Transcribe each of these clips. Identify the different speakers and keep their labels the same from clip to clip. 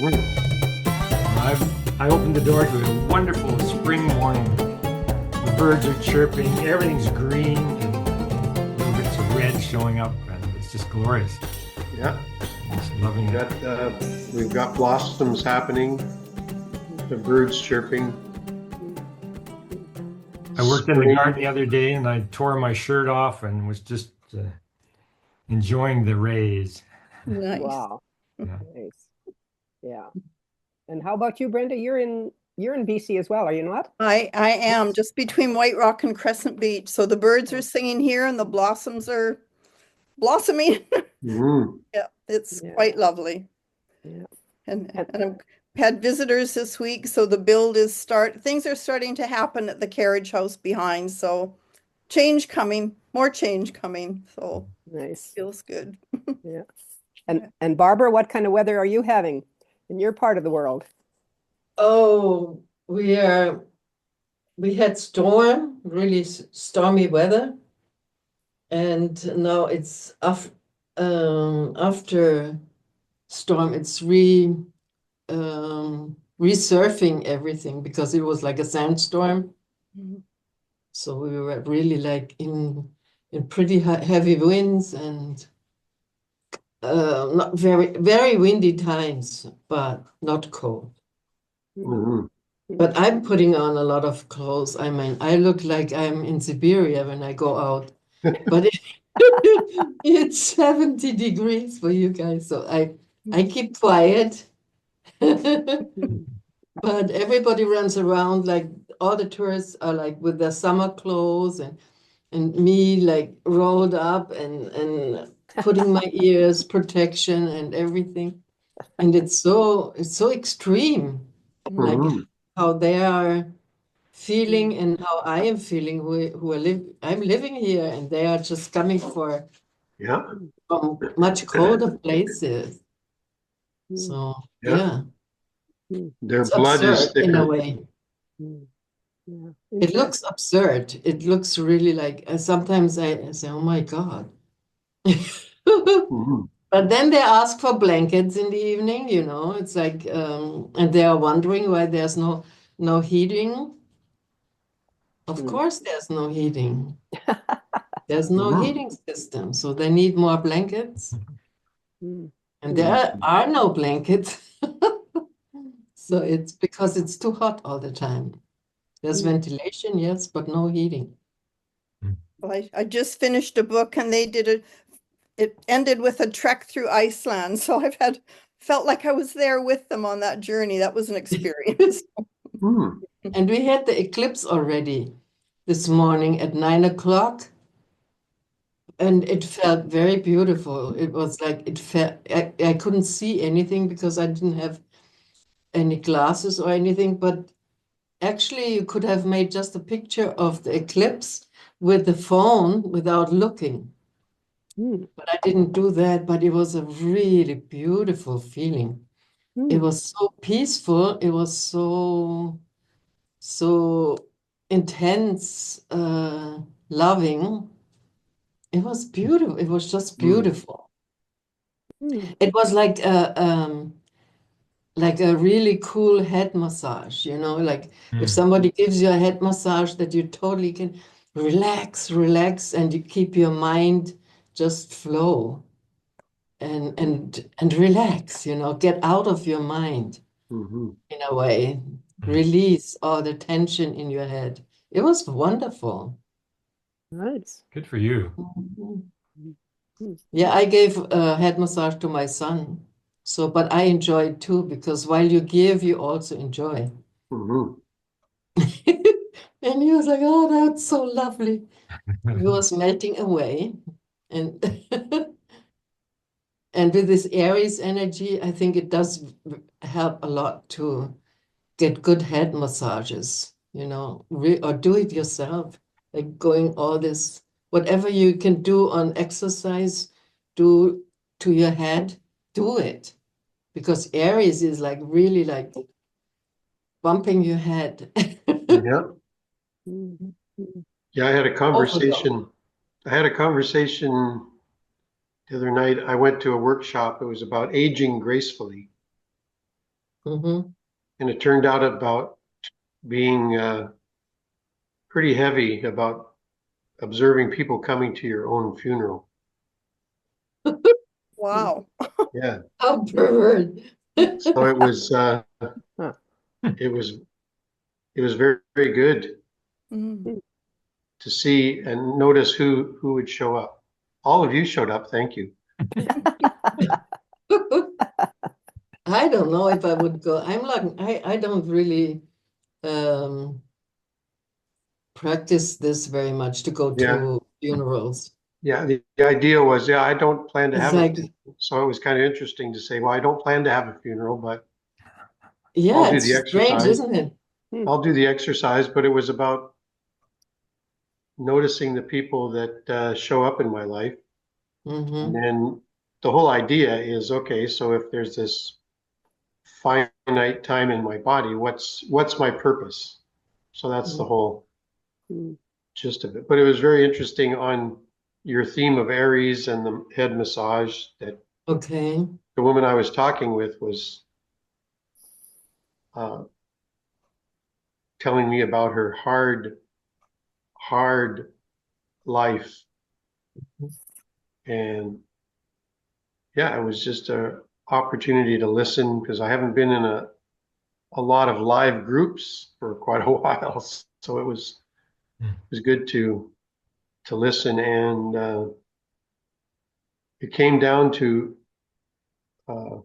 Speaker 1: I opened the door to a wonderful spring morning. The birds are chirping, everything's green, and little bits of red showing up, and it's just glorious.
Speaker 2: Yeah,
Speaker 1: Just loving it.
Speaker 2: we've got blossoms happening, the birds chirping.
Speaker 1: I worked in the
Speaker 2: Spring.
Speaker 1: garden the other day, and I tore my shirt off and was just enjoying the rays.
Speaker 3: Nice.
Speaker 4: Wow.
Speaker 1: Yeah.
Speaker 4: Nice. Yeah. And how about you, Brenda? You're in BC as well, are you not?
Speaker 3: I am just between White Rock and Crescent Beach. So the birds are singing here and the blossoms are blossoming.
Speaker 2: Mhm.
Speaker 3: Yeah, it's
Speaker 4: Yeah.
Speaker 3: quite lovely.
Speaker 4: Yeah.
Speaker 3: And I've had visitors this week, so the build is things are starting to happen at the carriage house behind. So change coming, more change coming. So
Speaker 4: Nice.
Speaker 3: feels good.
Speaker 4: Yeah. And Barbara, what kind of weather are you having in your part of the world?
Speaker 5: Oh, we had really stormy weather, and now it's after storm. It's resurfing everything because it was like a sandstorm.
Speaker 3: Mhm.
Speaker 5: So we were really like in pretty heavy winds and not very windy times, but not cold.
Speaker 2: Mhm.
Speaker 5: But I'm putting on a lot of clothes. I mean, I look like I'm in Siberia when I go out, but it's 70 degrees for you guys, so I keep quiet. But everybody runs around, like all the tourists are like with their summer clothes, and me like rolled up and putting my ears protection and everything. And it's so extreme, like
Speaker 2: Mhm.
Speaker 5: how they are feeling and how I am feeling, I'm living here, and they are just coming
Speaker 2: Yeah,
Speaker 5: from much colder places. So
Speaker 2: yeah.
Speaker 5: yeah,
Speaker 2: Their
Speaker 5: it's
Speaker 2: blood is
Speaker 5: absurd in a
Speaker 2: thicker.
Speaker 5: way.
Speaker 4: Yeah.
Speaker 5: It looks absurd. It looks really like, sometimes I say, oh my God.
Speaker 2: Mhm.
Speaker 5: But then they ask for blankets in the evening, it's like, and they are wondering why there's no heating. Of course, there's no heating. There's no
Speaker 2: Mhm.
Speaker 5: heating system, so they need more blankets.
Speaker 4: Mm.
Speaker 5: And there are no blankets. So it's because it's too hot all the time. There's ventilation, yes, but no heating.
Speaker 3: Well, I just finished a book and it ended with a trek through Iceland. So felt like I was there with them on that journey. That was an experience.
Speaker 2: Mhm.
Speaker 5: And we had the eclipse already this morning at 9 o'clock. And it felt very beautiful. It was like I couldn't see anything because I didn't have any glasses or anything, but actually you could have made just a picture of the eclipse with the phone without looking. But I didn't do that, but it was a really beautiful feeling. It was so peaceful. It was so intense, loving. It was beautiful. It was just beautiful. It was like a really cool head massage, like if somebody gives you a head massage that you totally can relax, and you keep your mind just flow and relax, get out of your mind
Speaker 2: Mhm.
Speaker 5: in a way, release all the tension in your head. It was wonderful.
Speaker 4: Nice.
Speaker 1: Good for you.
Speaker 5: Yeah, I gave a head massage to my son. So, but I enjoyed too, because while you give, you also enjoy.
Speaker 2: Mhm.
Speaker 5: And he was like, oh, that's so lovely. He was melting away. And and with this Aries energy, I think it does help a lot to get good head massages, or do it yourself, like going all this, whatever you can do on exercise, do to your head, do it. Because Aries is like really like bumping your head.
Speaker 2: Yeah. Yeah, I had a
Speaker 5: Overload.
Speaker 2: conversation. I had a conversation the other night. I went to a workshop. It was about aging gracefully.
Speaker 5: Mm-hmm.
Speaker 2: And it turned out about being pretty heavy about observing people coming to your own funeral.
Speaker 3: Wow.
Speaker 2: Yeah.
Speaker 5: How pervert.
Speaker 2: So it was
Speaker 4: Huh.
Speaker 2: it was it was very, very good
Speaker 3: Mm.
Speaker 2: to see and notice who would show up. All of you showed up. Thank you.
Speaker 5: I don't know if I would go. I'm like, I don't really um, practice this very much to go
Speaker 2: Yeah.
Speaker 5: to funerals.
Speaker 2: Yeah. The idea was, yeah, I don't plan to
Speaker 5: It's
Speaker 2: have
Speaker 5: like,
Speaker 2: it. So it was kind of interesting to say, well, I don't plan to have a funeral, but I'll
Speaker 5: yeah,
Speaker 2: do
Speaker 5: it's
Speaker 2: the
Speaker 5: strange,
Speaker 2: exercise.
Speaker 5: isn't it?
Speaker 2: I'll do the exercise, but it was about noticing the people that show up in my life. And
Speaker 5: Mm-hmm.
Speaker 2: then the whole idea is, okay, so if there's this finite time in my body, what's my purpose? So that's the whole
Speaker 4: Mm.
Speaker 2: gist of it. But it was very interesting on your theme of Aries and the head massage that
Speaker 5: Okay.
Speaker 2: the woman I was talking with was uh, telling me about her hard life. And yeah, it was just a opportunity to listen because I haven't been in a lot of live groups for quite a while. So it was good to listen. And it came down to uh,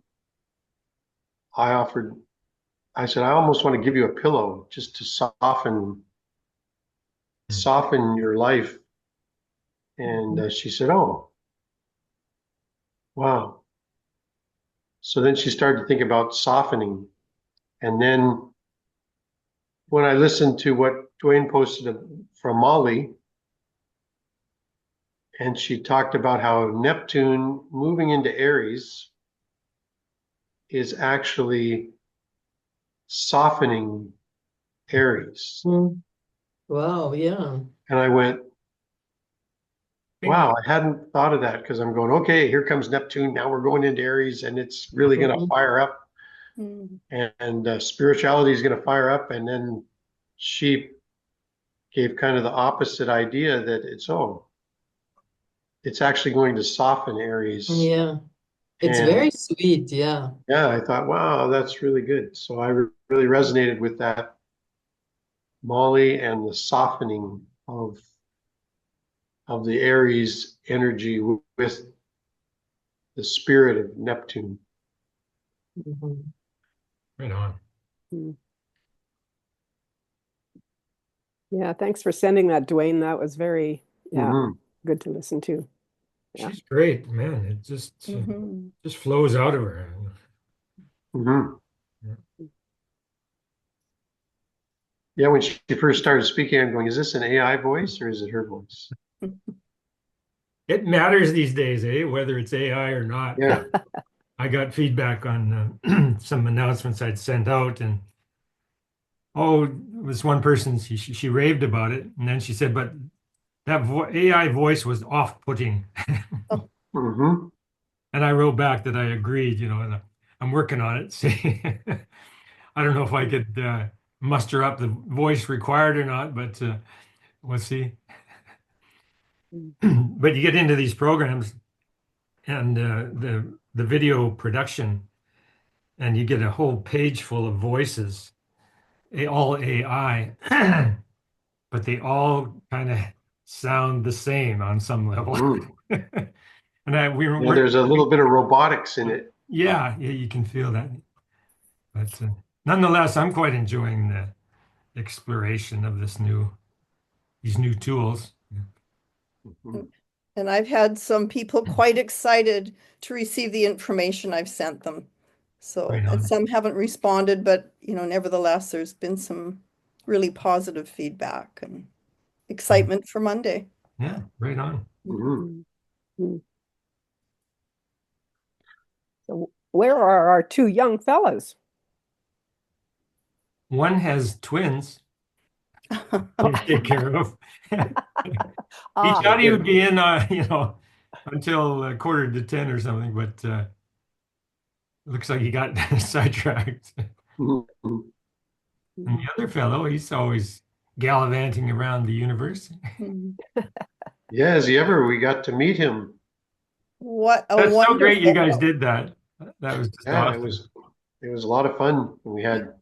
Speaker 2: I said, I almost want to give you a pillow just to soften your life. And she said, oh, wow. So then she started to think about softening. And then when I listened to what Dwayne posted from Molly, and she talked about how Neptune moving into Aries is actually softening Aries.
Speaker 5: Mm. Wow, yeah.
Speaker 2: And I went, wow, I hadn't thought of that because I'm going, okay, here comes Neptune. Now we're going into Aries and it's really going to
Speaker 5: Mhm.
Speaker 2: fire up
Speaker 3: Mm.
Speaker 2: and spirituality is going to fire up. And then she gave kind of the opposite idea that it's actually going to soften Aries.
Speaker 5: Yeah. It's
Speaker 2: And
Speaker 5: very sweet, yeah.
Speaker 2: yeah, I thought, wow, that's really good. So I really resonated with that, Molly, and the softening of the Aries energy with the spirit of Neptune.
Speaker 5: Mhm.
Speaker 1: Right on.
Speaker 4: Mm. Yeah, thanks for sending that, Dwayne. That was very,
Speaker 2: Mhm.
Speaker 4: good to listen to. Yeah.
Speaker 1: She's great, man. It
Speaker 3: Mhm.
Speaker 1: just flows out of her.
Speaker 2: Mhm.
Speaker 1: Yeah.
Speaker 2: Yeah, when she first started speaking, I'm going, is this an AI voice or is it her voice?
Speaker 1: It matters these days, eh? Whether it's AI or not.
Speaker 2: Yeah.
Speaker 1: I got feedback on some announcements I'd sent out, and oh, it was one person, she raved about it, and then she said, but that AI voice was off-putting.
Speaker 3: Oh,
Speaker 2: Mhm.
Speaker 1: And I wrote back that I agreed, and I'm working on it. See, I don't know if I could muster up the voice required or not, but we'll see.
Speaker 4: Mm.
Speaker 1: But you get into these programs and the video production, and you get a whole page full of voices, all AI, but they all kind of sound the same on some level.
Speaker 2: Mhm.
Speaker 1: And
Speaker 2: Yeah, there's a little bit of robotics in it.
Speaker 1: yeah, you can feel that. But nonetheless, I'm quite enjoying the exploration of these new tools.
Speaker 2: Mhm.
Speaker 3: and I've had some people quite excited to receive the information I've sent them. So,
Speaker 1: Right
Speaker 3: and
Speaker 1: on.
Speaker 3: some haven't responded, but nevertheless, there's been some really positive feedback and excitement for Monday.
Speaker 1: Yeah, right on.
Speaker 2: Mhm.
Speaker 4: Mm. Mm. So where are our two young fellas?
Speaker 1: One has twins to take care of. He
Speaker 4: Ah,
Speaker 1: thought he would be in, until 9:45 or something, but looks like he got sidetracked.
Speaker 2: Mhm.
Speaker 1: And the other fellow, he's always gallivanting around the universe.
Speaker 3: Mm.
Speaker 2: Yeah, as he ever, we got to meet him.
Speaker 3: What a
Speaker 1: That's so great you
Speaker 3: wonderful.
Speaker 1: guys did that. That was just
Speaker 2: Yeah,
Speaker 1: awesome.
Speaker 2: it was a lot of fun. We had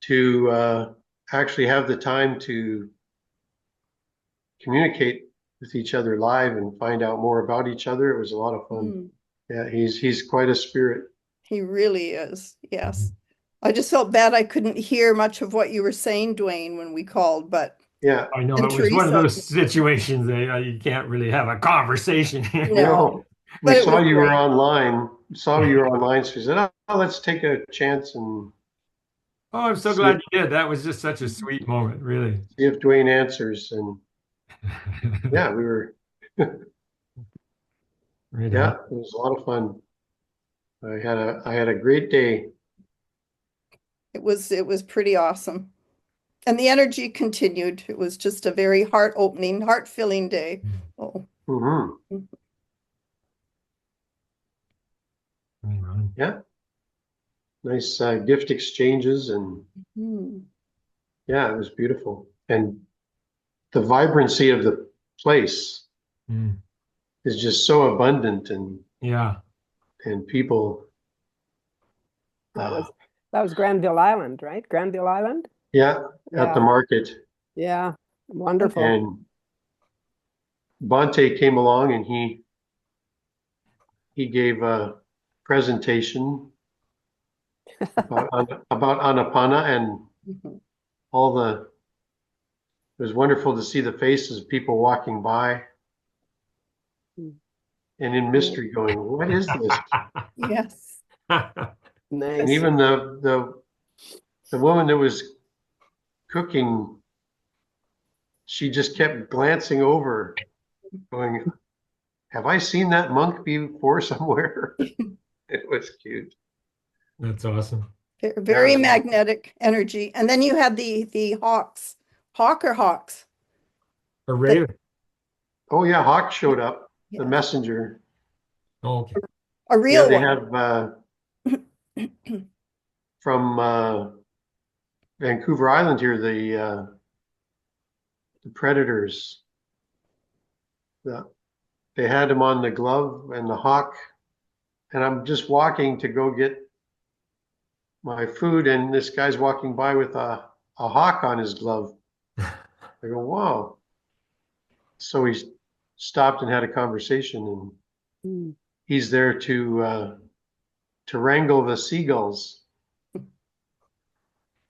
Speaker 2: to actually have the time to communicate with each other live and find out more about each other. It was a lot of fun.
Speaker 3: Mm.
Speaker 2: Yeah, he's quite a spirit.
Speaker 3: He really is. Yes. I just felt bad I couldn't hear much of what you were saying, Dwayne, when we called, but
Speaker 2: Yeah,
Speaker 1: I know
Speaker 3: and
Speaker 1: it was one of
Speaker 3: Teresa,
Speaker 1: those situations that you can't really have a conversation here.
Speaker 3: no,
Speaker 2: we
Speaker 3: but it
Speaker 2: saw
Speaker 3: was
Speaker 2: you were
Speaker 3: great.
Speaker 2: online. Saw you were online, so we said, "Oh, let's take a chance and
Speaker 1: Oh, I'm so
Speaker 2: see if,
Speaker 1: glad you did. That was just such a sweet moment, really.
Speaker 2: see if Dwayne answers." And yeah, we were.
Speaker 1: Right
Speaker 2: Yeah,
Speaker 1: on.
Speaker 2: it was a lot of fun. I had a great day.
Speaker 3: It was pretty awesome. And the energy continued. It was just a very heart-opening, heart-filling day. Oh.
Speaker 2: Hmm.
Speaker 1: Right on.
Speaker 2: Yeah, nice gift exchanges, and
Speaker 3: Mm.
Speaker 2: yeah, it was beautiful. And the vibrancy of the place
Speaker 1: Mm.
Speaker 2: is just so abundant,
Speaker 1: Yeah.
Speaker 2: and people.
Speaker 4: That
Speaker 2: Uh,
Speaker 4: was that was Granville Island, right? Granville Island?
Speaker 2: yeah, at the
Speaker 4: Yeah.
Speaker 2: market,
Speaker 4: Yeah. Wonderful.
Speaker 2: and Bante came along, and he gave a presentation about Anapana, and
Speaker 3: Mhm.
Speaker 2: all the. It was wonderful to see the faces of people walking by
Speaker 4: Mm.
Speaker 2: and in mystery going, "What is this?"
Speaker 3: Yes.
Speaker 2: And
Speaker 4: Nice.
Speaker 2: even the woman that was cooking, she just kept glancing over, going, "Have I seen that monk before somewhere?" It was cute.
Speaker 1: That's awesome.
Speaker 3: Very
Speaker 2: Yeah.
Speaker 3: magnetic energy. And then you had the hawks. Hawk or hawks?
Speaker 1: A
Speaker 3: The,
Speaker 1: raven.
Speaker 2: Oh yeah, Hawk showed up, the
Speaker 3: yes.
Speaker 2: messenger.
Speaker 1: Oh, okay.
Speaker 3: A
Speaker 2: Yeah,
Speaker 3: real
Speaker 2: they
Speaker 3: one.
Speaker 2: have from Vancouver Island here, the predators. The, they had him on the glove and the hawk, and I'm just walking to go get my food, and this guy's walking by with a hawk on his glove. I go, wow. So he stopped and had a conversation, and
Speaker 4: Mm.
Speaker 2: he's there to wrangle the seagulls.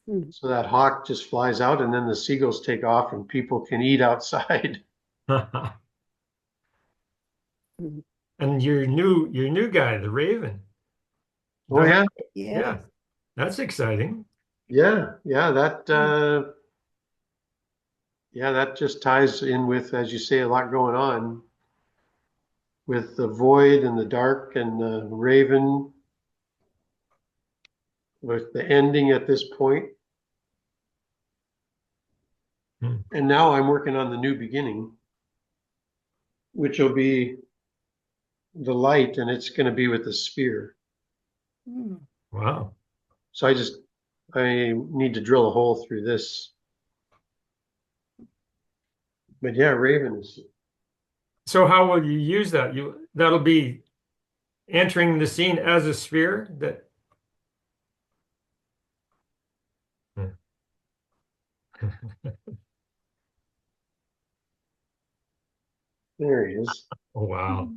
Speaker 4: Mm.
Speaker 2: So that hawk just flies out, and then the seagulls take off, and people can eat outside.
Speaker 4: Mm.
Speaker 1: And your new guy, the raven.
Speaker 2: Oh
Speaker 1: The,
Speaker 2: yeah,
Speaker 3: Yeah.
Speaker 1: yeah, that's exciting.
Speaker 2: yeah. That just ties in with, as you say, a lot going on with the void and the dark and the raven, with the ending at this point.
Speaker 1: Hmm.
Speaker 2: And now I'm working on the new beginning, which will be the light, and it's going to be with the sphere.
Speaker 3: Mm.
Speaker 1: Wow.
Speaker 2: So I need to drill a hole through this. But yeah, ravens.
Speaker 1: So how will you use that? That'll be entering the scene as a sphere that. Hmm.
Speaker 2: There he is.
Speaker 1: Oh, wow.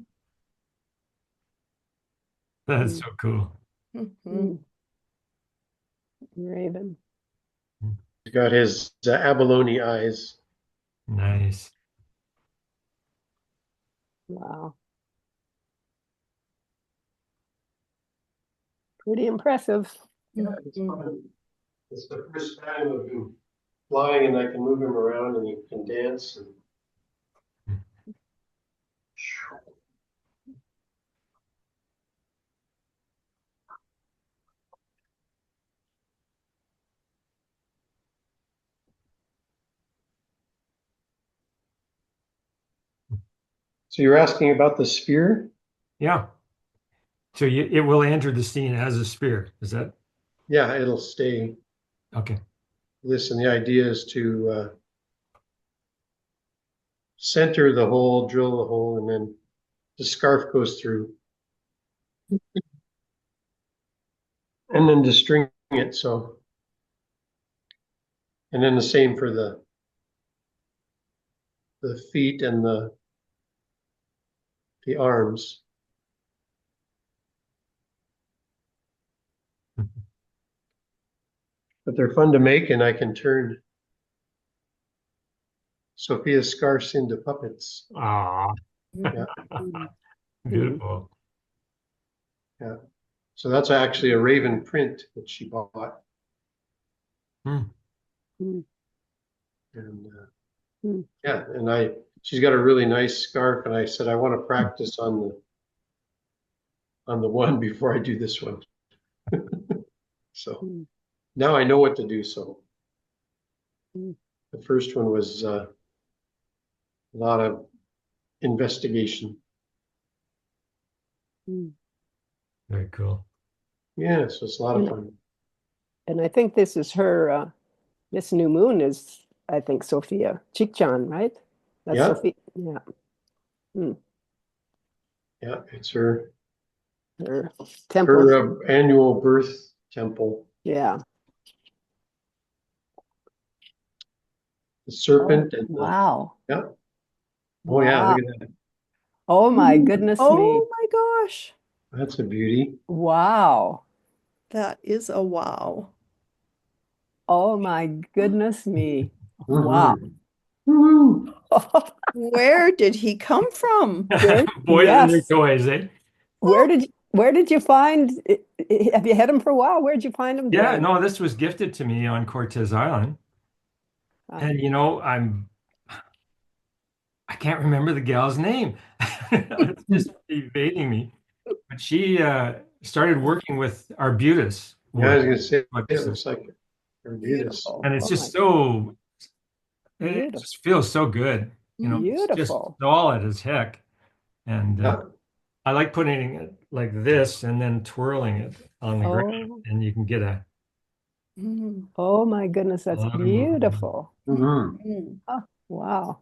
Speaker 1: That's
Speaker 4: Mm.
Speaker 1: so cool.
Speaker 3: Mhm.
Speaker 4: Mm. Raven.
Speaker 2: He's got his abalone eyes.
Speaker 1: Nice.
Speaker 4: Wow. Pretty impressive.
Speaker 2: Yeah, it's
Speaker 3: Mhm.
Speaker 2: fun. It's the first time I've been flying, and I can move him around, and he can dance. And so you're asking about the sphere?
Speaker 1: Yeah. So it will enter the scene as a spear. Is that
Speaker 2: Yeah, it'll stay.
Speaker 1: okay?
Speaker 2: Listen, the idea is to center the hole, drill the hole, and then the scarf goes through. And then to string it, so. And then the same for the feet and the arms. But they're fun to make, and I can turn Sophia's scarves into puppets.
Speaker 1: Ah,
Speaker 2: Yeah.
Speaker 1: beautiful.
Speaker 2: Yeah. So that's actually a raven print that she bought.
Speaker 1: Hmm.
Speaker 4: Mm.
Speaker 2: And
Speaker 4: Hmm.
Speaker 2: yeah, and she's got a really nice scarf, and I said I want to practice on the one before I do this one. So
Speaker 4: Hmm.
Speaker 2: now I know what to do. So
Speaker 4: Hmm.
Speaker 2: the first one was a lot of investigation.
Speaker 4: Hmm.
Speaker 1: Very cool.
Speaker 2: Yeah, so it's a lot of
Speaker 4: And,
Speaker 2: fun.
Speaker 4: and I think this is her, this new moon is, I think, Sophia Chikchan, right? That's
Speaker 2: Yeah.
Speaker 4: Sophia. Yeah. Hmm.
Speaker 2: Yeah, it's her
Speaker 4: Her temple.
Speaker 2: annual birth temple.
Speaker 4: Yeah.
Speaker 2: The serpent and the
Speaker 4: Wow.
Speaker 2: yeah. Oh yeah,
Speaker 4: Wow.
Speaker 2: look at that.
Speaker 4: Oh my goodness me.
Speaker 3: Oh my gosh,
Speaker 2: That's a beauty.
Speaker 4: Wow.
Speaker 3: that is a wow.
Speaker 4: Oh my goodness me. Wow.
Speaker 2: Mhm. Woo-hoo.
Speaker 3: Where did he come from?
Speaker 1: Boys and their
Speaker 4: Yes.
Speaker 1: toys, eh?
Speaker 4: Where did you find have you had him for a while? Where did you find him,
Speaker 1: Yeah,
Speaker 4: Dan?
Speaker 1: no, this was gifted to me on Cortez Island. And I can't remember the gal's name. It's just evading me. But she started working with Arbutus
Speaker 2: Yeah, I was
Speaker 1: work.
Speaker 2: gonna say
Speaker 1: Like,
Speaker 2: it looks like Bermudas.
Speaker 3: Beautiful.
Speaker 1: and it's
Speaker 4: Oh
Speaker 1: just
Speaker 4: my,
Speaker 1: so, it
Speaker 4: beautiful.
Speaker 1: just feels so good. It's just
Speaker 4: Beautiful.
Speaker 1: solid as heck. And
Speaker 2: Yeah.
Speaker 1: I like putting it like this and then twirling it on the ground,
Speaker 4: Oh,
Speaker 1: and you can get a
Speaker 3: Mm,
Speaker 4: oh my goodness, that's
Speaker 1: lot of movement.
Speaker 4: beautiful.
Speaker 2: Mhm.
Speaker 3: mm.
Speaker 4: Oh, wow.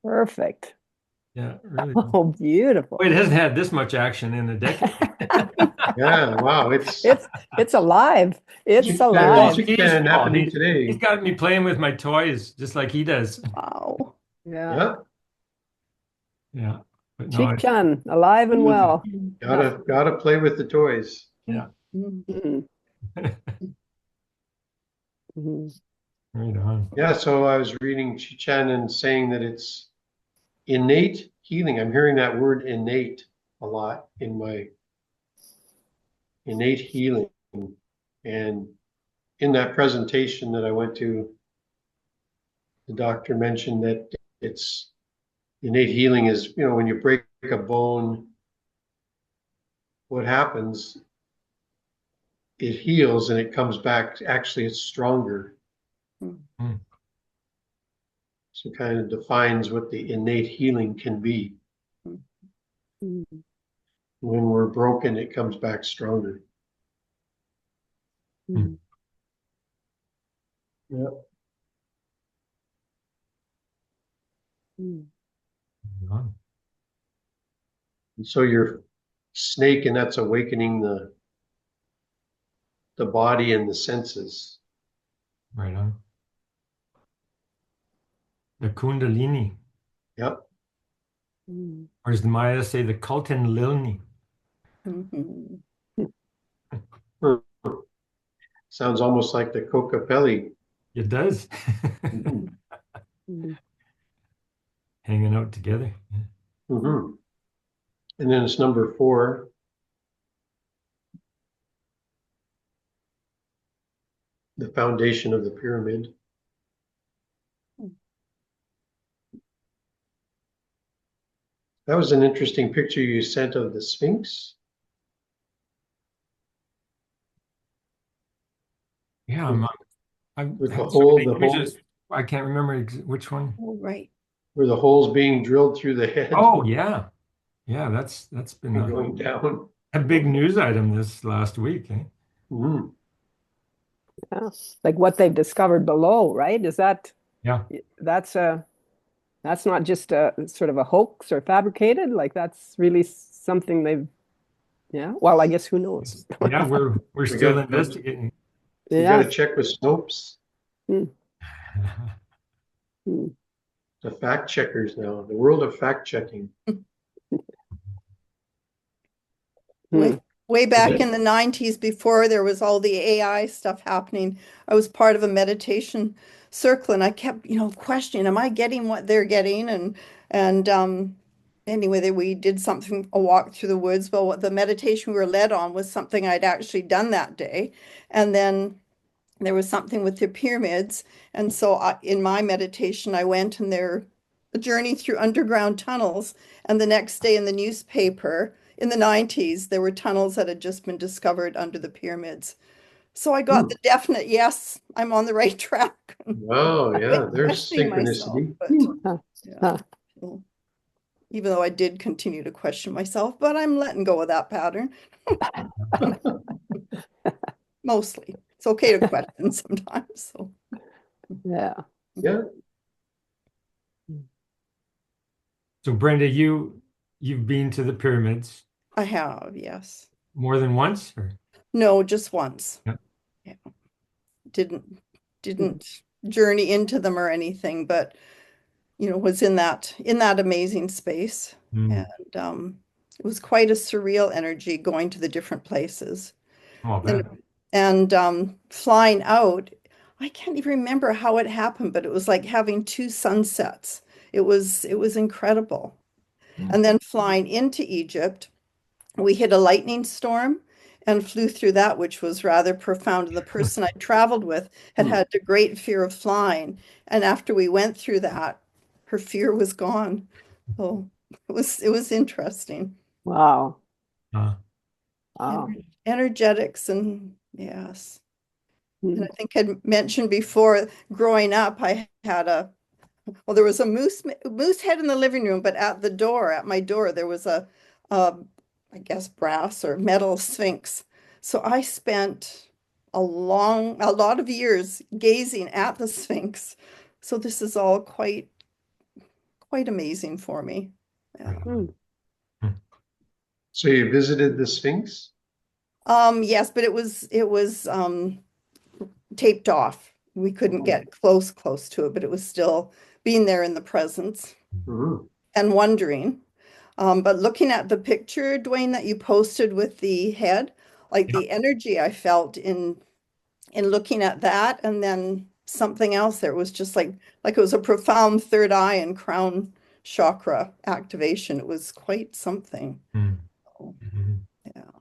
Speaker 4: Perfect.
Speaker 1: Yeah, really.
Speaker 4: Oh, beautiful.
Speaker 1: Wait, it hasn't had this much action in a decade.
Speaker 2: Yeah, wow,
Speaker 4: It's alive. It's alive.
Speaker 2: Chick-Chan happening
Speaker 1: He's
Speaker 2: today.
Speaker 1: got me playing with my toys just like he does.
Speaker 3: Wow.
Speaker 4: Yeah.
Speaker 2: Yeah,
Speaker 1: Yeah, but no,
Speaker 4: Chick-chan, alive and well.
Speaker 2: gotta play with the toys.
Speaker 1: yeah,
Speaker 3: Mm.
Speaker 4: Mhm. Mhm.
Speaker 1: right on.
Speaker 2: Yeah, so I was reading Chichen and saying that it's innate healing. I'm hearing that word innate a lot in my innate healing. And in that presentation that I went to, the doctor mentioned that it's innate healing is, when you break a bone, what happens? It heals and it comes back. Actually, it's stronger.
Speaker 1: Mm.
Speaker 2: So it kind of defines what the innate healing can be.
Speaker 4: Mhm.
Speaker 2: When we're broken, it comes back stronger.
Speaker 4: Mhm.
Speaker 2: Yeah.
Speaker 4: Mhm.
Speaker 1: Right on.
Speaker 2: And so you're snake, and that's awakening the body and the senses.
Speaker 1: Right on. The Kundalini,
Speaker 2: Yep.
Speaker 4: Mhm.
Speaker 1: or as the Maya say, the Kulten Lilni.
Speaker 3: Mhm.
Speaker 2: Sounds almost like the Kokapelli.
Speaker 1: It does.
Speaker 2: Mhm.
Speaker 4: Mhm.
Speaker 1: Hanging out together.
Speaker 2: Mhm. And then it's number 4. The foundation of the pyramid. That was an interesting picture you sent of the Sphinx.
Speaker 1: Yeah, I've
Speaker 2: With the
Speaker 1: had so
Speaker 2: hole,
Speaker 1: many images. I can't remember which one.
Speaker 3: Oh, right.
Speaker 2: where the hole's being drilled through the head.
Speaker 1: Oh, yeah. Yeah, that's been
Speaker 2: and going down.
Speaker 1: a big news item this last week. Eh?
Speaker 2: Mm.
Speaker 4: Yeah. Like what they've discovered below, right? Is that
Speaker 1: Yeah.
Speaker 4: that's not just a sort of a hoax or fabricated? Like that's really something they've, yeah. Well, I guess who knows?
Speaker 1: Yeah, we're
Speaker 2: We
Speaker 1: still
Speaker 2: got
Speaker 1: investigating.
Speaker 2: we got
Speaker 4: Yeah.
Speaker 2: to check with Snopes,
Speaker 4: Hmm. Hmm.
Speaker 2: the fact checkers now, the world of fact checking.
Speaker 4: Hmm.
Speaker 3: Way back
Speaker 2: Okay.
Speaker 3: in the 90s, before there was all the AI stuff happening, I was part of a meditation circle and I kept, questioning, am I getting what they're getting? And anyway, we did something, a walk through the woods. Well, what the meditation we were led on was something I'd actually done that day. And then there was something with the pyramids. And so in my meditation, I went and there a journey through underground tunnels. And the next day in the newspaper in the 90s, there were tunnels that had just been discovered under the pyramids. So I got the definite yes, I'm on the right track.
Speaker 2: Wow,
Speaker 3: I
Speaker 2: yeah,
Speaker 3: went
Speaker 2: there's
Speaker 3: questioning myself,
Speaker 2: synchronicity.
Speaker 3: but
Speaker 4: Huh.
Speaker 3: yeah.
Speaker 4: Huh.
Speaker 3: So, even though I did continue to question myself, but I'm letting go of that pattern. Mostly. It's okay to question sometimes. So
Speaker 4: Yeah.
Speaker 2: Yeah,
Speaker 1: So Brenda, you've been to the pyramids
Speaker 3: I have, yes.
Speaker 1: more than once, or?
Speaker 3: No, just once.
Speaker 1: Yeah.
Speaker 3: Yeah. Didn't journey into them or anything, but was in that amazing space.
Speaker 1: Mm.
Speaker 3: And it was quite a surreal energy going to the different places.
Speaker 1: Oh, I'll
Speaker 3: And
Speaker 1: bet.
Speaker 3: flying out, I can't even remember how it happened, but it was like having two sunsets. It was incredible.
Speaker 1: Mm.
Speaker 3: And then flying into Egypt, we hit a lightning storm and flew through that, which was rather profound. And the person I traveled with had
Speaker 2: Hmm.
Speaker 3: had a great fear of flying. And after we went through that, her fear was gone. So it was interesting.
Speaker 4: Wow.
Speaker 1: Uh,
Speaker 4: Wow.
Speaker 3: Energetics and yes.
Speaker 4: Hmm.
Speaker 3: And I think I'd mentioned before, growing up, there was a moose head in the living room, but at my door, there was a I guess brass or metal sphinx. So I spent a lot of years gazing at the sphinx. So this is all quite amazing for me. Yeah.
Speaker 1: right
Speaker 4: Hmm.
Speaker 1: on.
Speaker 2: so you visited the Sphinx?
Speaker 3: Yes, but it was taped off. We couldn't get close to it, but it was still being there in the presence
Speaker 2: Mhm.
Speaker 3: and wondering. But looking at the picture, Dwayne, that you posted with the head, like
Speaker 1: Yeah.
Speaker 3: the energy I felt in looking at that, and then something else there was just like it was a profound third eye and crown chakra activation. It was quite something.
Speaker 1: Mm.
Speaker 3: So,
Speaker 1: Mhm.
Speaker 3: yeah.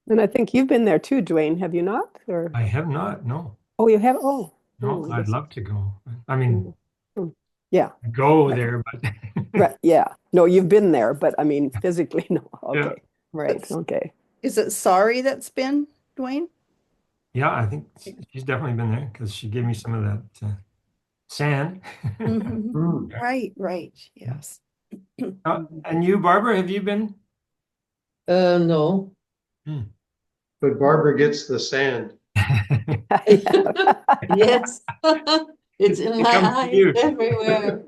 Speaker 4: And I think you've been there too, Dwayne, have you not? Or
Speaker 1: I have not. No,
Speaker 4: oh, you have? Oh,
Speaker 1: no.
Speaker 4: I
Speaker 1: I'd
Speaker 4: guess.
Speaker 1: love to go. I mean,
Speaker 4: Hmm. Yeah.
Speaker 1: go there, but
Speaker 4: Right. Yeah. No, you've been there, but I mean physically, no.
Speaker 1: yeah,
Speaker 4: Okay. Right.
Speaker 3: That's,
Speaker 4: Okay.
Speaker 3: is it sorry that's been, Dwayne?
Speaker 1: yeah. I think she's definitely been there because she gave me some of that sand.
Speaker 3: Mhm.
Speaker 2: Mm.
Speaker 3: Right, yes.
Speaker 1: And you, Barbara, have you been?
Speaker 5: No.
Speaker 1: Hmm.
Speaker 2: But Barbara gets the sand.
Speaker 5: Yes. It's in
Speaker 1: It
Speaker 5: my
Speaker 1: comes to
Speaker 5: eyes
Speaker 1: you.
Speaker 5: everywhere.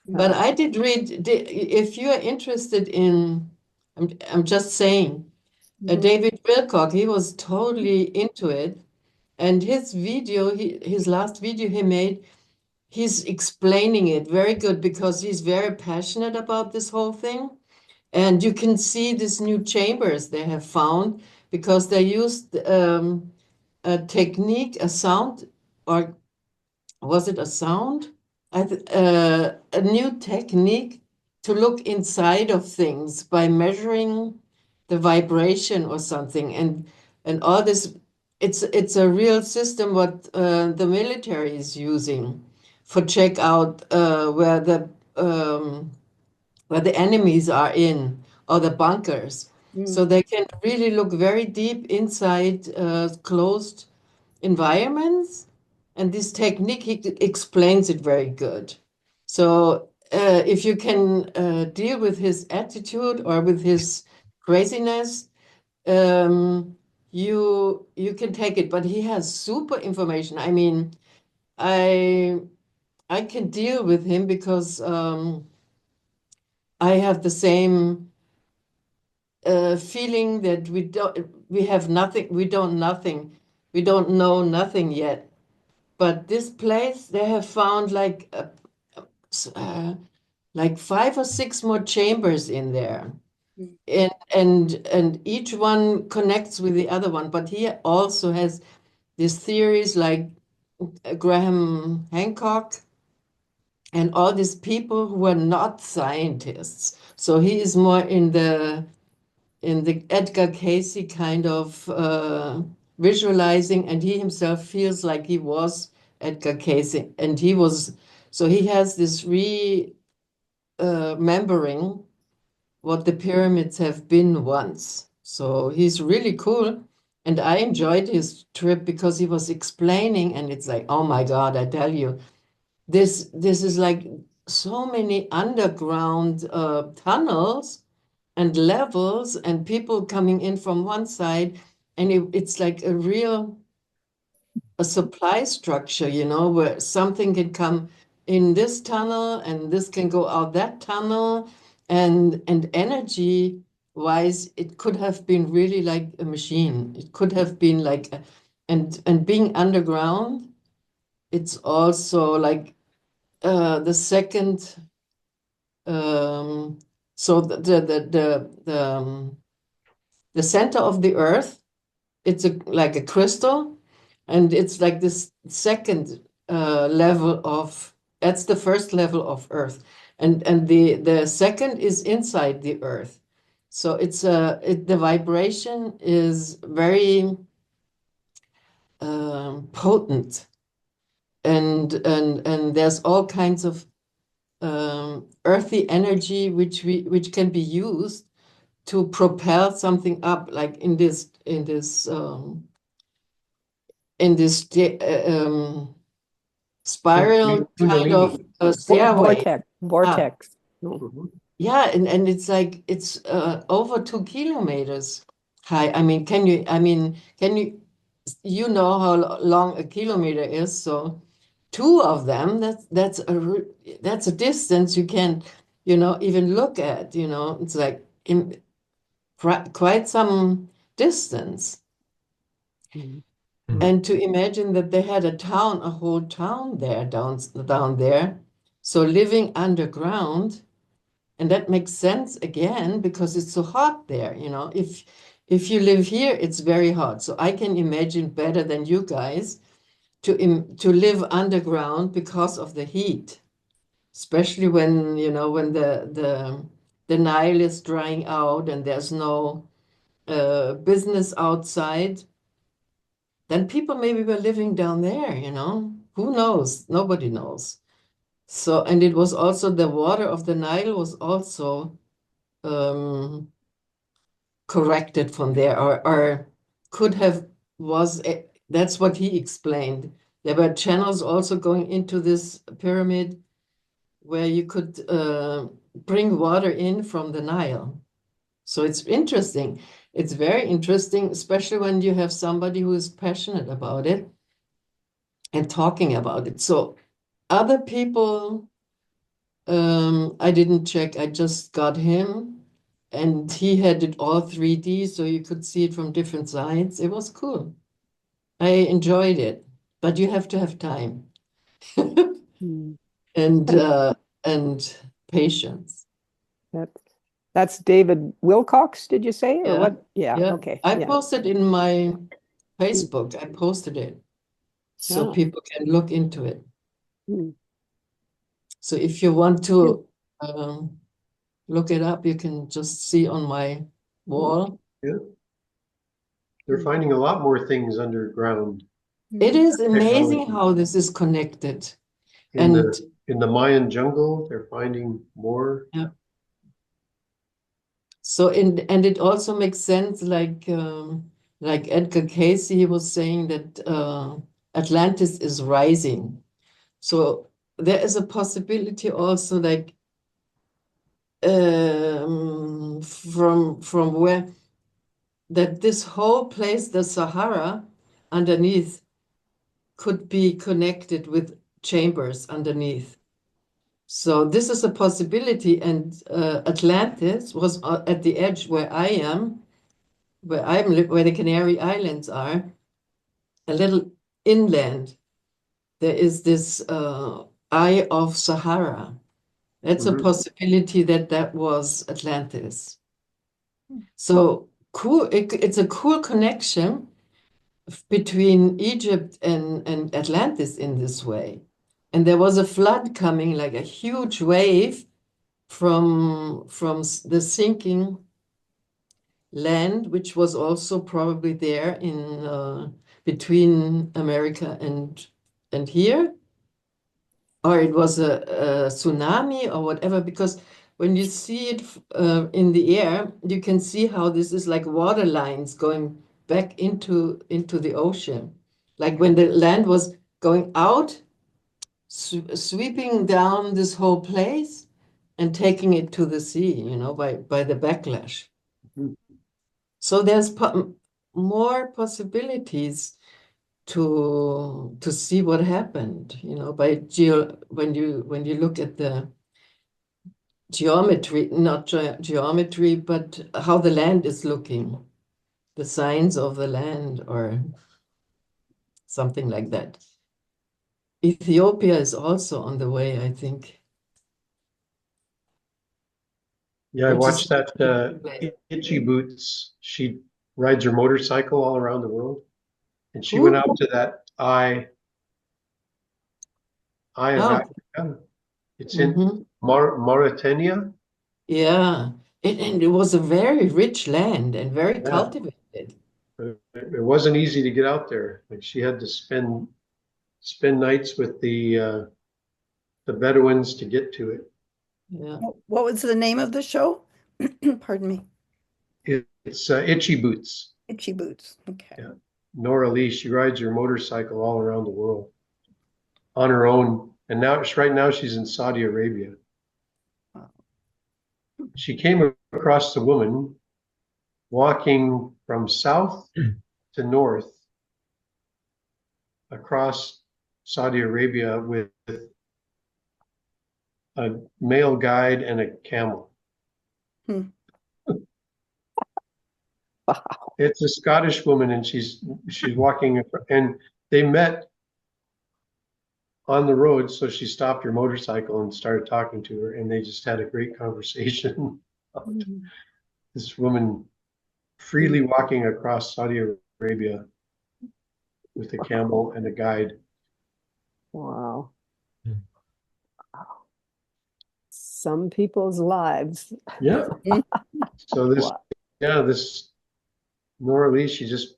Speaker 5: But I did read, if you are interested in, I'm just saying,
Speaker 3: Mhm.
Speaker 5: David Wilcock, he was totally into it. And his video, his last video he made, he's explaining it very good because he's very passionate about this whole thing. And you can see these new chambers they have found because they used a technique, a sound, or was it a sound? A new technique to look inside of things by measuring the vibration or something, and all this. It's a real system what the military is using for check out where the enemies are in or the bunkers. So they can really look very deep inside closed environments and this technique, he explains it very good. So if you can deal with his attitude or with his craziness, you can take it. But he has super information. I mean, I can deal with him because I have the same feeling that we have nothing, we don't know nothing yet. But this place, they have found like 5 or 6 more chambers in there. And each one connects with the other one. But he also has these theories like Graham Hancock and all these people who are not scientists. So he is more in the Edgar Casey kind of visualizing, and he himself feels like he was Edgar Casey, and so he has this remembering what the pyramids have been once. So he's really cool. And I enjoyed his trip because he was explaining, and it's like, oh my God, I tell you, this is like so many underground tunnels and levels and people coming in from one side. And it's like a supply structure, where something can come in this tunnel and this can go out that tunnel. And energy wise, it could have been really like a machine. It could have been like, and being underground, it's also like the second, so the center of the earth, it's like a crystal, and it's like this second level of, that's the first level of earth, and the second is inside the earth. So the vibration is very potent, and there's all kinds of earthy energy which can be used to propel something up, like in this spiral kind of stairway.
Speaker 4: Vortex.
Speaker 5: Yeah, and it's like it's over 2 kilometers high. I mean, can you know how long a kilometer is? So 2 of them, that's a distance you can't, even look at. It's like quite some distance. And to imagine that they had a whole town there down there, so living underground, and that makes sense again because it's so hot there. If you live here, it's very hot. So I can imagine better than you guys to live underground because of the heat, especially when the Nile is drying out and there's no business outside. Then people maybe were living down there, who knows? Nobody knows. So, and it was also the water of the Nile was also corrected from there, or could have that's what he explained. There were channels also going into this pyramid where you could bring water in from the Nile. So it's interesting. It's very interesting, especially when you have somebody who is passionate about it and talking about it. So other people, I didn't check. I just got him, and he had it all 3D, so you could see it from different sides. It was cool. I enjoyed it, but you have to have time and patience.
Speaker 4: That's David Wilcox, did you say? Or what? Yeah. Okay.
Speaker 5: I posted in my Facebook. I posted it so people can look into it. So if you want to look it up, you can just see on my wall.
Speaker 2: Yeah. They're finding a lot more things underground.
Speaker 5: It is amazing how this is connected.
Speaker 2: In the Mayan jungle, they're finding more.
Speaker 5: Yeah. So and it also makes sense, like Edgar Casey, he was saying that Atlantis is rising. So there is a possibility also, like from where that this whole place, the Sahara underneath, could be connected with chambers underneath. So this is a possibility, and Atlantis was at the edge where I am, where the Canary Islands are, a little inland. There is this Eye of Sahara. That's a possibility that was Atlantis. So cool. It's a cool connection between Egypt and Atlantis in this way. And there was a flood coming, like a huge wave from the sinking land, which was also probably there in between America and here, or it was a tsunami or whatever, because when you see it in the air, you can see how this is like water lines going back into the ocean. Like when the land was going out, sweeping down this whole place and taking it to the sea, you know, by the backlash. So there's more possibilities to see what happened, you know, by when you look at the geometry, not geometry, but how the land is looking, the signs of the land or something like that. Ethiopia is also on the way, I think.
Speaker 2: Yeah, I
Speaker 5: Which
Speaker 2: watched
Speaker 5: is
Speaker 2: that Itchy Boots. She rides her motorcycle all around the world. And she
Speaker 5: Who?
Speaker 2: went out to that eye of
Speaker 5: Oh,
Speaker 2: Africa. It's in Mauritania.
Speaker 5: yeah. And it was a very rich land and very
Speaker 2: Yeah.
Speaker 5: cultivated.
Speaker 2: It wasn't easy to get out there. Like she had to spend nights with the Bedouins to get to it.
Speaker 5: Yeah.
Speaker 3: What was the name of the show? Pardon me.
Speaker 2: It's Itchy Boots.
Speaker 3: Itchy Boots. Okay.
Speaker 2: Yeah. Nora Lee, she rides her motorcycle all around the world on her own. And right now she's in Saudi Arabia.
Speaker 3: Wow.
Speaker 2: She came across the woman walking from south to north across Saudi Arabia with a male guide and a camel.
Speaker 4: Wow.
Speaker 2: It's a Scottish woman, and she's walking, and they met on the road. So she stopped her motorcycle and started talking to her, and they just had a great conversation. This woman freely walking across Saudi Arabia with a camel and a guide.
Speaker 4: Wow. Some people's lives.
Speaker 2: Yeah. So
Speaker 4: Wow.
Speaker 2: this Nora Lee, she just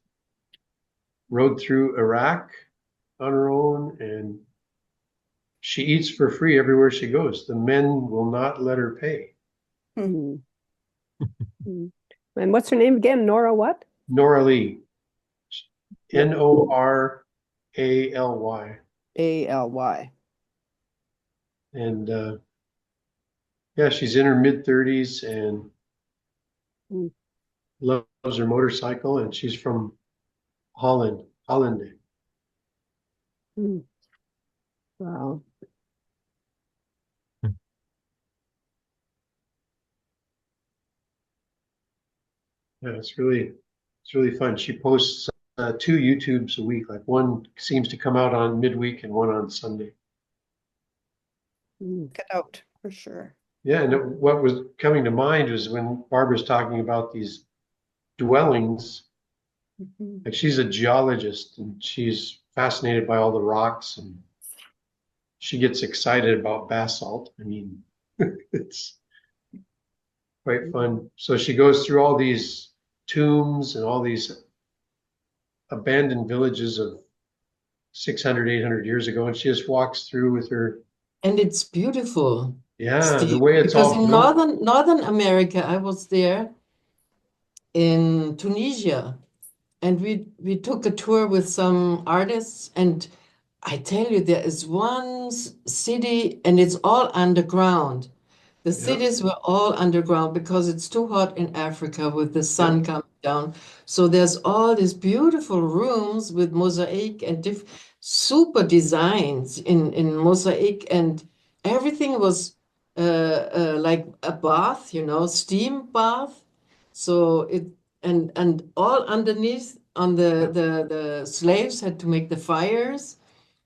Speaker 2: rode through Iraq on her own, and she eats for free everywhere she goes. The men will not let her pay.
Speaker 4: And what's her name again? Nora what?
Speaker 2: Nora Lee. Noraly.
Speaker 4: Aly.
Speaker 2: And yeah, she's in her mid-30s and loves her motorcycle, and she's from Holland.
Speaker 4: Wow.
Speaker 2: Yeah, it's really fun. She posts 2 YouTubes a week. Like one seems to come out on midweek and one on Sunday.
Speaker 3: Get out for sure.
Speaker 2: Yeah, and what was coming to mind was when Barbara's talking about these dwellings. Like she's a geologist and she's fascinated by all the rocks, and she gets excited about basalt. I mean, it's quite fun. So she goes through all these tombs and all these abandoned villages of 600, 800 years ago, and she just walks through with her.
Speaker 5: And it's beautiful.
Speaker 2: Yeah,
Speaker 5: Steve,
Speaker 2: the way it's
Speaker 5: because
Speaker 2: all
Speaker 5: in
Speaker 2: built.
Speaker 5: Northern America, I was there in Tunisia, and we took a tour with some artists, and I tell you, there is one city, and it's all underground. The
Speaker 2: Yeah.
Speaker 5: cities were all underground because it's too hot in Africa with the sun
Speaker 2: Yeah.
Speaker 5: coming down. So there's all these beautiful rooms with mosaic and super designs in mosaic, and everything was like a bath, steam bath. So it and all underneath on the slaves had to make the fires.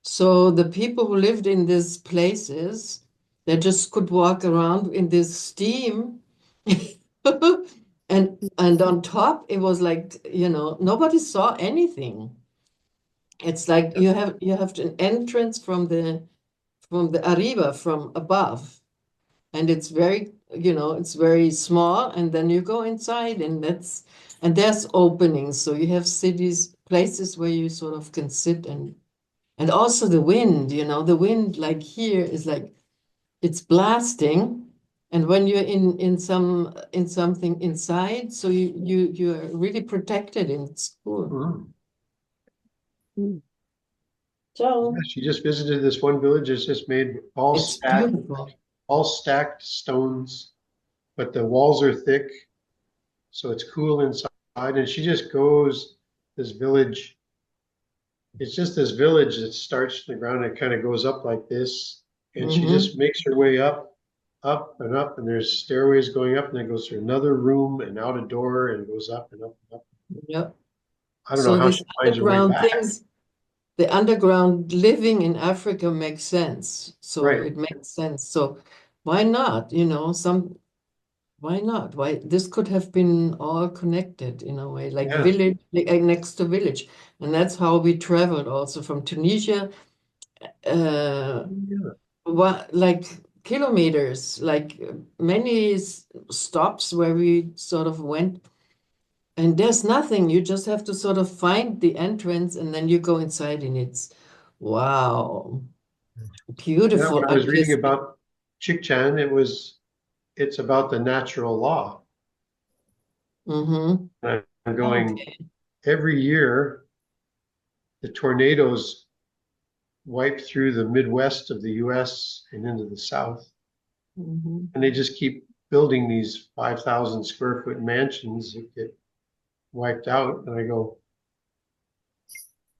Speaker 5: So the people who lived in these places, they just could walk around in this steam. And on top, it was like, nobody saw anything. It's like you have an entrance from the arriba, from above. And it's very small, and then you go inside, and there's openings. So you have places where you sort of can sit, and also the wind, the wind like here is like it's blasting. And when you're in something inside, so you're really protected in school.
Speaker 2: Mhm.
Speaker 4: Mm.
Speaker 5: So
Speaker 2: Yeah, she just visited this one village. It's just made
Speaker 5: it's beautiful.
Speaker 2: all stacked stones, but the walls are thick, so it's cool inside. And she just goes this village. It's just this village that starts from the ground and kind of goes up like this, and she
Speaker 5: Hmm.
Speaker 2: just makes her way up and up, and there's stairways going up, and then goes through another room and out a door and goes up and up and up.
Speaker 5: Yep.
Speaker 2: I don't know
Speaker 5: So
Speaker 2: how
Speaker 5: these
Speaker 2: she finds her way
Speaker 5: underground
Speaker 2: back.
Speaker 5: things, the underground living in Africa makes sense. So
Speaker 2: Right.
Speaker 5: it makes sense. So why not? Why not? Why this could have been all connected in a way, like
Speaker 2: Yeah.
Speaker 5: village, like next to village. And that's how we traveled also from Tunisia,
Speaker 2: Yeah.
Speaker 5: like kilometers, like many stops where we sort of went. And there's nothing. You just have to sort of find the entrance, and then you go inside, and it's wow,
Speaker 2: Yeah,
Speaker 5: beautiful,
Speaker 2: when I was reading
Speaker 5: artistic.
Speaker 2: about Chikchan, it's about the natural law.
Speaker 5: Mm-hmm.
Speaker 2: And I'm going,
Speaker 5: Okay.
Speaker 2: every year, the tornadoes wipe through the Midwest of the US and into the South.
Speaker 5: Mm-hmm.
Speaker 2: And they just keep building these 5,000 square foot mansions that get wiped out. And I go,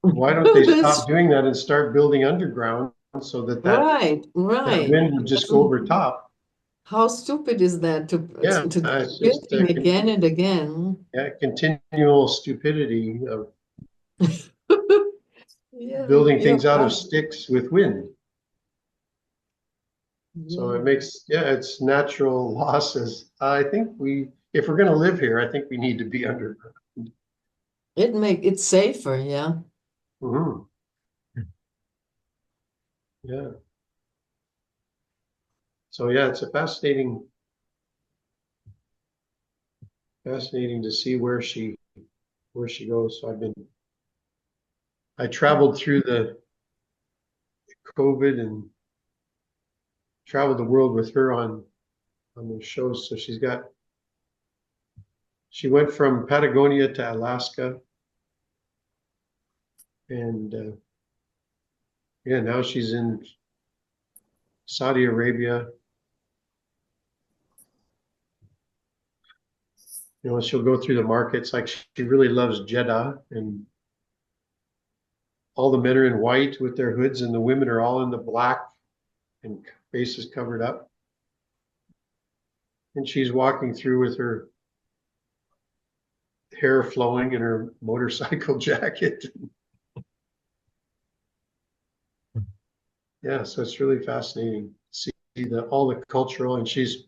Speaker 2: why don't they stop doing that and start building underground so
Speaker 5: Right,
Speaker 2: that
Speaker 5: right.
Speaker 2: wind would
Speaker 5: It
Speaker 2: just go over
Speaker 5: doesn't.
Speaker 2: top?
Speaker 5: How stupid is that to
Speaker 2: Yeah,
Speaker 5: to keep
Speaker 2: it's just
Speaker 5: building again and again?
Speaker 2: yeah, continual stupidity of
Speaker 5: Yeah,
Speaker 2: building
Speaker 5: you're
Speaker 2: things out of
Speaker 5: right.
Speaker 2: sticks with wind. So it
Speaker 5: Yeah.
Speaker 2: makes, yeah, it's natural losses. I think if we're going to live here, I think we need to be underground.
Speaker 5: It's safer, yeah.
Speaker 2: Mhm. Yeah. So yeah, it's a fascinating to see where she goes. So I traveled through the COVID and traveled the world with her on those shows. So she went from Patagonia to Alaska, and yeah, now she's in Saudi Arabia. She'll go through the markets. Like, she really loves Jeddah, and all the men are in white with their hoods, and the women are all in the black and faces covered up. And she's walking through with her hair flowing in her motorcycle jacket. Yeah, so it's really fascinating to see all the cultural, and she's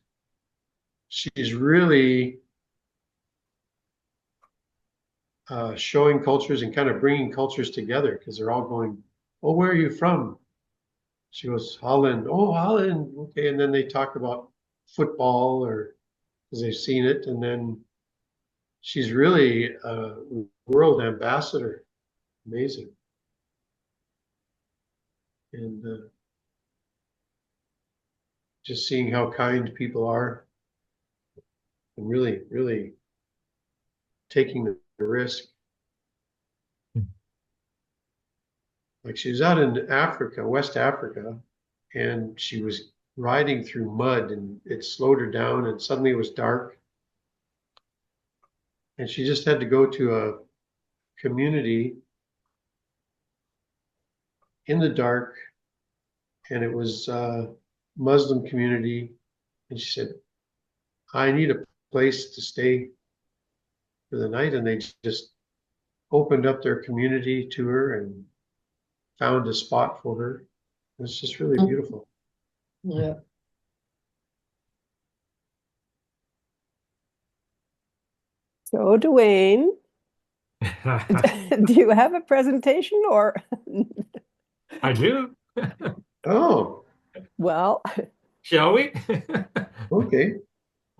Speaker 2: really showing cultures and kind of bringing cultures together, because they're all going, "Oh, where are you from?" She goes, "Holland." "Oh, Holland." Okay, and then they talk about football, or because they've seen it, and then she's really a world ambassador. Amazing. And just seeing how kind people are, and really, really taking the risk. Like she was out in Africa, West Africa, and she was riding through mud and it slowed her down and suddenly it was dark. And she just had to go to a community in the dark, and it was a Muslim community. And she said, I need a place to stay for the night. And they just opened up their community to her and found a spot for her. It's just really beautiful.
Speaker 5: Yeah.
Speaker 4: So, Dwayne, do you have a presentation or?
Speaker 1: I do.
Speaker 2: Oh,
Speaker 4: Well,
Speaker 1: Shall we?
Speaker 2: okay.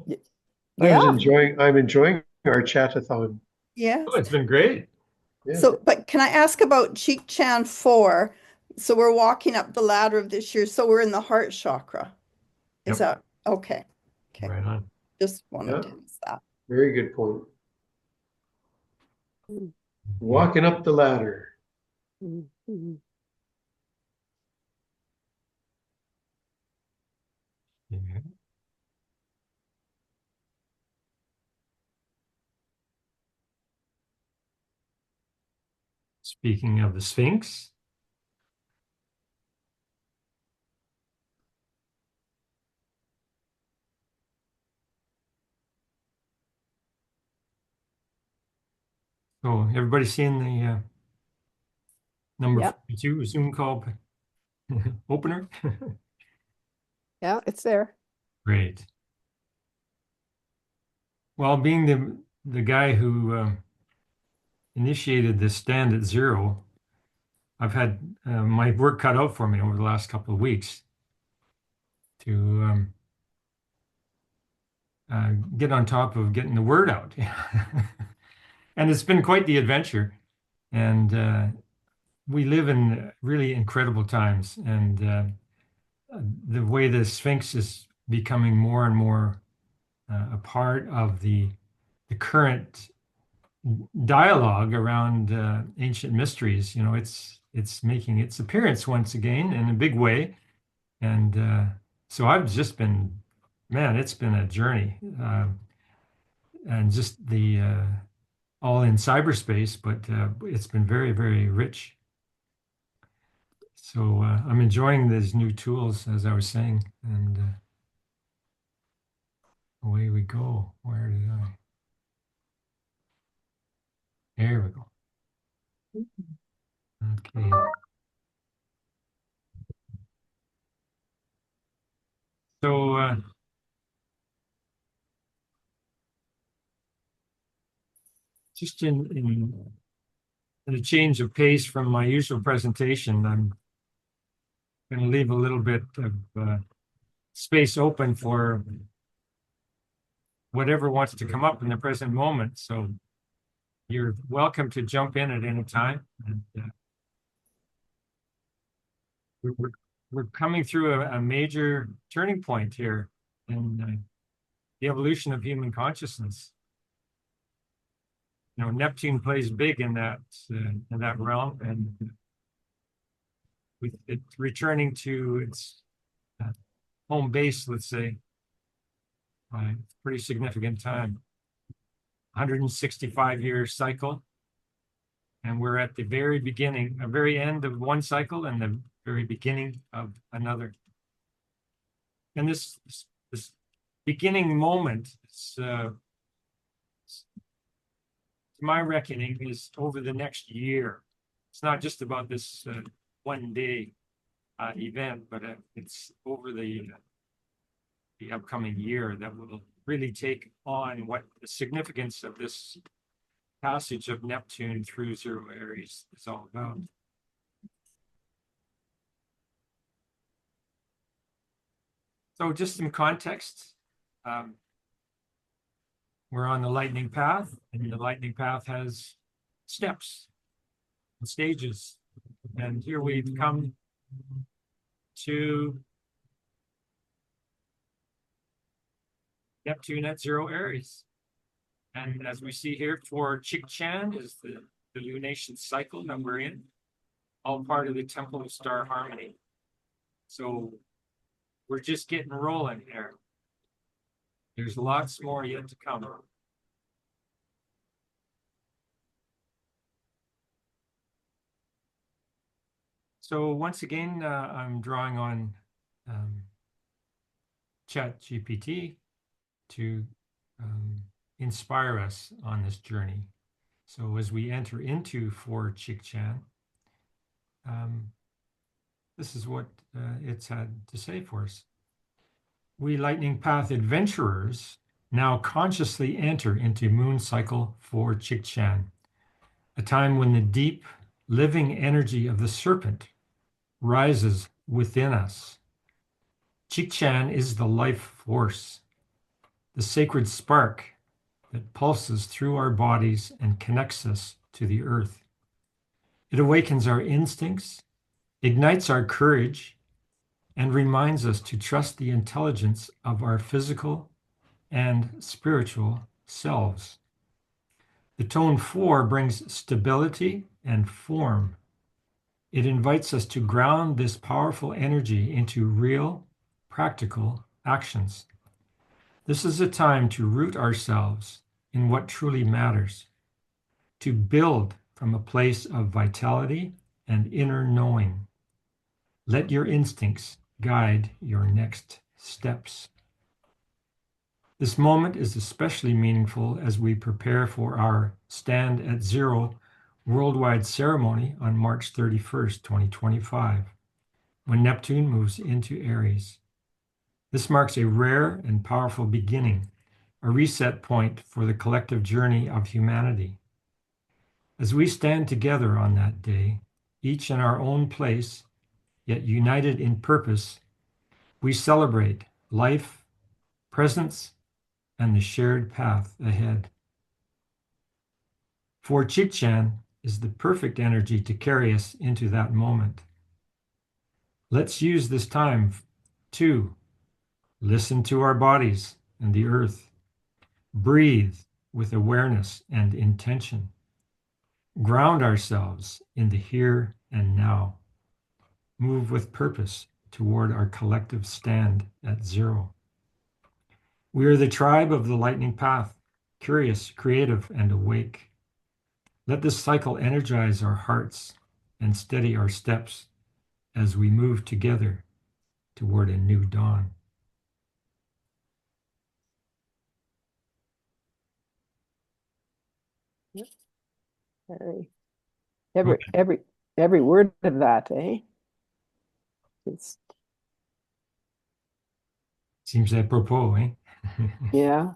Speaker 4: yeah.
Speaker 2: I'm enjoying our chatathon.
Speaker 3: Yes.
Speaker 1: Oh, it's been great.
Speaker 2: Yeah.
Speaker 3: So, but can I ask about Cheek Chan 4? So we're walking up the ladder of this year. So we're in the heart chakra. Is
Speaker 1: Yep.
Speaker 3: that okay? Okay.
Speaker 1: Right on.
Speaker 3: Just wanted
Speaker 2: Yeah.
Speaker 3: to ask that.
Speaker 2: Very good point. Walking up the ladder.
Speaker 4: Mhm.
Speaker 1: Yeah. Speaking of the Sphinx, so everybody seeing the number
Speaker 4: Yep.
Speaker 1: 42 Zoom call opener?
Speaker 4: Yeah, it's there.
Speaker 1: Great. Well, being the guy who initiated this stand at zero, I've had my work cut out for me over the last couple of weeks to get on top of getting the word out. And it's been quite the adventure. And we live in really incredible times. And the way the Sphinx is becoming more and more a part of the current dialogue around ancient mysteries. You know, it's making its appearance once again in a big way. And so I've just been, man, it's been a journey. And just the all in cyberspace, but it's been very, very rich. So I'm enjoying these new tools, as I was saying, and away we go. Where did I? There we go. Okay. So just in a change of pace from my usual presentation, I'm going to leave a little bit of space open for whatever wants to come up in the present moment. So you're welcome to jump in at any time. And we're coming through a major turning point here in the evolution of human consciousness. You know, Neptune plays big in that realm, and with it returning to its home base, let's say, pretty significant time. 165-year cycle, and we're at the very beginning, a very end of one cycle, and the very beginning of another. And this beginning moment, to my reckoning, is over the next year. It's not just about this one day event, but it's over the upcoming year that will really take on what the significance of this passage of Neptune through zero Aries is all about. So just some context. We're on the lightning path, and the lightning path has steps and stages. And here we've come to Neptune at zero Aries. And as we see here, for Chik Chan is the lunation cycle that we're in. all part of the Temple of Star Harmony. So we're just getting rolling here. There's lots more yet to come. So once again, I'm drawing on ChatGPT to inspire us on this journey. So as we enter into 4 Chikchan, this is what it's had to say for us. We Lightning Path adventurers now consciously enter into moon cycle 4 Chikchan, a time when the deep living energy of the serpent rises within us. Chikchan is the life force, the sacred spark that pulses through our bodies and connects us to the earth. It awakens our instincts, ignites our courage, and reminds us to trust the intelligence of our physical and spiritual selves. The tone 4 brings stability and form. It invites us to ground this powerful energy into real, practical actions. This is a time to root ourselves in what truly matters, to build from a place of vitality and inner knowing. Let your instincts guide your next steps. This moment is especially meaningful as we prepare for our Stand at Zero worldwide ceremony on March 31st, 2025, when Neptune moves into Aries. This marks a rare and powerful beginning, a reset point for the collective journey of humanity. As we stand together on that day, each in our own place, yet united in purpose, we celebrate life, presence, and the shared path ahead. For Chikchan is the perfect energy to carry us into that moment. Let's use this time to listen to our bodies and the earth, breathe with awareness and intention, ground ourselves in the here and now, move with purpose toward our collective stand at zero. We are the tribe of the lightning path, curious, creative, and awake. Let this cycle energize our hearts and steady our steps as we move together toward a new dawn.
Speaker 4: Every word of that, eh? It's,
Speaker 1: Seems apropos, eh?
Speaker 4: yeah.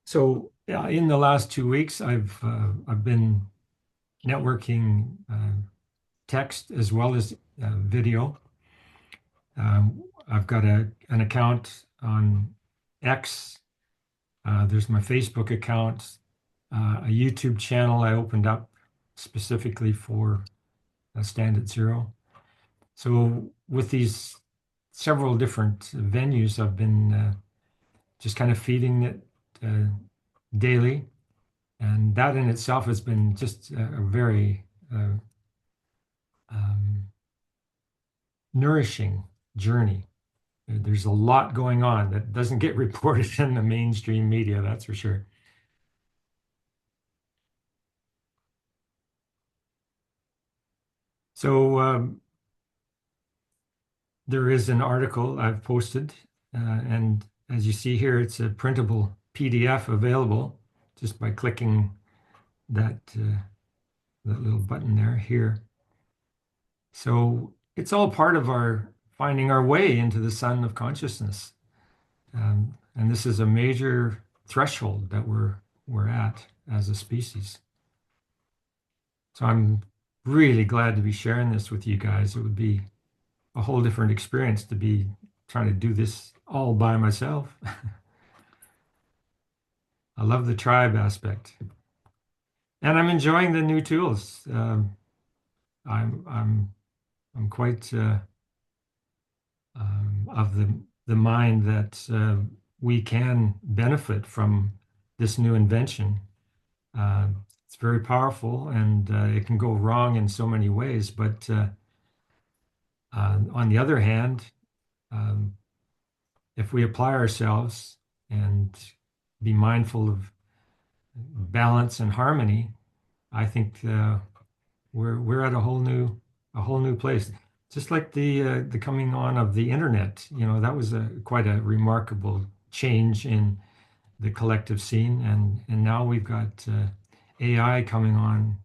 Speaker 1: So in the last 2 weeks, I've been networking text as well as video. I've got an account on X. There's my Facebook account, a YouTube channel I opened up specifically for Stand at Zero. So with these several different venues, I've been just kind of feeding it daily. And that in itself has been just a very nourishing journey. There's a lot going on that doesn't get reported in the mainstream media, that's for sure. So there is an article I've posted, and as you see here, it's a printable PDF available just by clicking that little button there here. So it's all part of our finding our way into the sun of consciousness. And this is a major threshold that we're at as a species. So I'm really glad to be sharing this with you guys. It would be a whole different experience to be trying to do this all by myself. I love the tribe aspect. And I'm enjoying the new tools. I'm quite of the mind that we can benefit from this new invention It's very powerful, and it can go wrong in so many ways. But on the other hand, um, if we apply ourselves and be mindful of balance and harmony, I think we're at a whole new place. Just like the coming on of the internet, that was quite a remarkable change in the collective scene, and now we've got AI coming on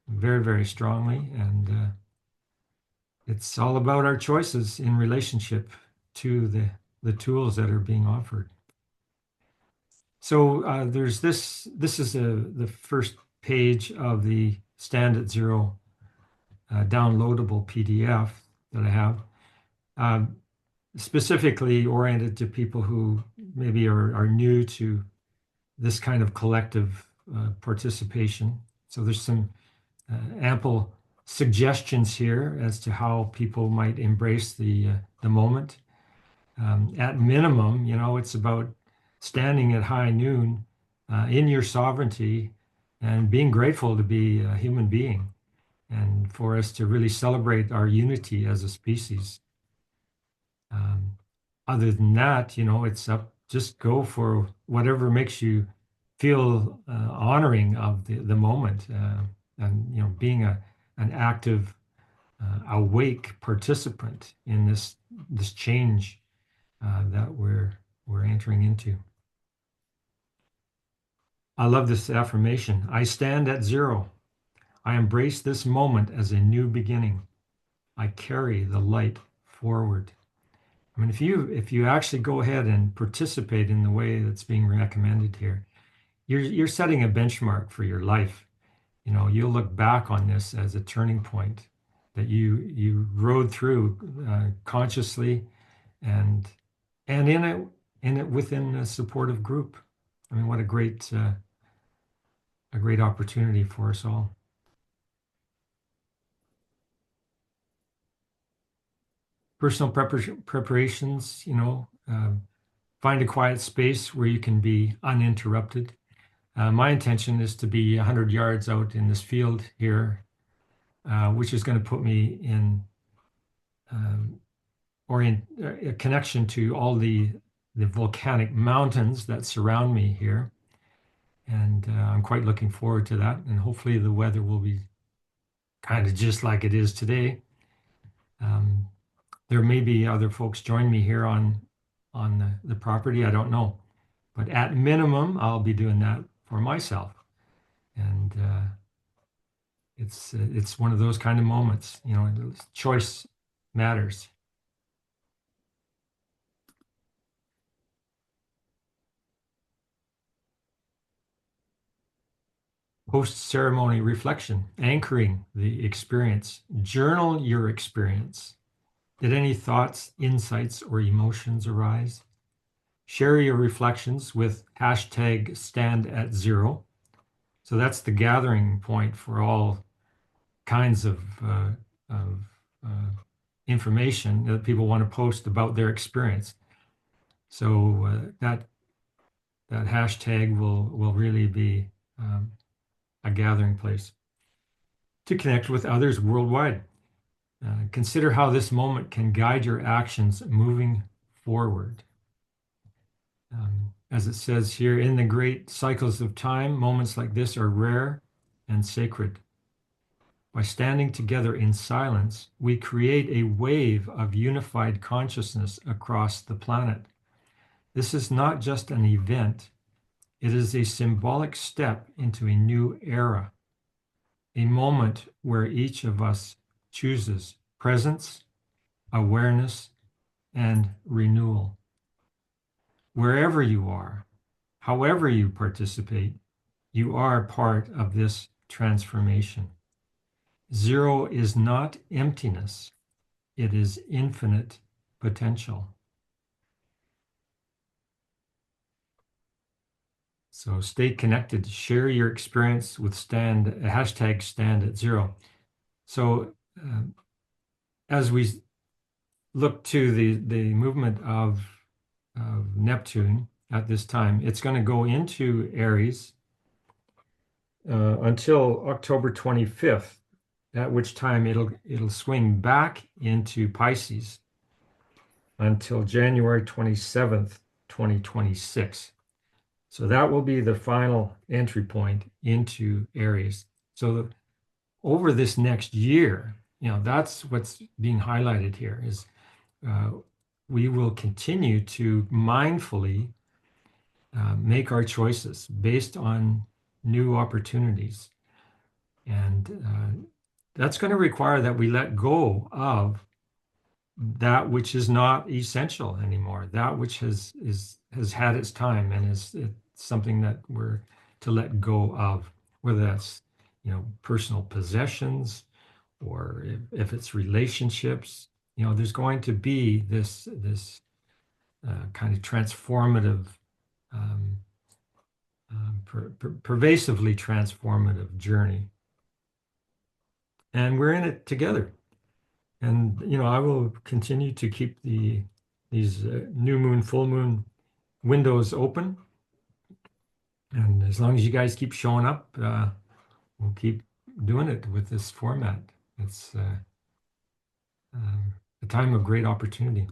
Speaker 1: very, very strongly, and it's all about our choices in relationship to the tools that are being offered. So there's this. This is the first page of the Stand at Zero downloadable PDF that I have, specifically oriented to people who maybe are new to this kind of collective participation. So there's some ample suggestions here as to how people might embrace the moment. At minimum, it's about standing at high noon in your sovereignty and being grateful to be a human being, and for us to really celebrate our unity as a species. Other than that, it's up, just go for whatever makes you feel honoring of the moment, and being an active, awake participant in this change that we're entering into. I love this affirmation. I stand at zero. I embrace this moment as a new beginning. I carry the light forward. I mean, if you actually go ahead and participate in the way that's being recommended here, you're setting a benchmark for your life. You'll look back on this as a turning point that you rode through consciously, and in it within a supportive group. I mean, what a great opportunity for us all. Personal preparations, find a quiet space where you can be uninterrupted. My intention is to be 100 yards out in this field here, which is going to put me in a connection to all the volcanic mountains that surround me here. And I'm quite looking forward to that. And hopefully the weather will be kind of just like it is today. There may be other folks join me here on the property. I don't know. But at minimum, I'll be doing that for myself. And it's one of those kind of moments, choice matters. Post-ceremony reflection, anchoring the experience. Journal your experience. Did any thoughts, insights, or emotions arise? Share your reflections with hashtag stand at zero. So that's the gathering point for all kinds of information that people want to post about their experience. So that hashtag will really be a gathering place to connect with others worldwide. Consider how this moment can guide your actions moving forward. As it says here, in the great cycles of time, moments like this are rare and sacred. By standing together in silence, we create a wave of unified consciousness across the planet. This is not just an event, it is a symbolic step into a new era, a moment where each of us chooses presence, awareness, and renewal. Wherever you are, however you participate, you are part of this transformation. Zero is not emptiness, it is infinite potential. So stay connected, share your experience with hashtag stand at zero. So as we look to the movement of Neptune at this time, it's going to go into Aries until October 25th, at which time it'll swing back into Pisces until January 27th, 2026. So that will be the final entry point into Aries. So over this next year, that's what's being highlighted here is we will continue to mindfully make our choices based on new opportunities. And that's going to require that we let go of that which is not essential anymore, that which has had its time and is something that we're to let go of, whether that's personal possessions or if it's relationships. There's going to be this kind of transformative, pervasively transformative journey, and we're in it together. And I will continue to keep these new moon, full moon windows open. And as long as you guys keep showing up, we'll keep doing it with this format. It's a time of great opportunity.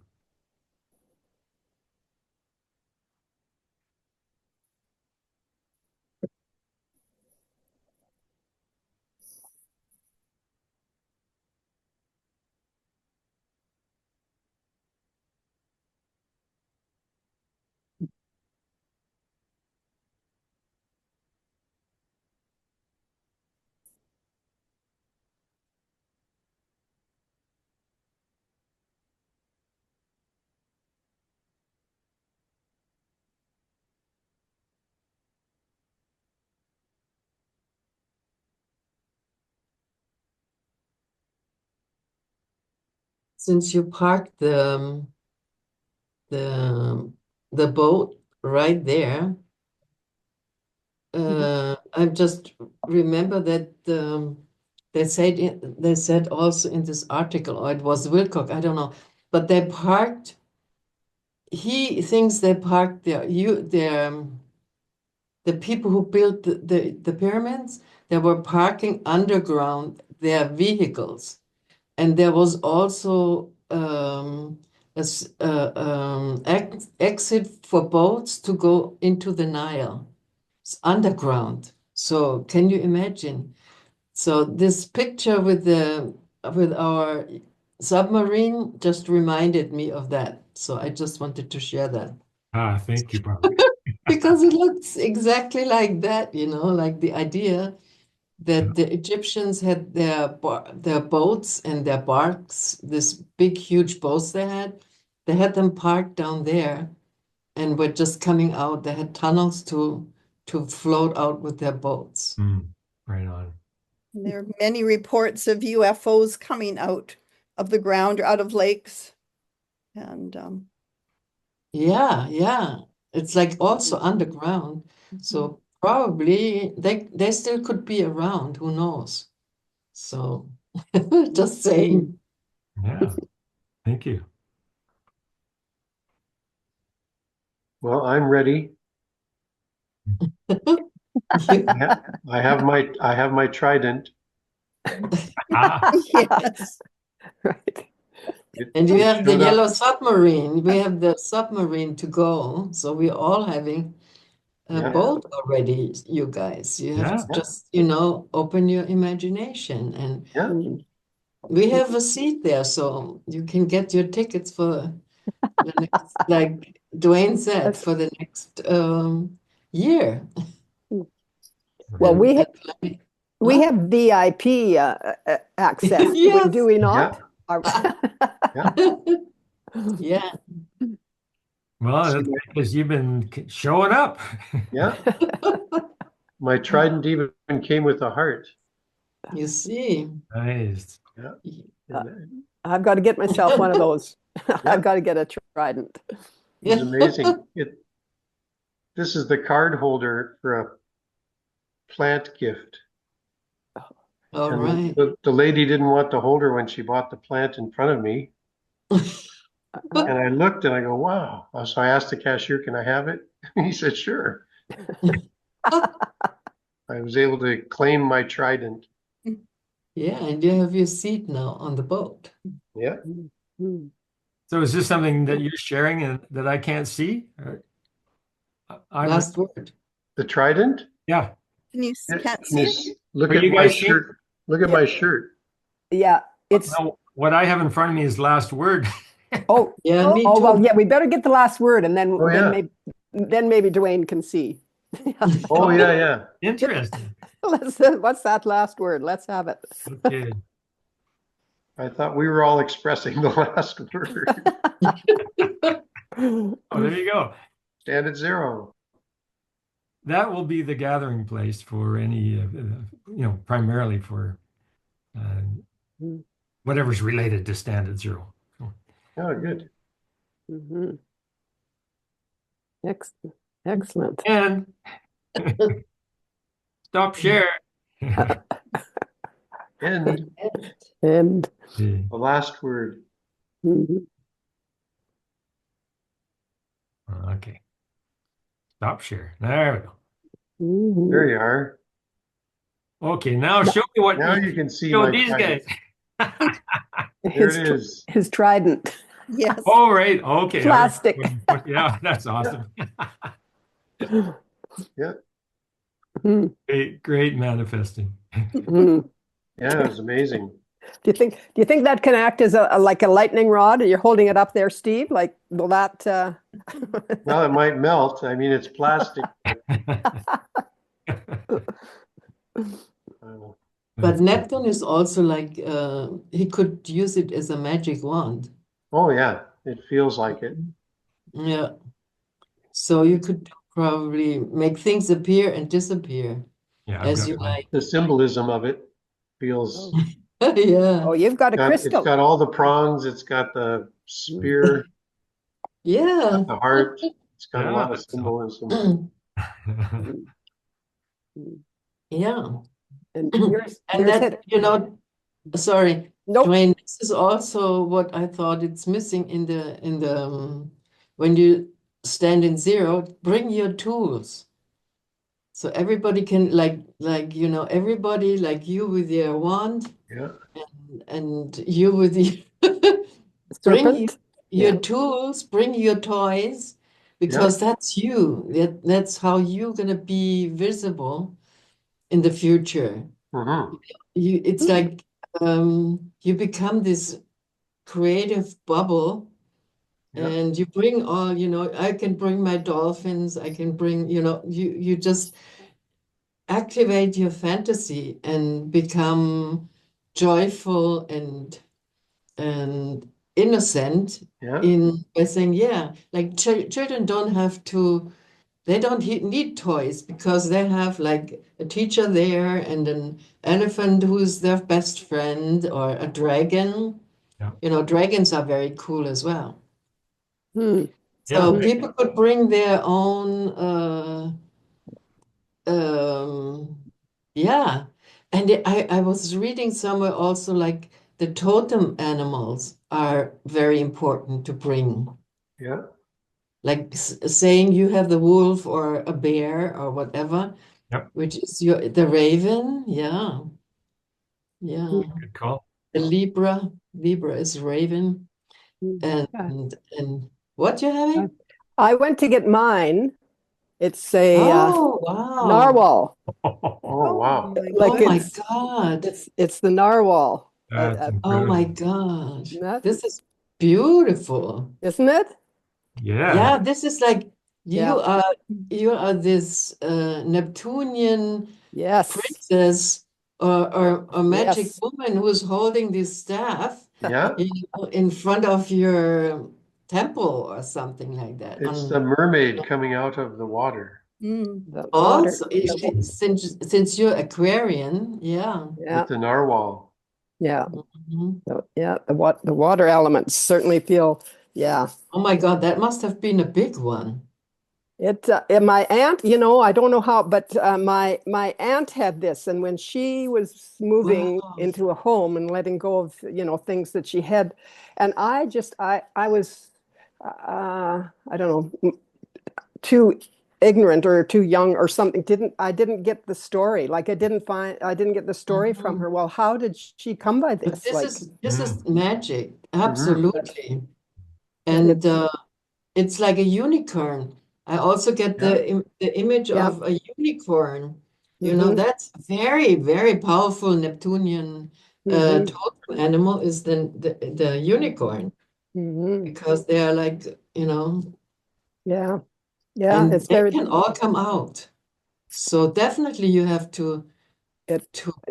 Speaker 5: Since you parked the boat right there, I just remember that they said also in this article, or it was Wilcock, I don't know, but they parked. He thinks they parked the people who built the pyramids. They were parking underground their vehicles, and there was also exit for boats to go into the Nile. It's underground. So can you imagine? So this picture with our submarine just reminded me of that. So I just wanted to share that.
Speaker 1: Thank you, Barbara.
Speaker 5: Because it looks exactly like that, like the idea that the Egyptians had their boats and their barks, this big, huge boats they had them parked down there and were just coming out. They had tunnels to float out with their boats.
Speaker 1: Right on.
Speaker 3: And there are many reports of UFOs coming out of the ground or out of lakes. And
Speaker 5: Yeah. It's like also underground. So probably they still could be around, who knows? So just saying.
Speaker 1: Yeah. Thank you.
Speaker 2: Well, I'm ready. I have my trident.
Speaker 3: yes.
Speaker 4: Right.
Speaker 5: And you have the
Speaker 2: showed up.
Speaker 5: yellow submarine. We have the submarine to go. So we're all having a
Speaker 2: Yeah.
Speaker 5: boat already, you guys. You have to just, open your imagination. And
Speaker 2: Yeah.
Speaker 5: we have a seat there, so you can get your tickets for the next, like Dwayne said, for the next year.
Speaker 4: Well, we
Speaker 5: What?
Speaker 4: have VIP access,
Speaker 5: Yes.
Speaker 4: do we not?
Speaker 5: Yeah.
Speaker 1: Well, that's because you've been showing up.
Speaker 2: Yeah. My trident even came with a heart.
Speaker 5: You see.
Speaker 1: Nice.
Speaker 2: Yeah.
Speaker 4: I've got to get myself one of those. I've got to get a trident.
Speaker 2: It's amazing. This is the card holder for a plant gift.
Speaker 5: All right.
Speaker 2: The lady didn't want the holder when she bought the plant in front of me. And I looked and I go, wow. So I asked the cashier, can I have it? He said, sure. I was able to claim my trident.
Speaker 5: Yeah, and you have your seat now on the boat.
Speaker 2: Yeah.
Speaker 4: Mhm.
Speaker 1: So is this something that you're sharing and that I can't see?
Speaker 5: Last word.
Speaker 2: The trident?
Speaker 1: Yeah.
Speaker 3: Can't
Speaker 2: Can you
Speaker 3: see it?
Speaker 2: look
Speaker 1: Are
Speaker 2: at
Speaker 1: you
Speaker 2: my
Speaker 1: guys seeing?
Speaker 2: shirt? Look at
Speaker 4: Yeah.
Speaker 2: my shirt.
Speaker 4: Yeah, it's
Speaker 1: No, what I have in front of me is last word.
Speaker 4: oh
Speaker 5: Yeah, me
Speaker 4: oh well,
Speaker 5: too.
Speaker 4: yeah. We better get the last word, and
Speaker 2: Oh, yeah.
Speaker 4: then maybe Dwayne can see.
Speaker 2: Oh, yeah, yeah.
Speaker 1: Interesting.
Speaker 4: What's that last word? Let's have it.
Speaker 1: Okay.
Speaker 2: I thought we were all expressing the last word.
Speaker 1: Oh, there you go.
Speaker 2: Stand at 0.
Speaker 1: That will be the gathering place for any, primarily for uh, whatever's related to standard 0. So,
Speaker 2: Oh, good.
Speaker 4: Mhm. Excellent.
Speaker 1: and stop share.
Speaker 2: And
Speaker 4: And
Speaker 2: the last word.
Speaker 4: mhm.
Speaker 1: Okay. Stop share. There we go.
Speaker 2: There
Speaker 4: Mhm.
Speaker 2: you are.
Speaker 1: Okay, now show me what
Speaker 2: Now
Speaker 1: you
Speaker 2: you can see
Speaker 1: show
Speaker 2: my
Speaker 1: these
Speaker 2: trident.
Speaker 1: guys.
Speaker 2: There it is.
Speaker 4: His trident,
Speaker 3: Yes.
Speaker 1: Oh, right. Okay.
Speaker 4: plastic.
Speaker 1: Yeah, that's awesome.
Speaker 2: Yeah.
Speaker 4: Mhm.
Speaker 1: Great manifesting.
Speaker 4: Mhm.
Speaker 2: Yeah, it was amazing.
Speaker 4: Do you think that can act as like a lightning rod? You're holding it up there, Steve. Like, will that?
Speaker 2: Well, it might melt. I mean, it's plastic. Uh,
Speaker 5: But Neptune is also like he could use it as a magic wand.
Speaker 2: oh, yeah. It feels like it.
Speaker 5: Yeah. So you could probably make things appear and disappear
Speaker 1: Yeah, I've
Speaker 5: as
Speaker 1: got
Speaker 5: you
Speaker 1: one.
Speaker 5: like.
Speaker 2: The symbolism of it feels
Speaker 5: Yeah.
Speaker 4: Oh, you've got a
Speaker 2: it's
Speaker 4: crystal.
Speaker 2: got all the prongs. It's got the spear,
Speaker 5: Yeah.
Speaker 2: the heart. It's got a
Speaker 1: Yeah,
Speaker 2: lot of
Speaker 1: that's awesome.
Speaker 2: symbolism.
Speaker 5: Yeah.
Speaker 4: And yours
Speaker 5: And that, sorry,
Speaker 4: Nope.
Speaker 5: Dwayne, this is also what I thought it's missing in the when you stand in 0, bring your tools. So everybody can everybody like you with your wand
Speaker 2: Yeah.
Speaker 5: and you with the bring
Speaker 4: Serpent.
Speaker 5: your
Speaker 4: Yeah.
Speaker 5: tools, bring your toys, because that's you. That's how you're gonna be visible in the future.
Speaker 2: Mm-hmm.
Speaker 5: It's like you become this creative bubble,
Speaker 2: Yeah.
Speaker 5: and you bring all, I can bring my dolphins, I can bring, you just activate your fantasy and become joyful and innocent
Speaker 2: Yeah.
Speaker 5: by saying, yeah, like children don't have to, they don't need toys because they have like a teacher there and an elephant who's their best friend or a dragon.
Speaker 1: Yeah.
Speaker 5: Dragons are very cool as well.
Speaker 4: Hmm.
Speaker 5: So
Speaker 1: Yeah.
Speaker 5: people could bring their own, yeah. And I was reading somewhere also like the totem animals are very important to bring.
Speaker 2: Yeah.
Speaker 5: Like saying you have the wolf or a bear or whatever,
Speaker 1: Yep.
Speaker 5: which is the raven. Yeah. Yeah.
Speaker 1: Good call.
Speaker 5: The Libra is raven.
Speaker 4: Yeah.
Speaker 5: And what you having?
Speaker 4: I went to get mine. It's a
Speaker 5: Oh, wow.
Speaker 4: narwhal.
Speaker 2: Oh, wow.
Speaker 5: Oh my God.
Speaker 4: It's the narwhal.
Speaker 1: That's
Speaker 5: Oh my
Speaker 1: incredible.
Speaker 5: gosh.
Speaker 4: That-
Speaker 5: This is beautiful.
Speaker 4: Isn't it?
Speaker 1: Yeah.
Speaker 5: Yeah, this is like
Speaker 4: Yeah.
Speaker 5: you are this Neptunian
Speaker 4: Yes.
Speaker 5: princess or magic
Speaker 4: Yes.
Speaker 5: woman who's holding this staff
Speaker 2: Yeah.
Speaker 5: in front of your temple or something like that.
Speaker 2: It's the mermaid coming out of the water
Speaker 4: The water.
Speaker 5: Also, since you're Aquarian, yeah.
Speaker 4: Yeah.
Speaker 2: with the narwhal.
Speaker 4: Yeah.
Speaker 5: Mhm.
Speaker 4: Yeah. The water elements certainly feel. Yeah.
Speaker 5: Oh my God, that must have been a big one.
Speaker 4: And my aunt, I don't know how, but my aunt had this, and when she was moving
Speaker 5: Wow.
Speaker 4: into a home and letting go of things that she had, and I was I don't know, too ignorant or too young or something. I didn't get the story. Like I didn't get the story from her. Well, how did she come by
Speaker 5: But
Speaker 4: this? Like
Speaker 5: this is magic,
Speaker 2: Mhm.
Speaker 5: absolutely.
Speaker 4: but
Speaker 5: And
Speaker 4: it's
Speaker 5: it's like a unicorn. I also get the image
Speaker 4: Yeah.
Speaker 5: of a unicorn. You know,
Speaker 4: Mhm.
Speaker 5: that's very, very powerful Neptunian
Speaker 4: Mhm.
Speaker 5: totem animal is the unicorn,
Speaker 4: Mhm.
Speaker 5: because they are like, you know,
Speaker 4: Yeah. Yeah.
Speaker 5: and
Speaker 4: It's
Speaker 5: they
Speaker 4: very
Speaker 5: can all come out. So definitely you have to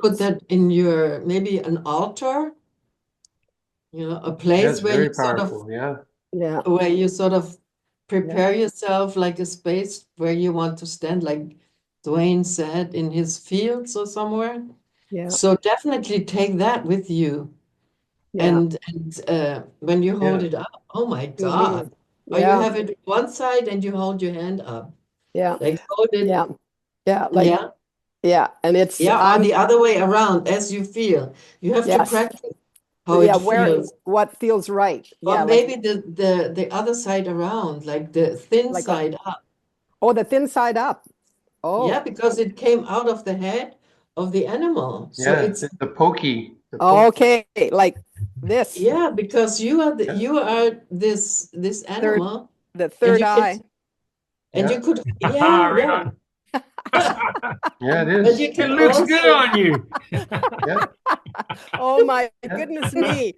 Speaker 5: put that in your, maybe an altar, you know, a
Speaker 2: Yeah,
Speaker 5: place
Speaker 2: it's
Speaker 5: where
Speaker 2: very
Speaker 5: you sort of
Speaker 2: powerful. Yeah.
Speaker 4: yeah.
Speaker 5: prepare yourself like a space where you want to stand, like Dwayne said, in his fields or somewhere.
Speaker 4: Yeah.
Speaker 5: So definitely take that with you.
Speaker 4: Yeah.
Speaker 5: And when you hold
Speaker 2: Yeah.
Speaker 5: it up, oh my
Speaker 4: Mhm.
Speaker 5: God. Or you
Speaker 4: Yeah.
Speaker 5: have it one side and you hold your hand up.
Speaker 4: Yeah.
Speaker 5: Like hold it,
Speaker 4: Yeah. Yeah. Like
Speaker 5: yeah,
Speaker 4: yeah. And it's
Speaker 5: or the other way around as you feel. You have to
Speaker 4: yes.
Speaker 5: practice how it feels.
Speaker 4: What feels right.
Speaker 5: Or
Speaker 4: Yeah.
Speaker 5: maybe the other side around, like the thin
Speaker 4: Like
Speaker 5: side up.
Speaker 4: oh, the thin side up.
Speaker 5: Yeah,
Speaker 4: Oh.
Speaker 5: because it came out of the head of the animal. So
Speaker 2: Yeah.
Speaker 5: it's,
Speaker 2: The pokey.
Speaker 4: Okay. Like this
Speaker 5: yeah, because you are
Speaker 2: Yeah.
Speaker 5: you are this
Speaker 4: third
Speaker 5: animal,
Speaker 4: the
Speaker 5: and
Speaker 4: third
Speaker 5: you
Speaker 4: eye.
Speaker 2: Yeah.
Speaker 5: could, yeah,
Speaker 1: Right
Speaker 5: yeah.
Speaker 1: on.
Speaker 2: Yeah, it
Speaker 5: But
Speaker 2: is.
Speaker 5: you
Speaker 1: It
Speaker 5: can
Speaker 1: looks good
Speaker 5: also,
Speaker 1: on you.
Speaker 2: Yeah.
Speaker 4: Oh my
Speaker 2: Yeah.
Speaker 4: goodness me.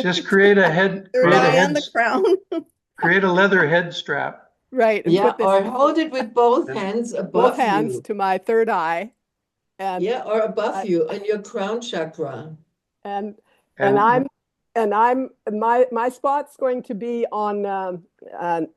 Speaker 2: Just create a head,
Speaker 3: Third
Speaker 2: create a
Speaker 3: eye
Speaker 2: head,
Speaker 3: on the crown.
Speaker 2: create a leather head strap.
Speaker 4: Right. And
Speaker 5: yeah,
Speaker 4: put this
Speaker 5: or hold it with both
Speaker 2: And
Speaker 5: hands
Speaker 4: both
Speaker 5: above
Speaker 4: hands
Speaker 5: you.
Speaker 4: to my third eye. And
Speaker 5: Yeah, or above
Speaker 4: I,
Speaker 5: you in your crown chakra.
Speaker 4: and and
Speaker 2: and
Speaker 4: I'm my spot's going to be on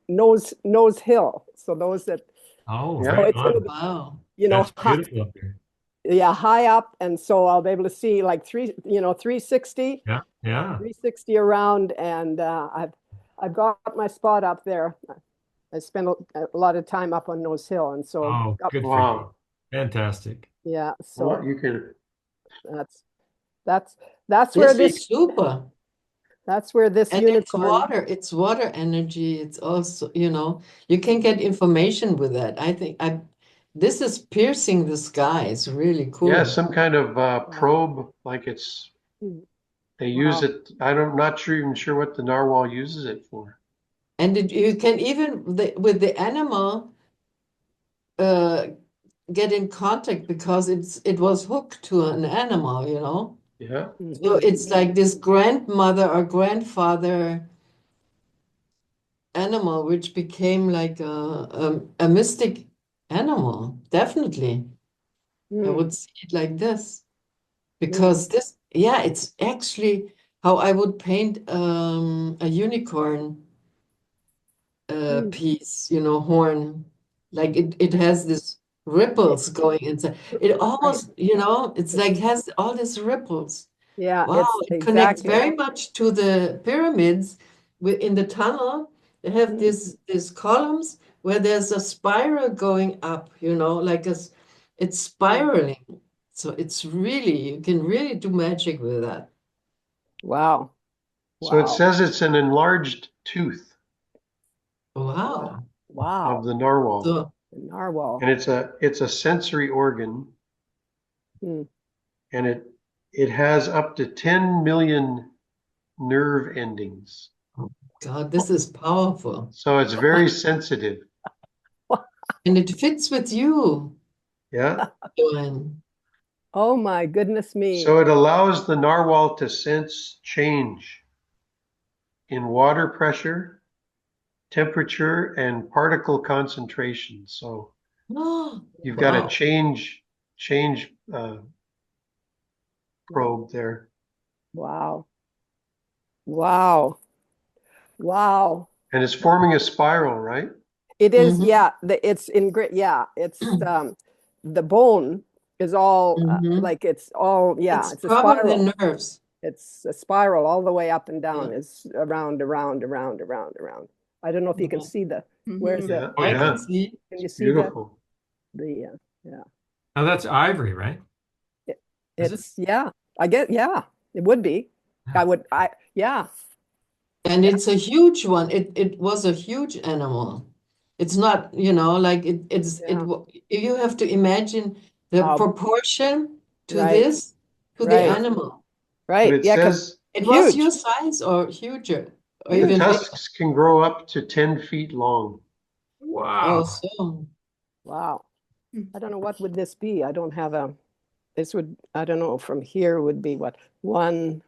Speaker 4: Nose Hill. So those that
Speaker 1: Oh,
Speaker 2: yeah.
Speaker 4: so
Speaker 1: right
Speaker 4: it's going to
Speaker 1: on.
Speaker 4: be,
Speaker 5: Wow.
Speaker 1: That's
Speaker 4: high,
Speaker 1: beautiful up there.
Speaker 4: yeah, high up, and so I'll be able to see like 360,
Speaker 1: Yeah, yeah.
Speaker 4: 360 around, and I've got my spot up there. I spent a lot of time up on Nose Hill, and so
Speaker 1: Oh,
Speaker 4: up,
Speaker 1: good for you.
Speaker 2: Wow.
Speaker 1: Fantastic.
Speaker 4: yeah,
Speaker 2: Well,
Speaker 4: so
Speaker 2: you can.
Speaker 4: that's that's that's where
Speaker 5: This is
Speaker 4: this
Speaker 5: super. And
Speaker 4: unicorn.
Speaker 5: it's water energy. It's also, you know, you can get information with that. I think this is piercing the sky. It's really
Speaker 2: Yeah,
Speaker 5: cool.
Speaker 2: some kind of
Speaker 4: Wow.
Speaker 2: probe, like they use
Speaker 4: Wow.
Speaker 2: it. I'm not sure even sure what the narwhal uses it for.
Speaker 5: And you can even with the animal uh, get in contact, because it was hooked to an animal, you know.
Speaker 2: Yeah.
Speaker 5: So
Speaker 4: Mhm.
Speaker 5: it's like this grandmother or grandfather animal, which became like a mystic animal. Definitely, I
Speaker 4: Mm,
Speaker 5: would see it like this,
Speaker 4: mm,
Speaker 5: because this, yeah, it's actually how I would paint a unicorn
Speaker 4: mm.
Speaker 5: piece, you know, horn. Like it has this ripples going inside. It
Speaker 4: Right.
Speaker 5: almost, you know, it's
Speaker 4: It's
Speaker 5: like has all these ripples.
Speaker 4: yeah,
Speaker 5: Wow,
Speaker 4: it's
Speaker 5: it connects
Speaker 4: exactly.
Speaker 5: very much to the pyramids. In the tunnel, they have
Speaker 4: Mm,
Speaker 5: these columns where there's a spiral going up, you know, it's
Speaker 4: mm.
Speaker 5: spiraling. So it's really, you can really do magic with that.
Speaker 4: Wow.
Speaker 2: So it
Speaker 4: Wow.
Speaker 2: says it's an enlarged tooth
Speaker 4: Wow.
Speaker 5: Wow.
Speaker 2: of
Speaker 4: Wow.
Speaker 2: the narwhal,
Speaker 5: So,
Speaker 4: The narwhal.
Speaker 2: and it's a sensory organ,
Speaker 4: Mm,
Speaker 2: and it has up to 10 million nerve endings.
Speaker 5: oh God, this is powerful.
Speaker 2: So it's very sensitive.
Speaker 5: And it fits with you,
Speaker 2: Yeah.
Speaker 5: Joanne.
Speaker 4: oh my goodness me.
Speaker 2: So it allows the narwhal to sense change in water pressure, temperature, and particle concentration. So
Speaker 5: Oh,
Speaker 2: you've got a
Speaker 5: wow.
Speaker 2: change
Speaker 4: Yeah.
Speaker 2: probe there,
Speaker 4: Wow. Wow. Wow.
Speaker 2: and it's forming a spiral, right?
Speaker 4: It is,
Speaker 5: Mm-hmm.
Speaker 4: yeah, it's in grit. Yeah, it's the bone is all
Speaker 5: Mm-hmm.
Speaker 4: like it's all, yeah,
Speaker 5: It's
Speaker 4: it's a
Speaker 5: probably
Speaker 4: spiral.
Speaker 5: nerves.
Speaker 4: It's a spiral all the way up and
Speaker 5: Yeah.
Speaker 4: down. It's around, around, around, around, around. I don't know if you can
Speaker 5: Yeah.
Speaker 4: see where's
Speaker 3: Mhm.
Speaker 4: the,
Speaker 2: Yeah,
Speaker 1: Oh,
Speaker 5: I
Speaker 1: yeah.
Speaker 5: can
Speaker 2: yeah,
Speaker 5: see.
Speaker 4: can
Speaker 2: it's
Speaker 4: you see
Speaker 2: beautiful.
Speaker 4: yeah,
Speaker 1: Now that's ivory, right?
Speaker 4: It-
Speaker 1: Is it?
Speaker 4: yeah, I get, yeah, it would be. Yeah,
Speaker 5: And
Speaker 4: yeah.
Speaker 5: it's a huge one. It was a huge animal. It's not, like you have to imagine the
Speaker 4: Oh,
Speaker 5: proportion to
Speaker 4: right,
Speaker 5: this, to the
Speaker 4: right,
Speaker 5: animal.
Speaker 2: But
Speaker 4: right.
Speaker 2: it
Speaker 4: Yeah, because
Speaker 2: says
Speaker 5: It was
Speaker 4: huge.
Speaker 5: your size or huger or
Speaker 2: the
Speaker 5: even bigger.
Speaker 2: tusks can grow up to 10 feet long.
Speaker 5: Oh,
Speaker 1: Wow.
Speaker 5: so.
Speaker 4: Wow.
Speaker 3: Hmm.
Speaker 4: I don't know, what would this be? I don't have this would, I don't know, from here would be what? 1,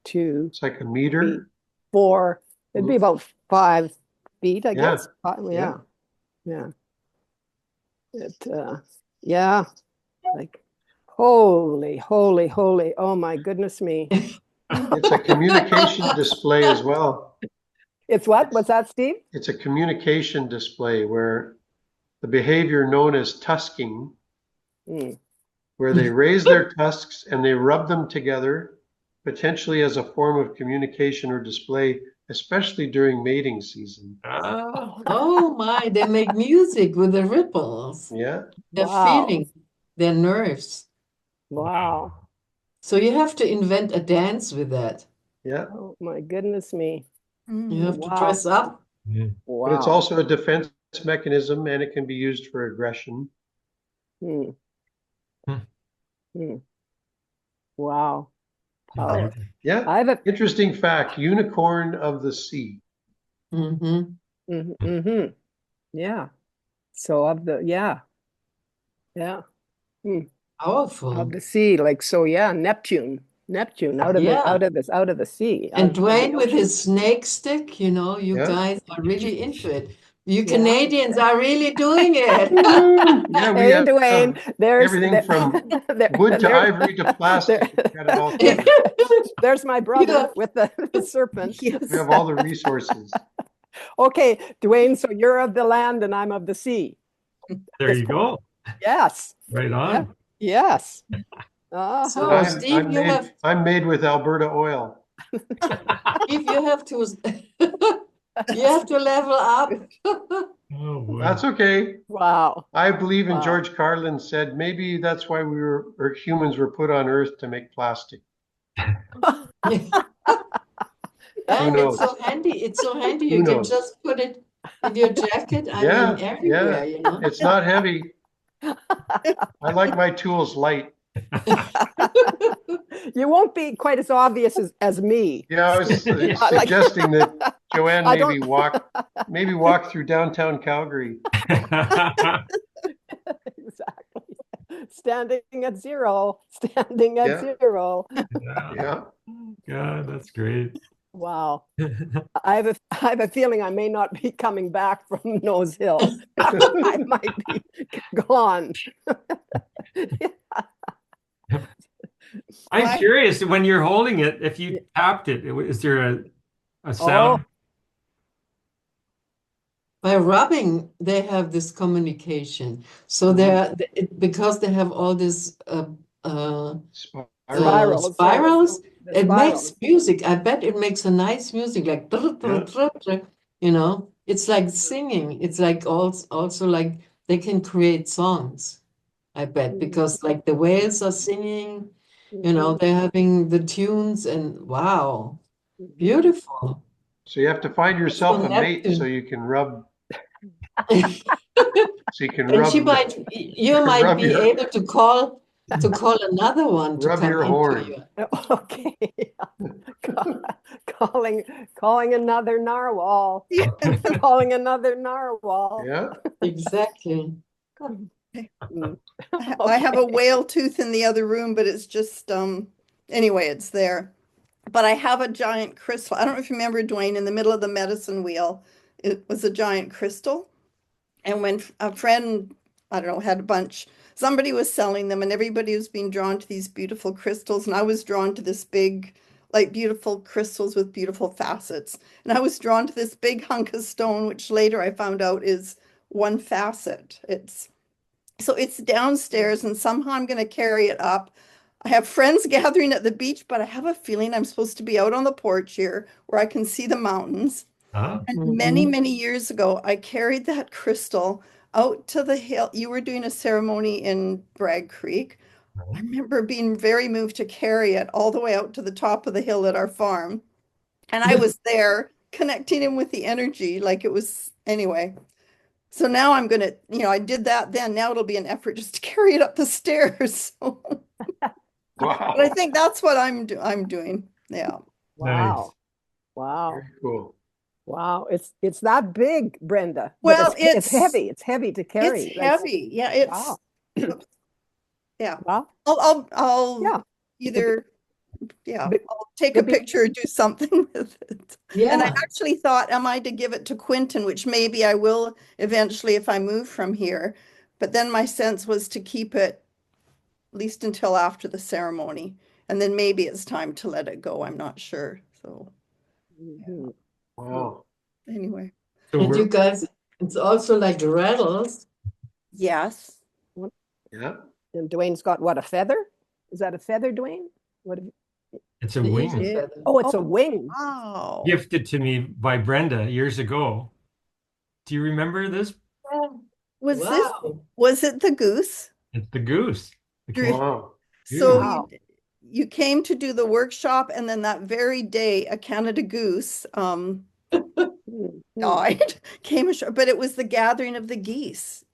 Speaker 4: 2,
Speaker 2: It's like a
Speaker 4: 3,
Speaker 2: meter.
Speaker 4: 4. It'd be about 5 feet, I
Speaker 2: Yeah,
Speaker 4: guess. Yeah. Yeah. Yeah, like holy, holy, holy. Oh my goodness me.
Speaker 2: it's a communication display as well.
Speaker 4: It's what? What's that, Steve?
Speaker 2: It's a communication display where the behavior known as tusking,
Speaker 4: Mm.
Speaker 2: where they raise their tusks and they rub them together, potentially as a form of communication or display, especially during mating season.
Speaker 1: Ah,
Speaker 5: Oh my, they make music with the ripples.
Speaker 2: Yeah,
Speaker 5: They're
Speaker 4: Wow.
Speaker 5: feeling their nerves.
Speaker 4: Wow.
Speaker 5: So you have to invent a dance with that.
Speaker 2: yeah.
Speaker 4: Oh my goodness me.
Speaker 5: You have to
Speaker 4: Wow.
Speaker 5: dress up.
Speaker 1: yeah.
Speaker 2: But it's
Speaker 4: Wow.
Speaker 2: also a defense mechanism and it can be used for aggression.
Speaker 4: Hmm.
Speaker 1: Hmm.
Speaker 4: Hmm. Wow. Power.
Speaker 1: Amazing.
Speaker 2: Yeah.
Speaker 4: I have a
Speaker 2: Interesting fact, unicorn of the sea.
Speaker 5: Mm-hmm.
Speaker 4: mm-hmm. Yeah. So yeah. Hmm. Of
Speaker 5: Powerful.
Speaker 4: the sea, like so, yeah, Neptune
Speaker 5: Yeah.
Speaker 4: out of the sea,
Speaker 5: And
Speaker 4: out of the
Speaker 5: Dwayne with
Speaker 4: ocean.
Speaker 5: his snake stick, you
Speaker 2: Yeah.
Speaker 5: guys are really into it. You
Speaker 4: Yeah.
Speaker 5: Canadians are really doing it.
Speaker 2: Yeah, we
Speaker 4: Hey,
Speaker 2: have
Speaker 4: Dwayne, there's
Speaker 2: everything from wood to ivory to
Speaker 4: there,
Speaker 2: plastic. We got it all covered.
Speaker 4: there's my brother
Speaker 5: Yeah.
Speaker 4: with the serpent.
Speaker 2: We
Speaker 3: Yes.
Speaker 2: have all the resources.
Speaker 4: Okay, Dwayne, so you're of the land and I'm of the sea.
Speaker 1: There you go.
Speaker 4: Yes.
Speaker 1: Right
Speaker 4: Yeah.
Speaker 1: on.
Speaker 4: Yes.
Speaker 2: And
Speaker 5: So, Steve,
Speaker 2: I'm made with Alberta oil.
Speaker 5: Steve, you have to you have to level up.
Speaker 1: Oh boy.
Speaker 2: That's okay.
Speaker 4: Wow.
Speaker 2: I believe in
Speaker 4: Wow.
Speaker 2: George Carlin said maybe that's why humans were put on Earth to make plastic.
Speaker 5: And
Speaker 2: knows?
Speaker 5: It's so handy.
Speaker 2: Who
Speaker 5: You can
Speaker 2: knows?
Speaker 5: just put it in your jacket. I
Speaker 2: Yeah,
Speaker 5: mean, everywhere,
Speaker 2: It's not heavy. I like my tools light.
Speaker 4: You won't be quite as obvious as me.
Speaker 2: Yeah, I was
Speaker 1: Yeah.
Speaker 2: suggesting that Joanne
Speaker 4: I
Speaker 2: maybe
Speaker 4: don't-
Speaker 2: walk through downtown Calgary.
Speaker 4: Exactly. Standing at zero. Standing at
Speaker 2: Yeah.
Speaker 4: zero.
Speaker 2: Yeah.
Speaker 1: God, that's great.
Speaker 4: Wow. I have a feeling I may not be coming back from Nose Hill. I might be gone.
Speaker 1: I'm curious, when you're holding it, if you tapped it, is there a sound?
Speaker 5: By rubbing, they have this communication. So because they have all this
Speaker 2: Spirals.
Speaker 5: spirals,
Speaker 4: The
Speaker 5: it makes
Speaker 4: spirals.
Speaker 5: music. I bet it makes a nice music, like
Speaker 2: Yeah.
Speaker 5: it's like singing. It's like also like they can create songs. I bet because like the whales are singing, they're having the tunes and wow, beautiful.
Speaker 2: So you have to find yourself
Speaker 5: So
Speaker 2: a mate so
Speaker 5: Neptune.
Speaker 2: you can rub.
Speaker 5: And you might
Speaker 2: rub
Speaker 5: be
Speaker 2: your-
Speaker 5: able to call another one to
Speaker 2: Rub
Speaker 5: come
Speaker 2: your
Speaker 5: into
Speaker 2: horn.
Speaker 5: you.
Speaker 4: Okay. calling another narwhal. Calling another narwhal.
Speaker 2: Yeah.
Speaker 5: Exactly.
Speaker 4: Mm.
Speaker 3: I have a whale tooth in the other room, but it's just anyway, it's there. But I have a giant crystal. I don't know if you remember, Dwayne, in the middle of the medicine wheel, it was a giant crystal. And when a friend, I don't know, had a bunch, somebody was selling them and everybody was being drawn to these beautiful crystals. And I was drawn to this big, like beautiful crystals with beautiful facets. And I was drawn to this big hunk of stone, which later I found out is one facet. So it's downstairs and somehow I'm going to carry it up. I have friends gathering at the beach, but I have a feeling I'm supposed to be out on the porch here where I can see the mountains.
Speaker 1: Huh?
Speaker 3: And many, many years ago, I carried that crystal out to the hill. You were doing a ceremony in Bragg Creek. I remember being very moved to carry it all the way out to the top of the hill at our farm. And I was there connecting him with the energy like it was, anyway. So now I'm gonna, I did that then. Now it'll be an effort just to carry it up the stairs.
Speaker 2: Wow.
Speaker 3: But I think that's what I'm doing. Yeah.
Speaker 4: Wow.
Speaker 1: Nice.
Speaker 4: Wow.
Speaker 2: Very cool.
Speaker 4: Wow. It's that big, Brenda. But
Speaker 3: Well,
Speaker 4: it's heavy. It's heavy to carry.
Speaker 3: It's heavy. Yeah, it's
Speaker 4: Wow.
Speaker 3: yeah.
Speaker 4: Wow.
Speaker 3: I'll
Speaker 4: Yeah.
Speaker 3: either
Speaker 4: But-
Speaker 3: I'll take a
Speaker 4: it'd be-
Speaker 3: picture or do something with it. And I
Speaker 5: Yeah.
Speaker 3: actually thought, am I to give it to Quentin, which maybe I will eventually if I move from here. But then my sense was to keep it at least until after the ceremony. And then maybe it's time to let it go. I'm not sure. So
Speaker 4: Mhm.
Speaker 2: Wow.
Speaker 3: anyway,
Speaker 1: So
Speaker 5: And you
Speaker 1: we're,
Speaker 5: guys, it's also like rattles.
Speaker 3: yes.
Speaker 2: Yeah.
Speaker 4: And Dwayne's got what, a feather? Is that a feather, Dwayne? What?
Speaker 1: it's a
Speaker 5: The
Speaker 1: wing
Speaker 5: eagle
Speaker 4: Yeah.
Speaker 5: feather.
Speaker 4: Oh, it's a
Speaker 3: Oh.
Speaker 4: wing.
Speaker 3: Wow.
Speaker 1: gifted to me by Brenda years ago. Do you remember this?
Speaker 3: Was it the goose?
Speaker 1: It's the goose. The
Speaker 3: Drew-
Speaker 1: king-
Speaker 2: Wow.
Speaker 3: So
Speaker 4: Wow.
Speaker 3: you came to do the workshop, and then that very day, a Canada goose
Speaker 4: Mhm.
Speaker 3: died, came ashore, but it was the gathering of the geese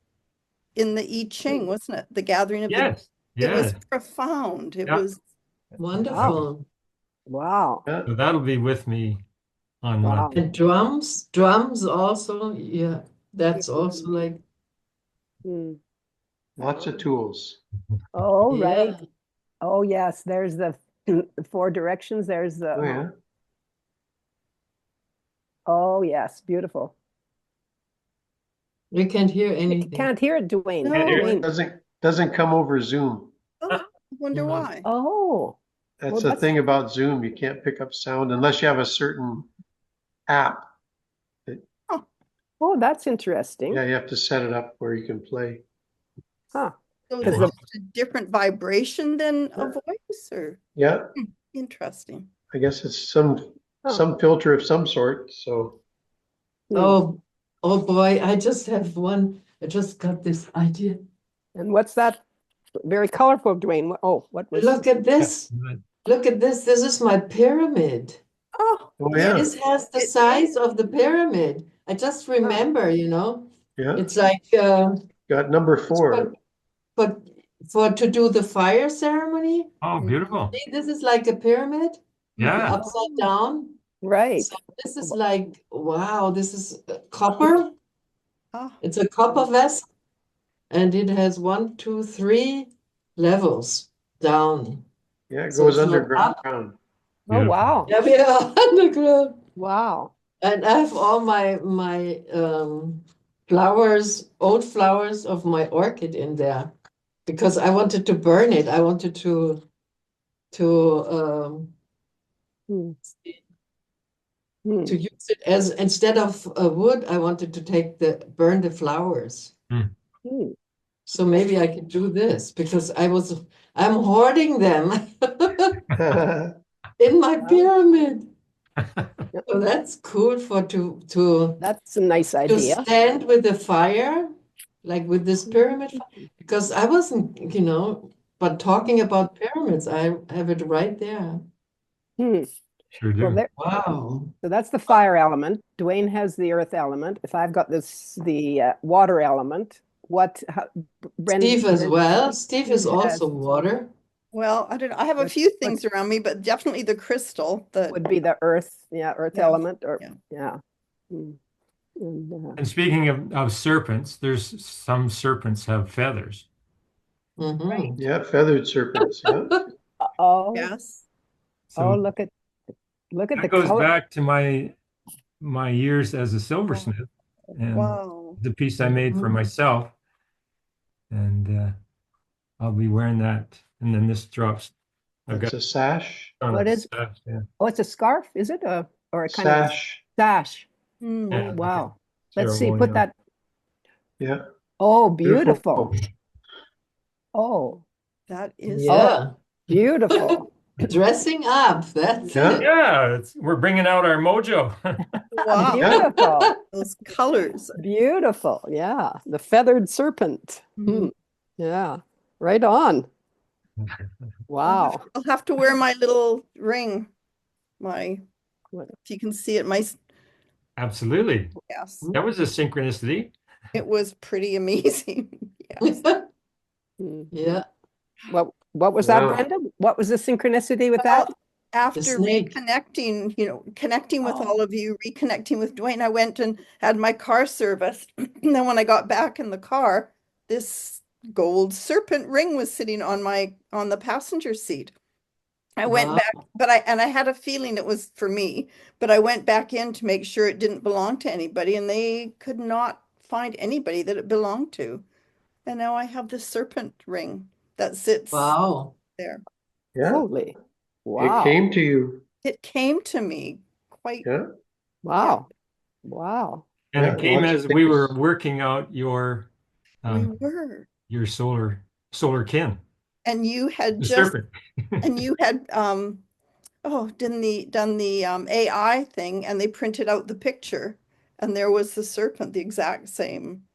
Speaker 3: in the I Ching, wasn't it? The gathering of the
Speaker 1: Yes,
Speaker 3: it was
Speaker 1: yes.
Speaker 3: profound. It
Speaker 1: Yeah.
Speaker 3: was
Speaker 5: Wonderful.
Speaker 4: Wow.
Speaker 2: Yeah.
Speaker 1: So that'll be with me on
Speaker 4: Wow.
Speaker 1: Monday.
Speaker 5: And drums also. Yeah, that's also like,
Speaker 4: Hmm.
Speaker 2: Lots of tools.
Speaker 4: Oh, right.
Speaker 5: yeah.
Speaker 4: Oh, yes. There's the 4 directions. There's the.
Speaker 2: Oh, yeah.
Speaker 4: Oh, yes. Beautiful.
Speaker 5: You can't hear
Speaker 4: You
Speaker 5: anything.
Speaker 4: can't hear it, Dwayne.
Speaker 3: No.
Speaker 4: Dwayne.
Speaker 2: Doesn't come over Zoom.
Speaker 3: oh, I wonder
Speaker 5: Mhm.
Speaker 3: why.
Speaker 4: Oh,
Speaker 2: That's
Speaker 4: Well,
Speaker 2: the
Speaker 4: that's-
Speaker 2: thing about Zoom. You can't pick up sound unless you have a certain app.
Speaker 4: oh, that's interesting.
Speaker 2: Yeah, you have to set it up where you can play.
Speaker 4: Huh.
Speaker 3: So is
Speaker 4: Because
Speaker 3: it
Speaker 4: the-
Speaker 3: just a different vibration than a
Speaker 2: Yeah.
Speaker 3: voice, or
Speaker 2: Yeah,
Speaker 3: interesting?
Speaker 2: I guess it's some
Speaker 4: Oh.
Speaker 2: filter of some sort. So
Speaker 5: Oh boy, I just have one. I just got this idea.
Speaker 4: And what's that? Very colorful, Dwayne. What was?
Speaker 5: Look at this. Look at this. This is my pyramid.
Speaker 3: Oh,
Speaker 2: yeah,
Speaker 5: This has the
Speaker 3: It
Speaker 5: size of the pyramid. I just remember,
Speaker 2: yeah.
Speaker 5: it's like
Speaker 2: Got number 4.
Speaker 5: but to do the fire ceremony,
Speaker 1: Oh, beautiful.
Speaker 5: see, this is like a pyramid
Speaker 1: Yeah.
Speaker 5: upside down.
Speaker 4: Right.
Speaker 5: So this is like, wow, this is copper.
Speaker 3: oh,
Speaker 5: It's a copper vessel, and it has 1, 2, 3 levels down.
Speaker 2: Yeah, it
Speaker 5: So
Speaker 2: goes
Speaker 5: it's not
Speaker 2: underground.
Speaker 4: Oh,
Speaker 1: Beautiful.
Speaker 4: wow.
Speaker 5: Yeah, we are underground.
Speaker 4: Wow.
Speaker 5: And I have all my flowers, old flowers of my orchid in there, because I wanted to burn it. I wanted to
Speaker 4: Hmm. Hmm.
Speaker 5: to use it as, instead of wood, I wanted to burn the flowers.
Speaker 4: Hmm.
Speaker 5: So maybe I could do this, because I'm hoarding them in my pyramid. So that's cool to
Speaker 4: That's a nice
Speaker 5: to
Speaker 4: idea.
Speaker 5: stand with the fire, like with this pyramid, because I wasn't, but talking about pyramids, I have it right there.
Speaker 4: Hmm.
Speaker 1: Sure
Speaker 4: Well,
Speaker 1: do.
Speaker 5: Wow.
Speaker 4: so that's the fire element. Dwayne has the earth element. If I've got the water element,
Speaker 5: Steve as well. Steve is
Speaker 4: Steve
Speaker 5: also
Speaker 4: has-
Speaker 5: water.
Speaker 3: well, I don't know. I have a
Speaker 4: What-
Speaker 3: few things around me, but definitely the crystal.
Speaker 4: would be the earth, earth
Speaker 3: Yeah.
Speaker 4: element, or
Speaker 3: Yeah.
Speaker 4: yeah. Hmm. And,
Speaker 1: And speaking of serpents, there's some serpents have feathers.
Speaker 5: Mhm.
Speaker 2: Yeah, feathered serpents. Yeah.
Speaker 4: oh,
Speaker 3: Yes.
Speaker 1: So
Speaker 4: look at the
Speaker 1: that goes
Speaker 4: color.
Speaker 1: back to my years as a silversmith, and
Speaker 3: Wow.
Speaker 1: the piece I made for
Speaker 5: Mhm.
Speaker 1: myself, and I'll be wearing that. And then this drops. I've
Speaker 2: That's
Speaker 1: got
Speaker 2: a sash.
Speaker 1: on
Speaker 4: What
Speaker 1: a
Speaker 4: is-
Speaker 1: sash, yeah.
Speaker 4: Oh, it's a scarf, is it? Or a kind of
Speaker 2: Sash.
Speaker 4: sash?
Speaker 3: Hmm.
Speaker 1: Yeah,
Speaker 4: Oh,
Speaker 1: like a
Speaker 4: wow. Let's see, put
Speaker 1: ceremonial.
Speaker 4: that.
Speaker 2: Yeah.
Speaker 4: Oh, beautiful. Oh,
Speaker 3: That is
Speaker 5: Yeah.
Speaker 4: beautiful.
Speaker 5: Dressing up. That's
Speaker 2: Yeah.
Speaker 5: it.
Speaker 1: Yeah, we're bringing out our mojo.
Speaker 3: wow.
Speaker 4: Beautiful.
Speaker 3: Those colors.
Speaker 4: Beautiful. Yeah. The feathered serpent.
Speaker 3: Mhm.
Speaker 4: Yeah. Right on. Wow.
Speaker 3: I'll have to wear my little ring. If you can see it, my
Speaker 1: Absolutely.
Speaker 3: yes.
Speaker 1: That was a synchronicity.
Speaker 3: It was pretty amazing. Yes.
Speaker 4: Mm.
Speaker 5: Yeah,
Speaker 4: What was that,
Speaker 2: Wow.
Speaker 4: Brenda? What was the synchronicity with that?
Speaker 3: Well, after
Speaker 5: snake.
Speaker 3: reconnecting, connecting with
Speaker 5: Oh.
Speaker 3: all of you, reconnecting with Dwayne, I went and had my car serviced. And then when I got back in the car, this gold serpent ring was sitting on the passenger seat. I went
Speaker 5: Wow.
Speaker 3: back, but I had a feeling it was for me, but I went back in to make sure it didn't belong to anybody, and they could not find anybody that it belonged to. And now I have this serpent ring that sits
Speaker 5: Wow.
Speaker 3: there.
Speaker 2: Yeah.
Speaker 4: Holy.
Speaker 2: It
Speaker 4: Wow.
Speaker 2: came to you.
Speaker 3: It came to me quite,
Speaker 2: Yeah.
Speaker 4: Wow. Wow.
Speaker 1: And
Speaker 2: Yeah.
Speaker 1: it came
Speaker 2: Lots of
Speaker 1: as we were
Speaker 2: things.
Speaker 1: working out your
Speaker 3: we
Speaker 1: um,
Speaker 3: were.
Speaker 1: your solar kin,
Speaker 3: And you had
Speaker 1: the
Speaker 3: just,
Speaker 1: serpent.
Speaker 3: and you had, done the AI thing, and they printed out the picture, and there was the serpent, the exact same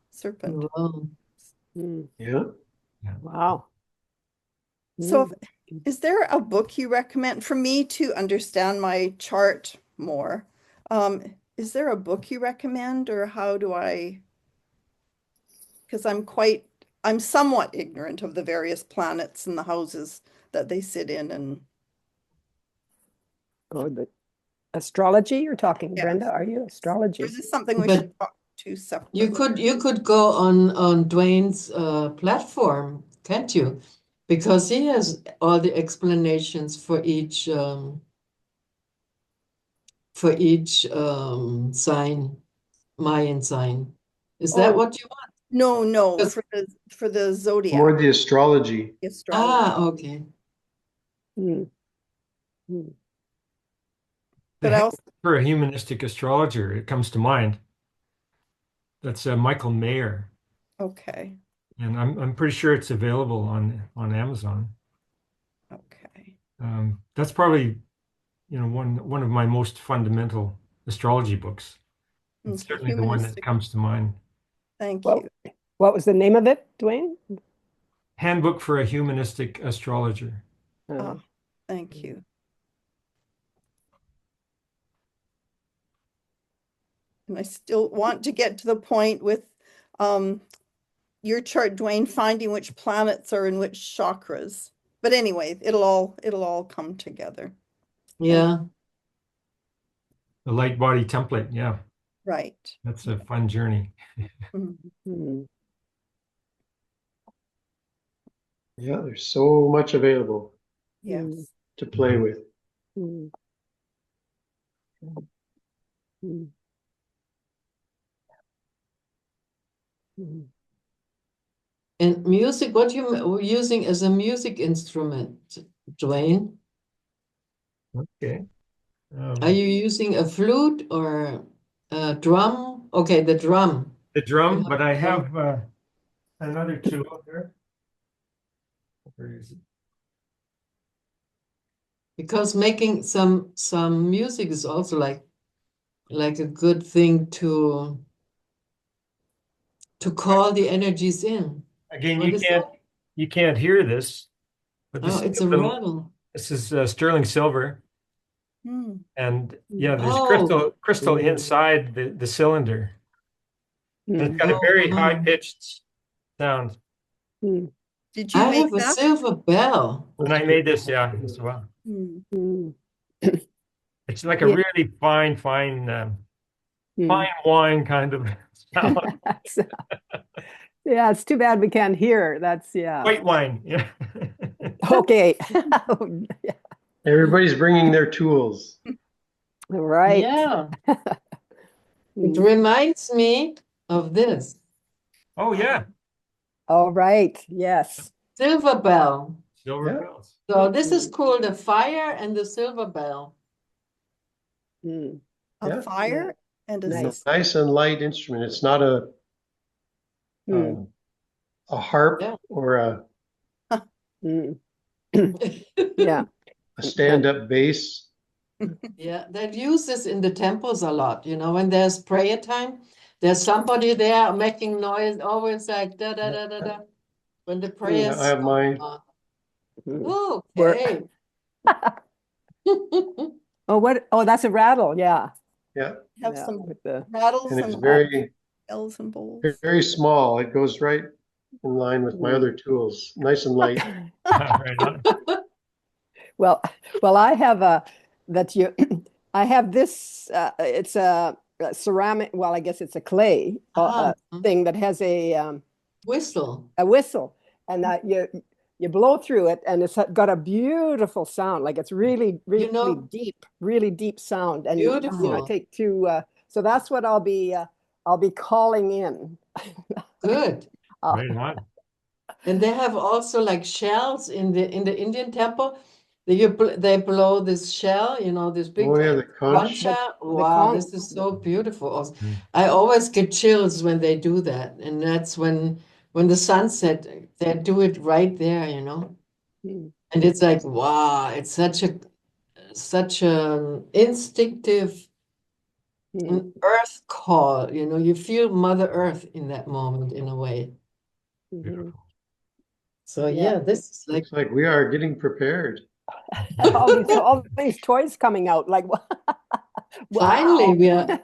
Speaker 3: serpent.
Speaker 5: Wow.
Speaker 4: Mm.
Speaker 2: Yeah.
Speaker 4: Wow.
Speaker 3: So,
Speaker 4: Mm.
Speaker 3: is there a book you recommend for me to understand my chart more? Is there a book you recommend, or how do I? Because I'm somewhat ignorant of the various planets and the houses that they sit in, and
Speaker 4: Oh, the astrology you're talking,
Speaker 3: yes.
Speaker 4: Brenda, are you?
Speaker 3: Or
Speaker 4: Astrology.
Speaker 3: is this something we
Speaker 5: But
Speaker 3: should talk to
Speaker 5: you
Speaker 3: separately?
Speaker 5: could go on Dwayne's platform, can't you? Because he has all the explanations for each sign, Mayan sign. Is that
Speaker 3: Oh,
Speaker 5: what you want?
Speaker 3: no,
Speaker 5: 'Cause-
Speaker 3: for the
Speaker 2: More
Speaker 3: zodiac
Speaker 2: the astrology.
Speaker 3: astrology.
Speaker 5: okay.
Speaker 4: Mm. Mm.
Speaker 1: The
Speaker 3: But I
Speaker 1: head
Speaker 3: also,
Speaker 1: for a humanistic astrologer, it comes to mind. That's Michael Mayer,
Speaker 3: okay,
Speaker 1: and I'm pretty sure it's available on Amazon.
Speaker 3: okay.
Speaker 1: That's probably one of my most fundamental astrology books. It's
Speaker 3: Okay,
Speaker 1: certainly the one that
Speaker 3: humanistic.
Speaker 1: comes to mind.
Speaker 3: Thank
Speaker 4: What,
Speaker 3: you.
Speaker 4: what was the name of it, Dwayne?
Speaker 1: Handbook for a Humanistic Astrologer.
Speaker 3: Ah, thank you. And I still want to get to the point with your chart, Dwayne, finding which planets are in which chakras. But anyway, it'll all come together.
Speaker 5: Yeah.
Speaker 1: The light body template. Yeah,
Speaker 3: Right.
Speaker 1: that's a fun journey.
Speaker 3: Mhm.
Speaker 4: Mm.
Speaker 2: Yeah. There's so much available
Speaker 3: Yes.
Speaker 2: to play with.
Speaker 4: Mm. Mm. Mm.
Speaker 5: And music, what you using as a music instrument, Dwayne?
Speaker 1: Okay.
Speaker 5: Are you using a flute or a drum? Okay, the drum.
Speaker 1: The
Speaker 5: You
Speaker 1: drum,
Speaker 5: have
Speaker 1: but I
Speaker 5: the drum.
Speaker 1: have another tool there. Where is it?
Speaker 5: Because making some music is also like a good thing to call the energies in.
Speaker 1: Again,
Speaker 5: What is that?
Speaker 1: you can't hear this, but
Speaker 5: Oh, it's a rattle.
Speaker 1: this is sterling silver,
Speaker 3: Hmm.
Speaker 1: and yeah, there's
Speaker 5: Oh,
Speaker 1: crystal inside the cylinder, and it's
Speaker 4: Mm.
Speaker 1: got a
Speaker 5: oh,
Speaker 1: very high
Speaker 5: wow.
Speaker 1: pitched sound.
Speaker 4: Mm.
Speaker 3: Did you
Speaker 5: I
Speaker 3: make
Speaker 5: have a
Speaker 3: that?
Speaker 5: silver bell.
Speaker 1: When I made this, yeah, as well.
Speaker 3: Hmm.
Speaker 4: Mm.
Speaker 1: It's like a
Speaker 4: Yeah.
Speaker 1: really fine
Speaker 4: Mm.
Speaker 1: wine kind of sound.
Speaker 4: Yeah, it's too bad we can't hear. That's, yeah.
Speaker 1: White wine, yeah.
Speaker 4: Okay.
Speaker 2: Everybody's bringing their tools.
Speaker 4: Right.
Speaker 5: Yeah. It
Speaker 4: Mm.
Speaker 5: reminds me of this
Speaker 1: Oh yeah,
Speaker 4: All right. Yes.
Speaker 5: silver bell.
Speaker 1: silver
Speaker 2: Yeah.
Speaker 1: bells.
Speaker 5: So this is called the fire and the silver bell.
Speaker 4: Mm.
Speaker 3: A
Speaker 2: Yeah.
Speaker 3: fire and a
Speaker 4: Nice.
Speaker 2: Nice and light instrument. It's not
Speaker 4: Mm.
Speaker 2: a harp
Speaker 5: Yeah.
Speaker 2: or a
Speaker 4: Mm. Yeah.
Speaker 2: stand-up bass.
Speaker 5: Yeah, they use this in the temples a lot. When there's prayer time, there's somebody there making noise, always like da da da da da. When the
Speaker 2: Yeah,
Speaker 5: prayers
Speaker 2: I have
Speaker 5: go
Speaker 2: mine.
Speaker 5: on.
Speaker 4: Mm. We're-
Speaker 5: Okay.
Speaker 4: Oh, what? Oh, that's a rattle. Yeah.
Speaker 2: Yeah.
Speaker 3: have
Speaker 4: Yeah.
Speaker 3: some
Speaker 4: With the,
Speaker 3: rattles
Speaker 2: And it's
Speaker 3: and
Speaker 2: very
Speaker 3: bells and bowls.
Speaker 2: Very small. It goes right in line with my other tools. Nice and light.
Speaker 1: Right on.
Speaker 4: Well, I have I have this. It's a ceramic. Well, I guess it's a clay thing that has
Speaker 5: Whistle.
Speaker 4: a whistle, and you blow through it, and it's got a beautiful sound. Like it's really, really deep sound. And
Speaker 5: Beautiful.
Speaker 4: take two. So that's what I'll be calling in.
Speaker 5: Good.
Speaker 1: Right on.
Speaker 5: And they have also like shells in the Indian temple. They blow this shell, this big
Speaker 2: Oh yeah, the conch.
Speaker 5: concha. Wow, this is so beautiful. Also, I always get chills when they do that, and that's when the sunset, they do it right there,
Speaker 4: Mm.
Speaker 5: and it's like wow, it's such an instinctive
Speaker 4: Mm.
Speaker 5: earth call. You feel Mother Earth in that moment in a way.
Speaker 4: Mhm.
Speaker 1: Beautiful.
Speaker 5: So
Speaker 4: Yeah.
Speaker 5: yeah, this is like
Speaker 2: Looks like we are getting prepared.
Speaker 4: all these toys coming out. Like,
Speaker 5: finally
Speaker 4: wow.
Speaker 5: we are.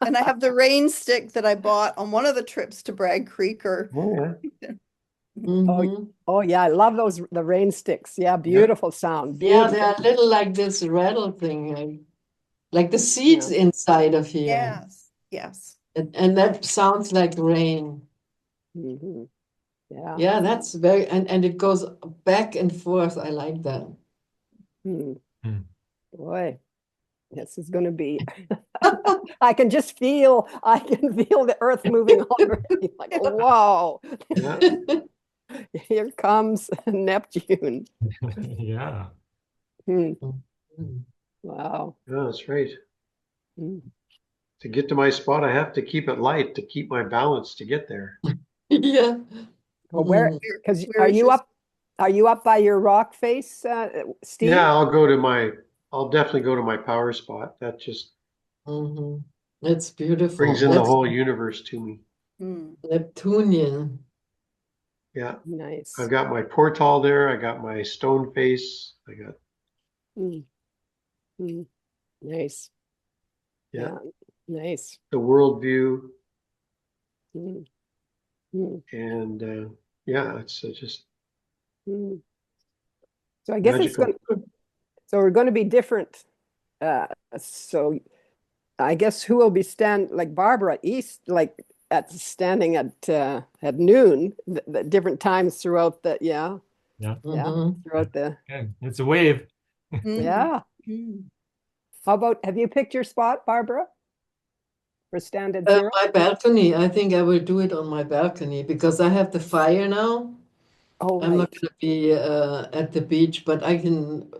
Speaker 3: And I have the rain stick that I bought on one of the trips to Bragg Creek.
Speaker 2: Oh yeah.
Speaker 5: Mhm.
Speaker 4: Oh yeah, I love the rain sticks. Yeah, beautiful sound.
Speaker 5: Yeah,
Speaker 4: Beautiful.
Speaker 5: they're a little like this rattle thing, like the seeds inside of here.
Speaker 3: Yes.
Speaker 5: And that sounds like rain.
Speaker 4: Mhm. Yeah.
Speaker 5: Yeah, that's very, and it goes back and forth. I like that.
Speaker 4: Hmm.
Speaker 1: Mm.
Speaker 4: Boy, this is going to be. I can feel the earth moving already. Like, whoa,
Speaker 2: Yeah.
Speaker 4: here comes Neptune.
Speaker 1: Yeah.
Speaker 4: Hmm.
Speaker 5: Mhm.
Speaker 4: Wow.
Speaker 2: Yeah, that's right.
Speaker 4: Hmm.
Speaker 2: To get to my spot, I have to keep it light to keep my balance to get there.
Speaker 5: Yeah.
Speaker 4: Well, where?
Speaker 5: Mhm.
Speaker 4: Because
Speaker 3: Where is your-
Speaker 4: Are you up by your rock face, Steve?
Speaker 2: Yeah, I'll definitely go to my power spot. That just
Speaker 5: Mhm. It's beautiful.
Speaker 2: brings in the
Speaker 5: That's
Speaker 2: whole universe to me.
Speaker 5: Neptunian.
Speaker 2: Yeah.
Speaker 4: Nice.
Speaker 2: I've got my portal there. I got my stone face. I got,
Speaker 4: Mm. Mm. Nice.
Speaker 2: yeah,
Speaker 4: Nice.
Speaker 2: the world view.
Speaker 4: Mm. Mm.
Speaker 2: And yeah, it's just
Speaker 4: Mm. So I guess
Speaker 2: magical.
Speaker 4: so we're going to be different. So I guess who will be like Barbara East, like standing at noon, the different times throughout
Speaker 1: Yeah.
Speaker 4: throughout the
Speaker 1: Okay. It's a wave.
Speaker 4: yeah. How about, have you picked your spot, Barbara, for stand at zero?
Speaker 5: My balcony. I think I will do it on my balcony because I have the fire now.
Speaker 4: Oh,
Speaker 5: I'm not
Speaker 4: right.
Speaker 5: going to be at the beach, but I can.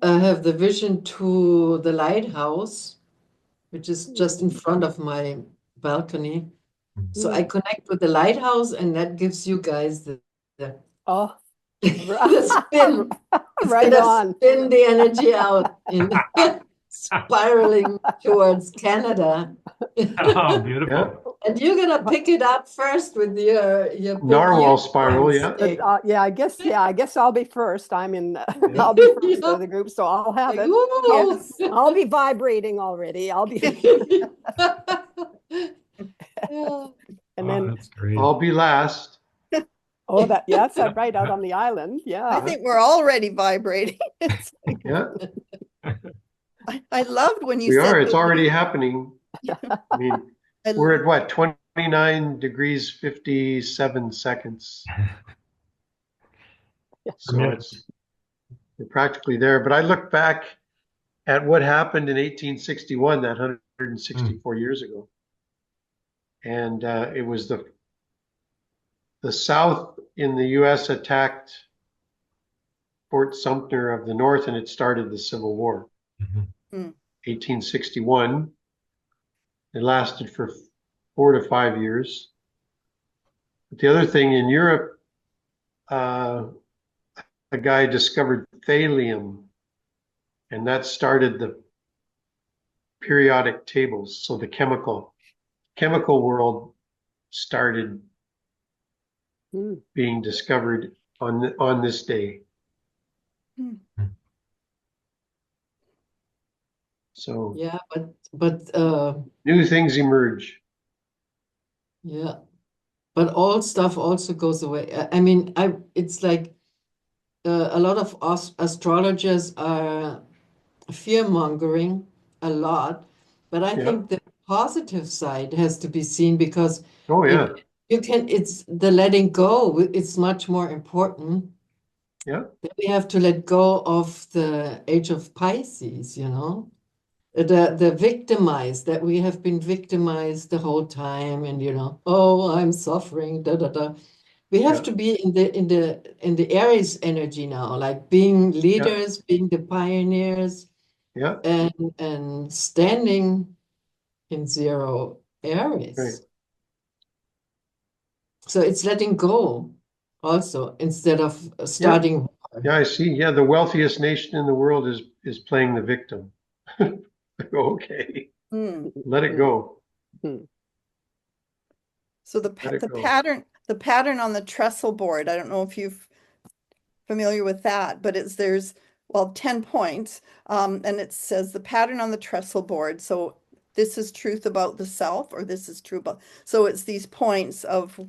Speaker 5: I have the vision to the lighthouse, which is just in front of my balcony. So I connect with the lighthouse, and that gives you guys the
Speaker 4: Oh,
Speaker 5: the spin. It's
Speaker 4: right
Speaker 5: gonna
Speaker 4: on.
Speaker 5: spin the energy out in spiraling towards Canada.
Speaker 1: Oh, beautiful.
Speaker 2: Yeah.
Speaker 5: And you're gonna pick it up first with your
Speaker 2: Narwhal
Speaker 5: big
Speaker 2: spiral, yeah.
Speaker 5: stick.
Speaker 4: Yeah, I guess I'll be first. I'll be first
Speaker 5: Yeah.
Speaker 4: of the group, so I'll have
Speaker 5: Like,
Speaker 4: it.
Speaker 5: ooh.
Speaker 4: I'll be vibrating already. I'll be,
Speaker 5: Yeah.
Speaker 4: and
Speaker 1: Oh,
Speaker 4: then,
Speaker 1: that's great.
Speaker 2: I'll be last.
Speaker 4: yes, I'm right out on the island.
Speaker 3: I
Speaker 4: Yeah.
Speaker 3: think we're already vibrating.
Speaker 2: Yeah,
Speaker 3: I loved when you
Speaker 2: we
Speaker 3: said
Speaker 2: are. It's
Speaker 3: the
Speaker 2: already happening. I mean,
Speaker 3: I
Speaker 2: we're at what, 29 degrees, 57 seconds. So we're practically there. But I look back at what happened in 1861, that 164 years ago. And it was the South in the US attacked Fort Sumter of the North, and it started the Civil War. 1861. It lasted for 4 to 5 years. But the other thing in Europe, a guy discovered thallium, and that started the periodic tables. So the chemical world started being discovered on this day. So
Speaker 5: Yeah, but
Speaker 2: new things emerge.
Speaker 5: yeah, but all stuff also goes away. I mean, it's like a lot of astrologers are fear-mongering a lot, but I
Speaker 2: Yeah.
Speaker 5: think the positive side has to be seen because
Speaker 2: Oh yeah.
Speaker 5: it's the letting go. It's much more important.
Speaker 2: Yeah.
Speaker 5: That we have to let go of the age of Pisces, the victimized, that we have been victimized the whole time, and oh, I'm suffering, da da da. We have
Speaker 2: Yeah.
Speaker 5: to be in the Aries energy now, like being leaders, being the pioneers,
Speaker 2: Yeah.
Speaker 5: and standing in zero Aries.
Speaker 2: Right.
Speaker 5: So it's letting go also instead of starting war.
Speaker 2: Yeah, I see. Yeah, the wealthiest nation in the world is playing the victim. Okay,
Speaker 3: Hmm.
Speaker 2: let it go.
Speaker 3: So
Speaker 2: Let it
Speaker 3: the
Speaker 2: go.
Speaker 3: pattern on the trestle board, I don't know if you're familiar with that, but there's 10 points. And it says the pattern on the trestle board. So this is truth about the self, or this is true about, so it's these points of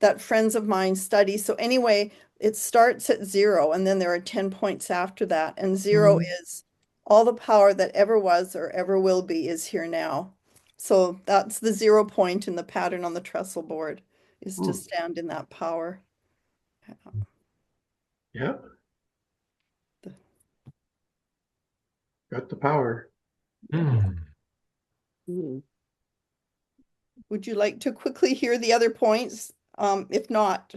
Speaker 3: that friends of mine study. So anyway, it starts at 0, and then there are 10 points after that. And 0 is all the power that ever was or ever will be is here now. So that's the 0 point in the pattern on the trestle board, is to stand in that power.
Speaker 2: Yeah, got the power.
Speaker 3: Would you like to quickly hear the other points? If not,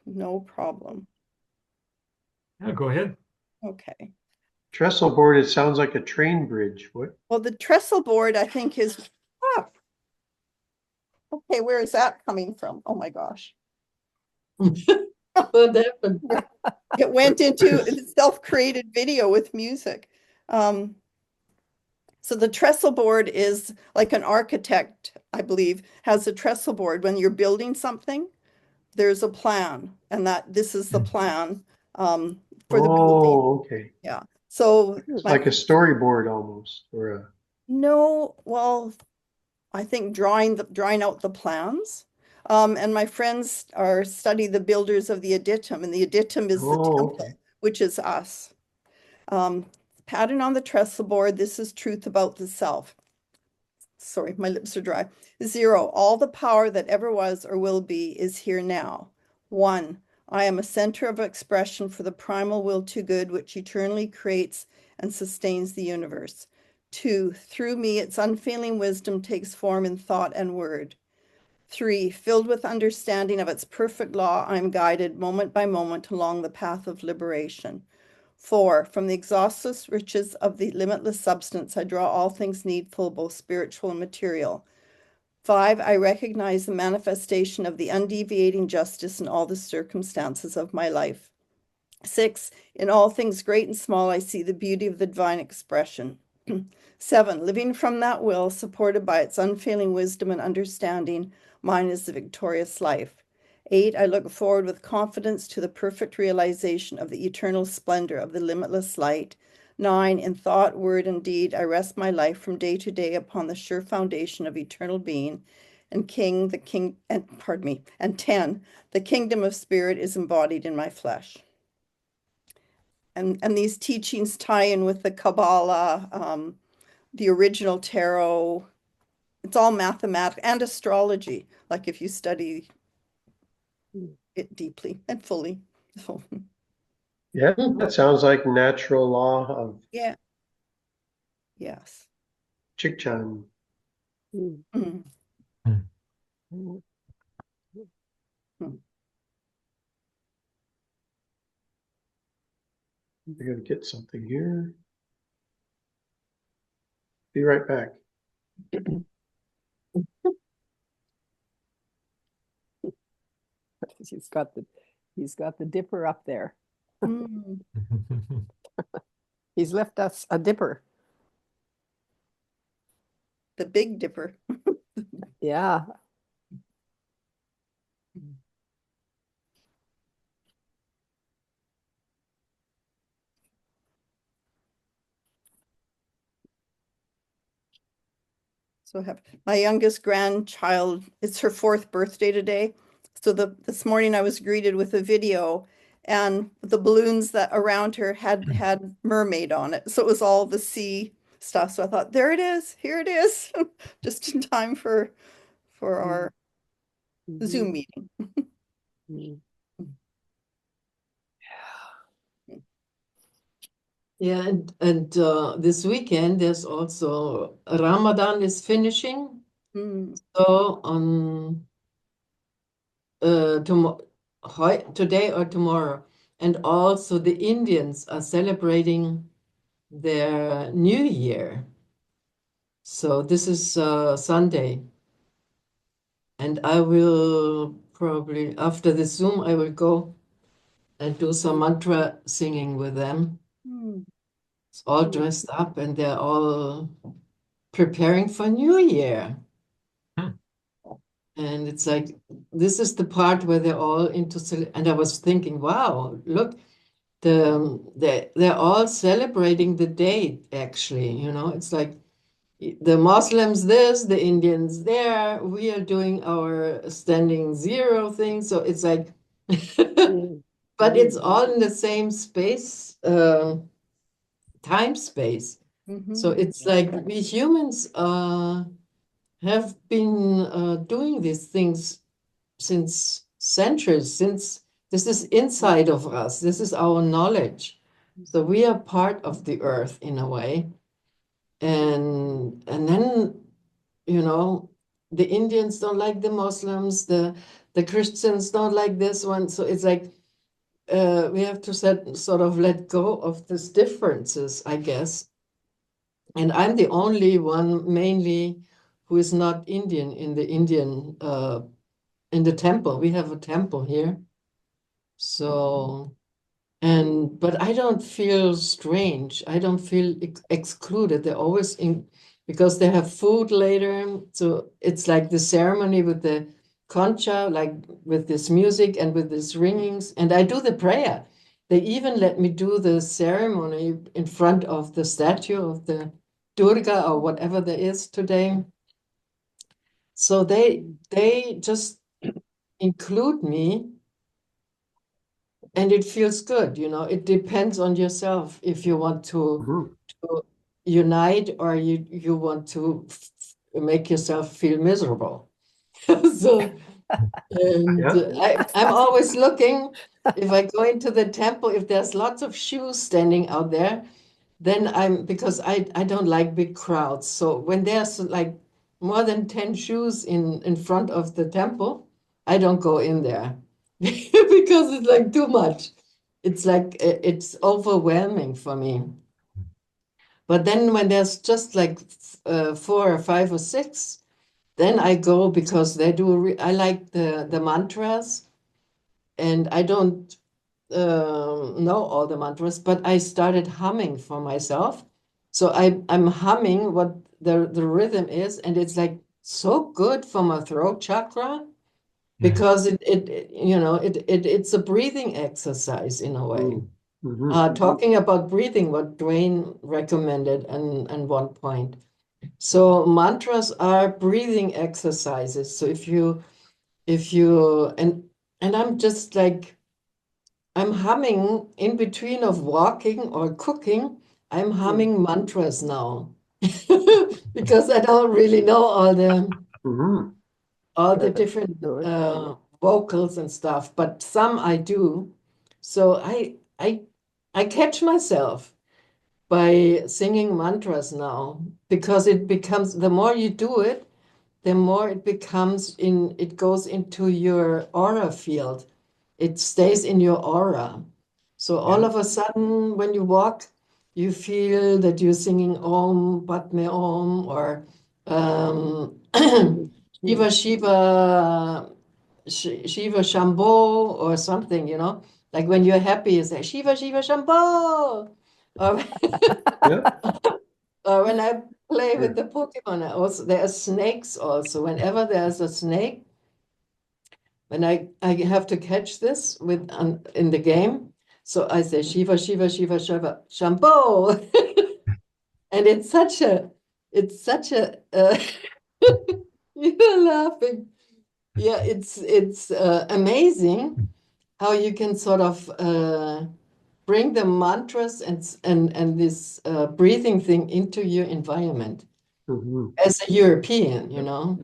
Speaker 3: no problem.
Speaker 1: Yeah, go ahead.
Speaker 3: Okay.
Speaker 2: Trestle board, it sounds like a train bridge. What?
Speaker 3: Well, the trestle board, I think, is, okay, where is that coming from? Oh my gosh.
Speaker 5: What happened?
Speaker 3: It went into a self-created video with music. So the trestle board is like an architect, I believe, has a trestle board. When you're building something, there's a plan, and this is the plan for the building.
Speaker 2: Oh, okay.
Speaker 3: Yeah. So
Speaker 2: It's like a storyboard almost, or a.
Speaker 3: no, well, I think drawing out the plans. And my friends study the builders of the Aditum, and the Aditum is the
Speaker 2: Oh,
Speaker 3: temple,
Speaker 2: okay.
Speaker 3: which is us. Pattern on the trestle board. This is truth about the self. Sorry, my lips are dry. 0, all the power that ever was or will be is here now. 1, I am a center of expression for the primal will to good, which eternally creates and sustains the universe. 2, through me, its unfailing wisdom takes form in thought and word. 3, filled with understanding of its perfect law, I am guided moment by moment along the path of liberation. 4, from the exhaustless riches of the limitless substance, I draw all things needful, both spiritual and material. 5, I recognize the manifestation of the undeviating justice in all the circumstances of my life. 6, in all things great and small, I see the beauty of the divine expression. 7, living from that will, supported by its unfailing wisdom and understanding, mine is the victorious life. 8, I look forward with confidence to the perfect realization of the eternal splendor of the limitless light. 9, in thought, word, and deed, I rest my life from day to day upon the sure foundation of eternal being. And 10, the kingdom of spirit is embodied in my flesh. And these teachings tie in with the Kabbalah, the original tarot. It's all mathematical and astrology, like if you study it deeply and fully. So,
Speaker 2: Yeah, that sounds like natural law of
Speaker 3: yeah. Yes.
Speaker 2: Chikchan.
Speaker 3: Mm.
Speaker 2: I gotta get something here. Be right back.
Speaker 4: He's got the dipper up there.
Speaker 3: Mm.
Speaker 4: He's left us a dipper.
Speaker 3: The Big Dipper.
Speaker 4: Yeah.
Speaker 3: So happy. My youngest grandchild, it's her 4th birthday today. So this morning I was greeted with a video, and the balloons that around her had mermaid on it. So it was all the sea stuff. So I thought, there it is, here it is, just in time for our Zoom meeting.
Speaker 5: Yeah, and this weekend there's also Ramadan is finishing. So on today or tomorrow, and also the Indians are celebrating their New Year. So this is Sunday, and I will probably after the Zoom I will go and do some mantra singing with them. It's all dressed up, and they're all preparing for New Year. And it's like, this is the part where they're all into, and I was thinking, wow, look, they're all celebrating the date, actually, you know, it's like the Muslims this, the Indians there, we are doing our standing zero thing. So it's like, but it's all in the same space, time space. So it's like we humans have been doing these things since centuries, since this is inside of us, this is our knowledge. So we are part of the earth in a way. And then, you know, the Indians don't like the Muslims, the Christians don't like this one. So it's like we have to sort of let go of these differences, I guess. And I'm the only one mainly who is not Indian in the Indian in the temple. We have a temple here. So, but I don't feel strange. I don't feel excluded. They're always in, because they have food later. So it's like the ceremony with the concha, like with this music and with these ringings. And I do the prayer. They even let me do the ceremony in front of the statue of the Durga or whatever there is today. So they just include me, and it feels good, you know. It depends on yourself if you want to unite or you want to make yourself feel miserable. So I'm always looking, if I go into the temple, if there's lots of shoes standing out there, then because I don't like big crowds. So when there's like more than 10 shoes in front of the temple, I don't go in there because it's like too much. It's like it's overwhelming for me. But then when there's just like 4 or 5 or 6, then I go because they do. I like the mantras, and I don't know all the mantras, but I started humming for myself. So I'm humming what the rhythm is, and it's like so good for my throat chakra because it's a breathing exercise in a way. Talking about breathing, what Dwayne recommended and one point. So mantras are breathing exercises. So if you and I'm just like, I'm humming in between of walking or cooking. I'm humming mantras now because I don't really know all the different vocals and stuff, but some I do. So I catch myself by singing mantras now because it becomes, the more you do it, the more it becomes it goes into your aura field. It stays in your aura. So all of a sudden, when you walk, you feel that you're singing Om, Padme Om, or Shiva Shiva, Shiva Shambho, or something, you know? Like when you're happy, you say Shiva Shiva Shambho. Or, or when I play with the Pokemon, there are snakes also. Whenever there's a snake, when I have to catch this in the game, so I say Shiva Shiva Shiva Shiva Shambho, and it's such a You're laughing. Yeah, it's amazing how you can sort of bring the mantras and this breathing thing into your environment
Speaker 2: Mhm.
Speaker 5: as a European, you know.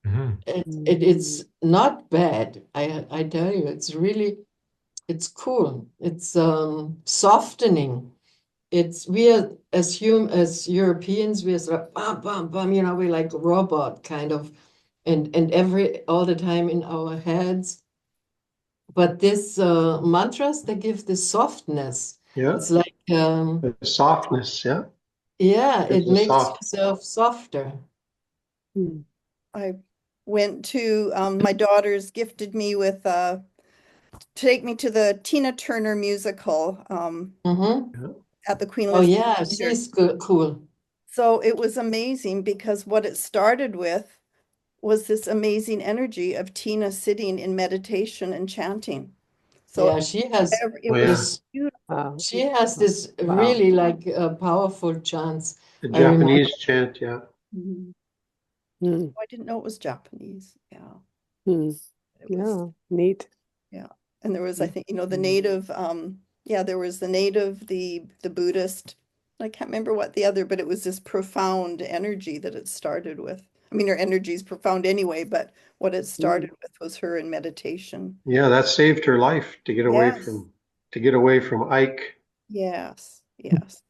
Speaker 1: Mhm.
Speaker 5: It's not bad. I tell you, it's cool. It's softening. It's we are as Europeans, we're sort of bum bum bum, you know, we're like robot kind of and every all the time in our heads. But this mantras, they give this softness.
Speaker 2: Yeah,
Speaker 5: It's like
Speaker 2: the softness. Yeah,
Speaker 5: yeah, it
Speaker 2: gives a
Speaker 5: makes
Speaker 2: soft.
Speaker 5: yourself softer.
Speaker 4: Mm.
Speaker 3: I went to my daughters gifted me with take me to the Tina Turner musical
Speaker 5: Mm-hmm.
Speaker 2: Yeah.
Speaker 3: at the Queen
Speaker 5: Oh
Speaker 3: Elizabeth
Speaker 5: yeah,
Speaker 3: Theater.
Speaker 5: she's cool.
Speaker 3: So it was amazing because what it started with was this amazing energy of Tina sitting in meditation and chanting.
Speaker 5: Yeah,
Speaker 3: So it
Speaker 2: Oh,
Speaker 3: was
Speaker 2: yeah.
Speaker 5: this
Speaker 3: beautiful.
Speaker 5: she has this
Speaker 4: Wow.
Speaker 5: really like powerful chants.
Speaker 2: The
Speaker 5: I remember.
Speaker 2: Japanese chant. Yeah.
Speaker 3: Mhm.
Speaker 4: Mm.
Speaker 3: I didn't know it was Japanese. Yeah,
Speaker 4: Mm.
Speaker 3: it was.
Speaker 4: Yeah, neat.
Speaker 3: Yeah. And there was, I
Speaker 4: Mm.
Speaker 3: think, the native, yeah, there was the native, the Buddhist. I can't remember what the other, but it was this profound energy that it started with. I mean, her energy is profound anyway, but what it started with was her in meditation.
Speaker 2: Yeah, that saved her life
Speaker 3: Yes,
Speaker 2: to get away from Ike.
Speaker 3: yes, yes.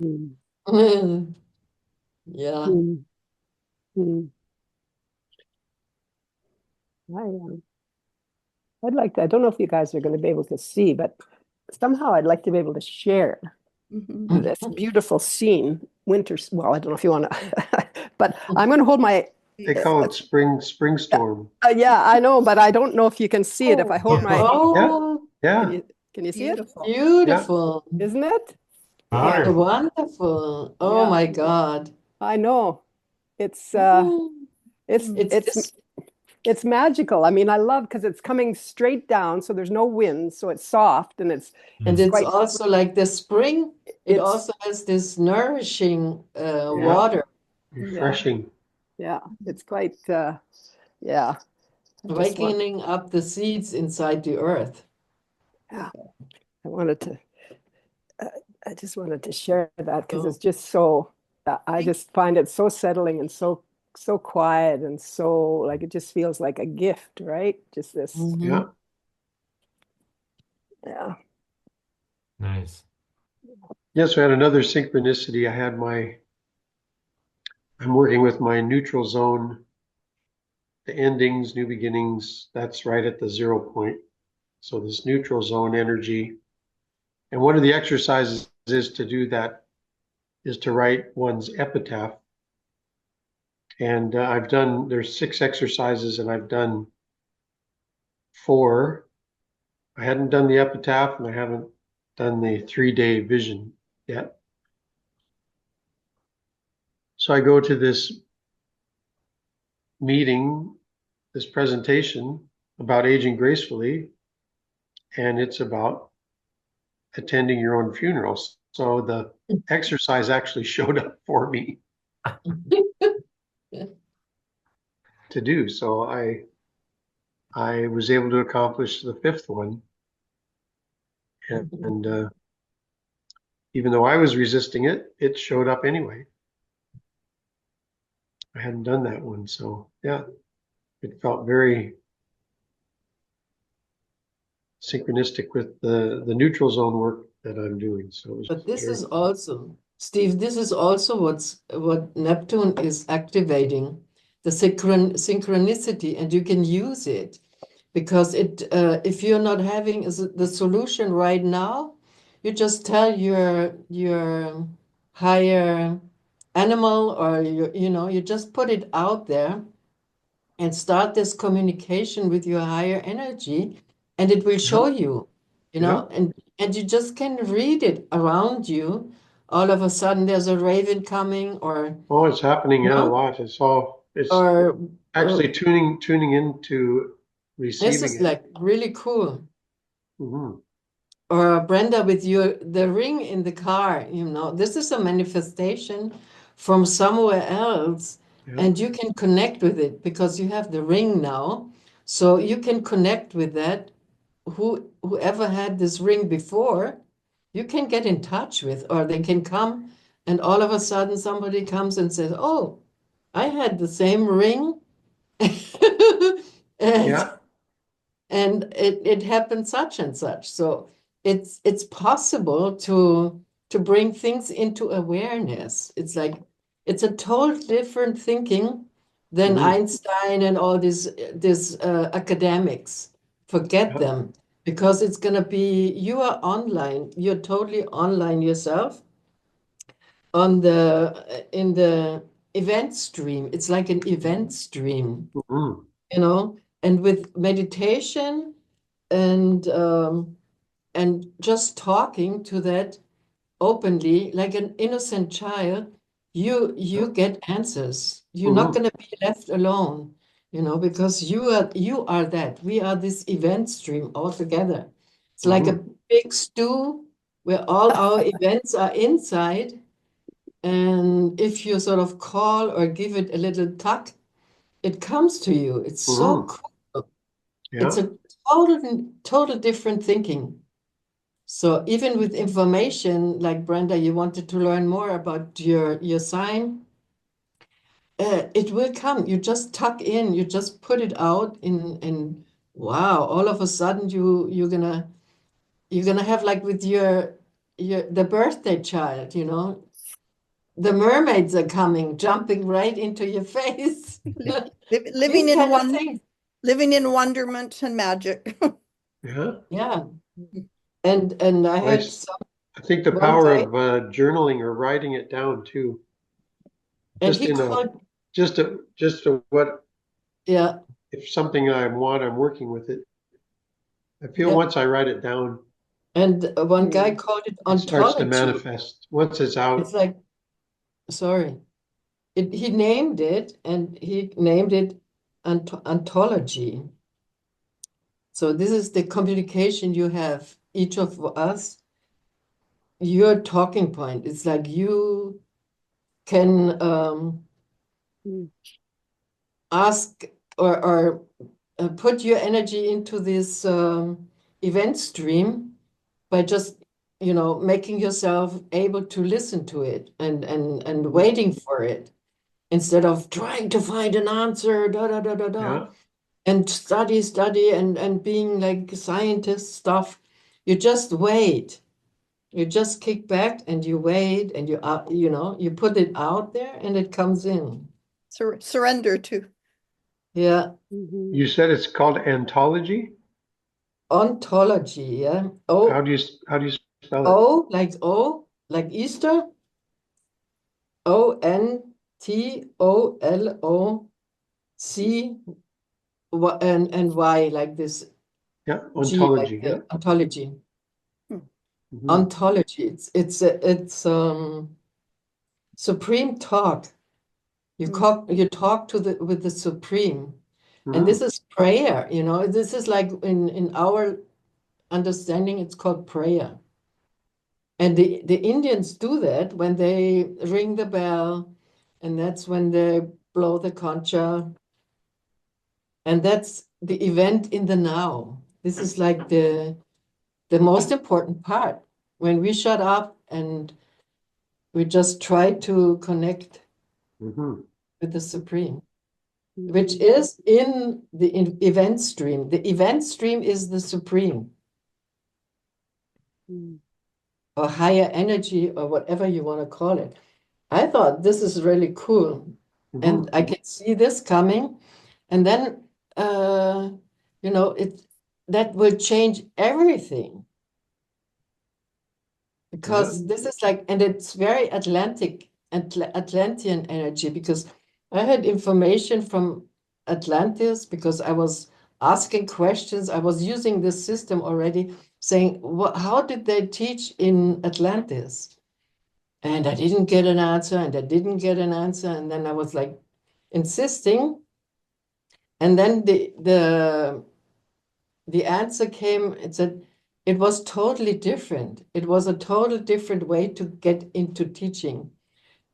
Speaker 4: Mm.
Speaker 5: Yeah.
Speaker 4: Mm. Mm. I'd like to, I don't know if you guys are going to be able to see, but somehow I'd like to be able to share
Speaker 3: Mhm.
Speaker 4: this beautiful scene. Well, I don't know if you want to, but I'm going to hold my,
Speaker 2: They call it spring storm.
Speaker 4: yeah, I know, but I don't know if you can see it. If I
Speaker 3: Oh,
Speaker 4: hold my,
Speaker 2: Yeah,
Speaker 5: Oh,
Speaker 4: can
Speaker 2: yeah,
Speaker 4: you see it?
Speaker 3: beautiful.
Speaker 2: yeah.
Speaker 5: beautiful.
Speaker 4: Isn't it?
Speaker 3: Yeah.
Speaker 1: Louder.
Speaker 5: Wonderful. Oh
Speaker 4: Yeah,
Speaker 5: my God.
Speaker 4: I know. It's,
Speaker 5: Mm.
Speaker 4: it's,
Speaker 3: Mm.
Speaker 5: It's
Speaker 4: it's,
Speaker 5: this,
Speaker 4: it's magical. I mean, I love because it's coming straight down, so there's no wind, so it's soft and
Speaker 5: and
Speaker 4: it's
Speaker 5: it's
Speaker 4: quite,
Speaker 5: also like the spring, it
Speaker 4: it's,
Speaker 5: also has this nourishing
Speaker 2: Yeah.
Speaker 5: water,
Speaker 4: yeah,
Speaker 2: Refreshing.
Speaker 4: yeah, it's quite, yeah. I just want,
Speaker 5: wakening up the seeds inside the earth.
Speaker 4: yeah, I wanted to, uh, I just wanted to share that because
Speaker 5: Oh.
Speaker 4: it's just so, I just find it so settling and so quiet and so like it just feels like a gift, right? Just this,
Speaker 5: Mhm.
Speaker 2: Yeah.
Speaker 4: yeah.
Speaker 1: Nice.
Speaker 2: Yes, we had another synchronicity. I'm working with my neutral zone, the endings, new beginnings. That's right at the 0 point. So this neutral zone energy. And one of the exercises is to do that, is to write one's epitaph. And there's 6 exercises and I've done 4. I hadn't done the epitaph and I haven't done the 3-day vision yet. So I go to this meeting, this presentation about aging gracefully, and it's about attending your own funerals. So the exercise actually showed up for me to do. So I was able to accomplish the 5th one, and even though I was resisting it, it showed up anyway. I hadn't done that one, so yeah, it felt very synchronistic with the neutral zone work that I'm doing. So it was
Speaker 5: But this
Speaker 2: very,
Speaker 5: is also, Steve, this is also what Neptune is activating, the synchronicity, and you can use it because if you're not having the solution right now, you just tell your higher animal or you just put it out there and start this communication with your higher energy, and it will show you,
Speaker 2: yeah.
Speaker 5: and you just can read it around you. All of a sudden, there's a raven coming, or
Speaker 2: Oh, it's happening
Speaker 5: you
Speaker 2: a
Speaker 5: know,
Speaker 2: lot. It's
Speaker 5: or
Speaker 2: actually tuning into
Speaker 5: this
Speaker 2: receiving
Speaker 5: is
Speaker 2: it.
Speaker 5: like really cool.
Speaker 2: Hmm.
Speaker 5: Or Brenda with the ring in the car. This is a manifestation from somewhere else,
Speaker 2: Yeah.
Speaker 5: And you can connect with it because you have the ring now. So you can connect with that. Whoever had this ring before, you can get in touch with, or they can come and all of a sudden somebody comes and says, "Oh, I had the same ring."
Speaker 2: Yeah.
Speaker 5: And it happened such and such. So it's possible to bring things into awareness. It's like it's a total different thinking than
Speaker 2: Mhm.
Speaker 5: Einstein and all these academics. Forget
Speaker 2: Yeah.
Speaker 5: them, because it's gonna be, you are online, you're totally online yourself on the in the event stream. It's like an event stream,
Speaker 2: Mhm.
Speaker 5: you know, and with meditation and just talking to that openly, like an innocent child, you
Speaker 2: Yeah.
Speaker 5: get answers. You're not
Speaker 2: Mhm.
Speaker 5: going to be left alone, you know, because you are that. We are this event stream all together. It's like a
Speaker 2: Mhm.
Speaker 5: big stew where all our events are inside. And if you sort of call or give it a little tuck, it comes to you. It's so
Speaker 2: Mhm.
Speaker 5: cool. It's
Speaker 2: Yeah.
Speaker 5: a total different thinking. So even with information, like Brenda, you wanted to learn more about your sign, it will come. You just tuck in, you just put it out and wow, all of a sudden you're gonna have, like with your the birthday child, you know, the mermaids are coming, jumping right into your face.
Speaker 3: Living
Speaker 5: These
Speaker 3: in
Speaker 5: kind of things.
Speaker 3: living in wonderment and magic.
Speaker 2: Yeah.
Speaker 5: Yeah. And I
Speaker 2: I,
Speaker 5: had
Speaker 2: s- I think the
Speaker 5: one
Speaker 2: power
Speaker 5: guy,
Speaker 2: of journaling or writing it down too,
Speaker 5: and
Speaker 2: just
Speaker 5: he
Speaker 2: in a,
Speaker 5: called,
Speaker 2: just a what,
Speaker 5: yeah,
Speaker 2: if something I want, I'm working with it. I feel
Speaker 5: yeah.
Speaker 2: once I write it down,
Speaker 5: And one guy
Speaker 4: Mm.
Speaker 5: called it
Speaker 2: it starts to
Speaker 5: ontology.
Speaker 2: manifest. Once it's
Speaker 5: It's
Speaker 2: out,
Speaker 5: like, sorry, he named it, and he named it ontology. So this is the communication you have, each of us, your talking point. It's like you can
Speaker 4: Mm.
Speaker 5: ask or put your energy into this event stream by just, you know, making yourself able to listen to it and waiting for it instead of trying to find an answer, da da da da da,
Speaker 2: yeah.
Speaker 5: and study and being like scientist stuff. You just wait. You just kick back and you wait and you know, you put it out there and it comes in.
Speaker 3: Surrender to.
Speaker 5: Yeah.
Speaker 4: Mhm.
Speaker 2: You said it's called anthology.
Speaker 5: Ontology, yeah.
Speaker 2: How do you spell it?
Speaker 5: O like Easter. ONTOLOC and Y, like this
Speaker 2: Yeah,
Speaker 5: G, like
Speaker 2: ontology. Yeah.
Speaker 5: the ontology.
Speaker 3: Hmm.
Speaker 2: Mhm.
Speaker 5: Ontology. It's supreme talk. You talk to the with the supreme. And this
Speaker 2: Mhm.
Speaker 5: is prayer, you know. This is like in our understanding, it's called prayer. And the Indians do that when they ring the bell, and that's when they blow the concha, and that's the event in the now. This is like the most important part. When we shut up and we just try to connect
Speaker 2: Mhm.
Speaker 5: with the Supreme, which
Speaker 4: Mhm.
Speaker 5: is in the event stream. The event stream is the Supreme
Speaker 4: Mm.
Speaker 5: or higher energy or whatever you want to call it. I thought this is really cool. And
Speaker 2: Mhm.
Speaker 5: I can see this coming. And then, uh, you know, that will change everything
Speaker 2: Yeah.
Speaker 5: because this is like, and it's very Atlantean energy because I had information from Atlantis because I was asking questions. I was using this system already, saying, how did they teach in Atlantis? And I didn't get an answer, and I didn't get an answer. And then I was like insisting. And then the answer came. It said it was totally different. It was a total different way to get into teaching.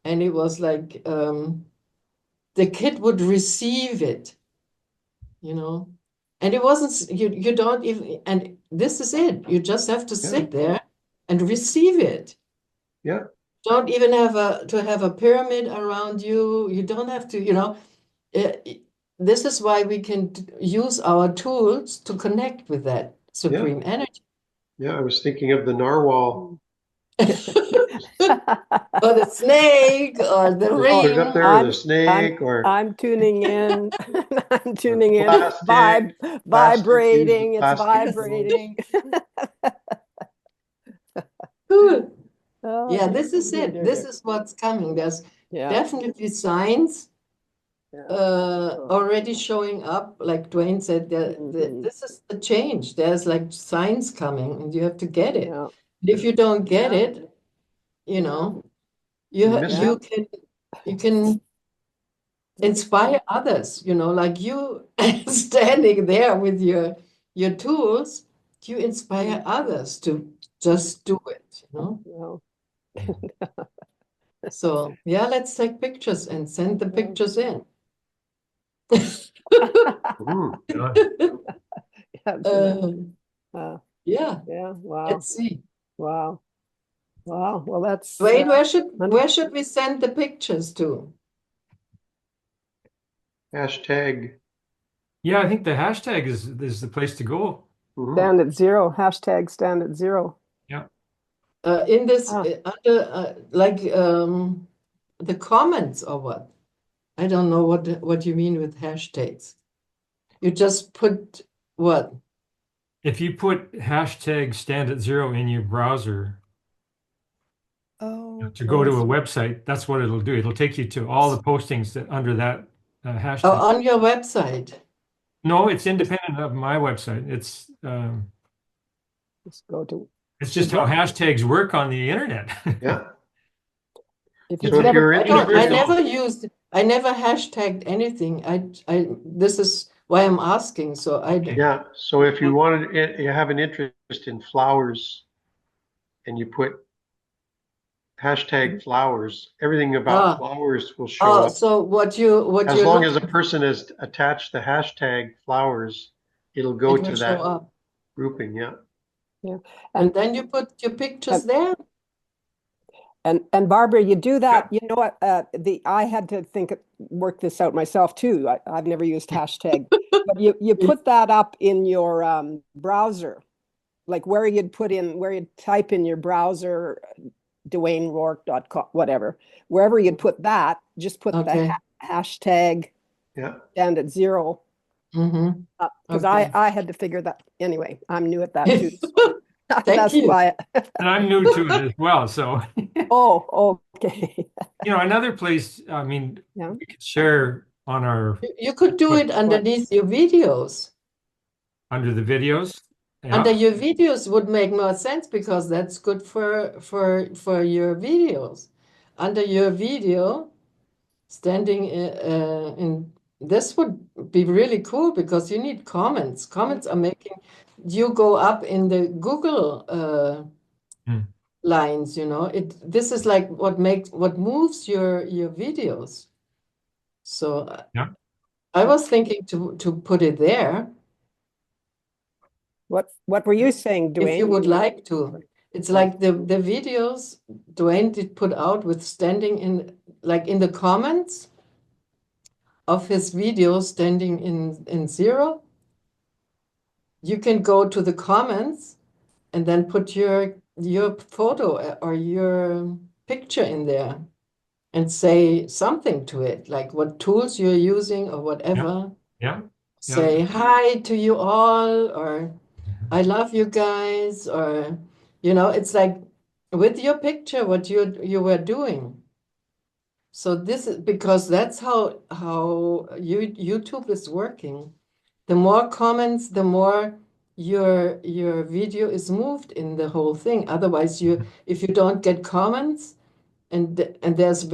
Speaker 5: And it was like the kid would receive it, you know. And it wasn't, you don't even, and this is it. You just have to sit there and receive it.
Speaker 2: Yeah.
Speaker 5: Don't even have to have a pyramid around you. You don't have to, you know. This is why we can use our tools to connect with that supreme energy.
Speaker 2: Yeah, I was thinking of the narwhal.
Speaker 5: Or the snake, or the
Speaker 2: Just
Speaker 5: ring.
Speaker 2: put it up there, or the snake, or
Speaker 4: I'm tuning in. I'm tuning in.
Speaker 2: plastic,
Speaker 4: Vibrating. It's
Speaker 2: plastic.
Speaker 4: vibrating.
Speaker 5: Cool.
Speaker 4: Oh,
Speaker 5: Yeah, this is
Speaker 4: dear,
Speaker 5: it.
Speaker 4: dear,
Speaker 5: This
Speaker 4: dear.
Speaker 5: is what's coming. There's
Speaker 4: Yeah.
Speaker 5: definitely signs already showing up. Like Dwayne said, this is the change. There's like signs coming, and you have to get it.
Speaker 4: Yeah.
Speaker 5: If you don't get it, you know, you can inspire others, you know, like you standing there with your tools, you inspire others to just do it, you know. So yeah, let's take pictures and send the pictures in. Yeah.
Speaker 4: Wow.
Speaker 5: Let's see.
Speaker 4: Wow. Well, that's
Speaker 5: Wait, where should we send the pictures to?
Speaker 2: Hashtag.
Speaker 1: Yeah, I think the hashtag is the place to go.
Speaker 4: Stand at zero. Hashtag stand at zero.
Speaker 1: Yeah.
Speaker 5: In this under like the comments or what? I don't know what you mean with hashtags. You just put what?
Speaker 1: If you put hashtag stand at zero in your browser to go to a website, that's what it'll do. It'll take you to all the postings that under that hashtag.
Speaker 5: Oh, on your website.
Speaker 1: No, it's independent of my website. It's
Speaker 4: Let's go to.
Speaker 1: It's just how hashtags work on the internet.
Speaker 2: Yeah.
Speaker 4: If
Speaker 2: So if you're
Speaker 4: interested,
Speaker 5: I never hashtagged anything. This is why I'm asking. So
Speaker 2: yeah. So if you you have an interest in flowers, and you put hashtag flowers, everything about flowers will show up.
Speaker 5: So
Speaker 2: as long as a person has attached the hashtag flowers, it'll go to that grouping. Yeah.
Speaker 4: Yeah.
Speaker 5: And then you put your pictures there.
Speaker 4: And Barbara, you do that. You know what? I had to work this out myself too. I've never used hashtag, but you put that up in your browser, like where you'd type in your browser, DwayneRourke.com, whatever, wherever you'd put that, just put the hashtag stand at zero. Because I had to figure that anyway. I'm new at that too. So that's why.
Speaker 1: And I'm new to it as well. So.
Speaker 4: Oh, okay.
Speaker 1: Another place. I mean, we could share on our.
Speaker 5: You could do it underneath your videos.
Speaker 1: Under the videos. Yeah.
Speaker 5: Under your videos would make more sense because that's good for your videos. Under your video, standing in this would be really cool because you need comments. Comments are making you go up in the Google lines, you know. This is like what moves your videos. So I was thinking to put it there.
Speaker 4: What were you saying, Dwayne?
Speaker 5: If you would like to. It's like the videos Dwayne did put out with standing in the comments of his video standing in zero. You can go to the comments and then put your photo or your picture in there and say something to it, like what tools you're using or whatever. Say hi to you all, or I love you guys, or it's like with your picture what you were doing. So this is because that's how YouTube is working. The more comments, the more your video is moved in the whole thing. Otherwise, if you don't get comments, and there's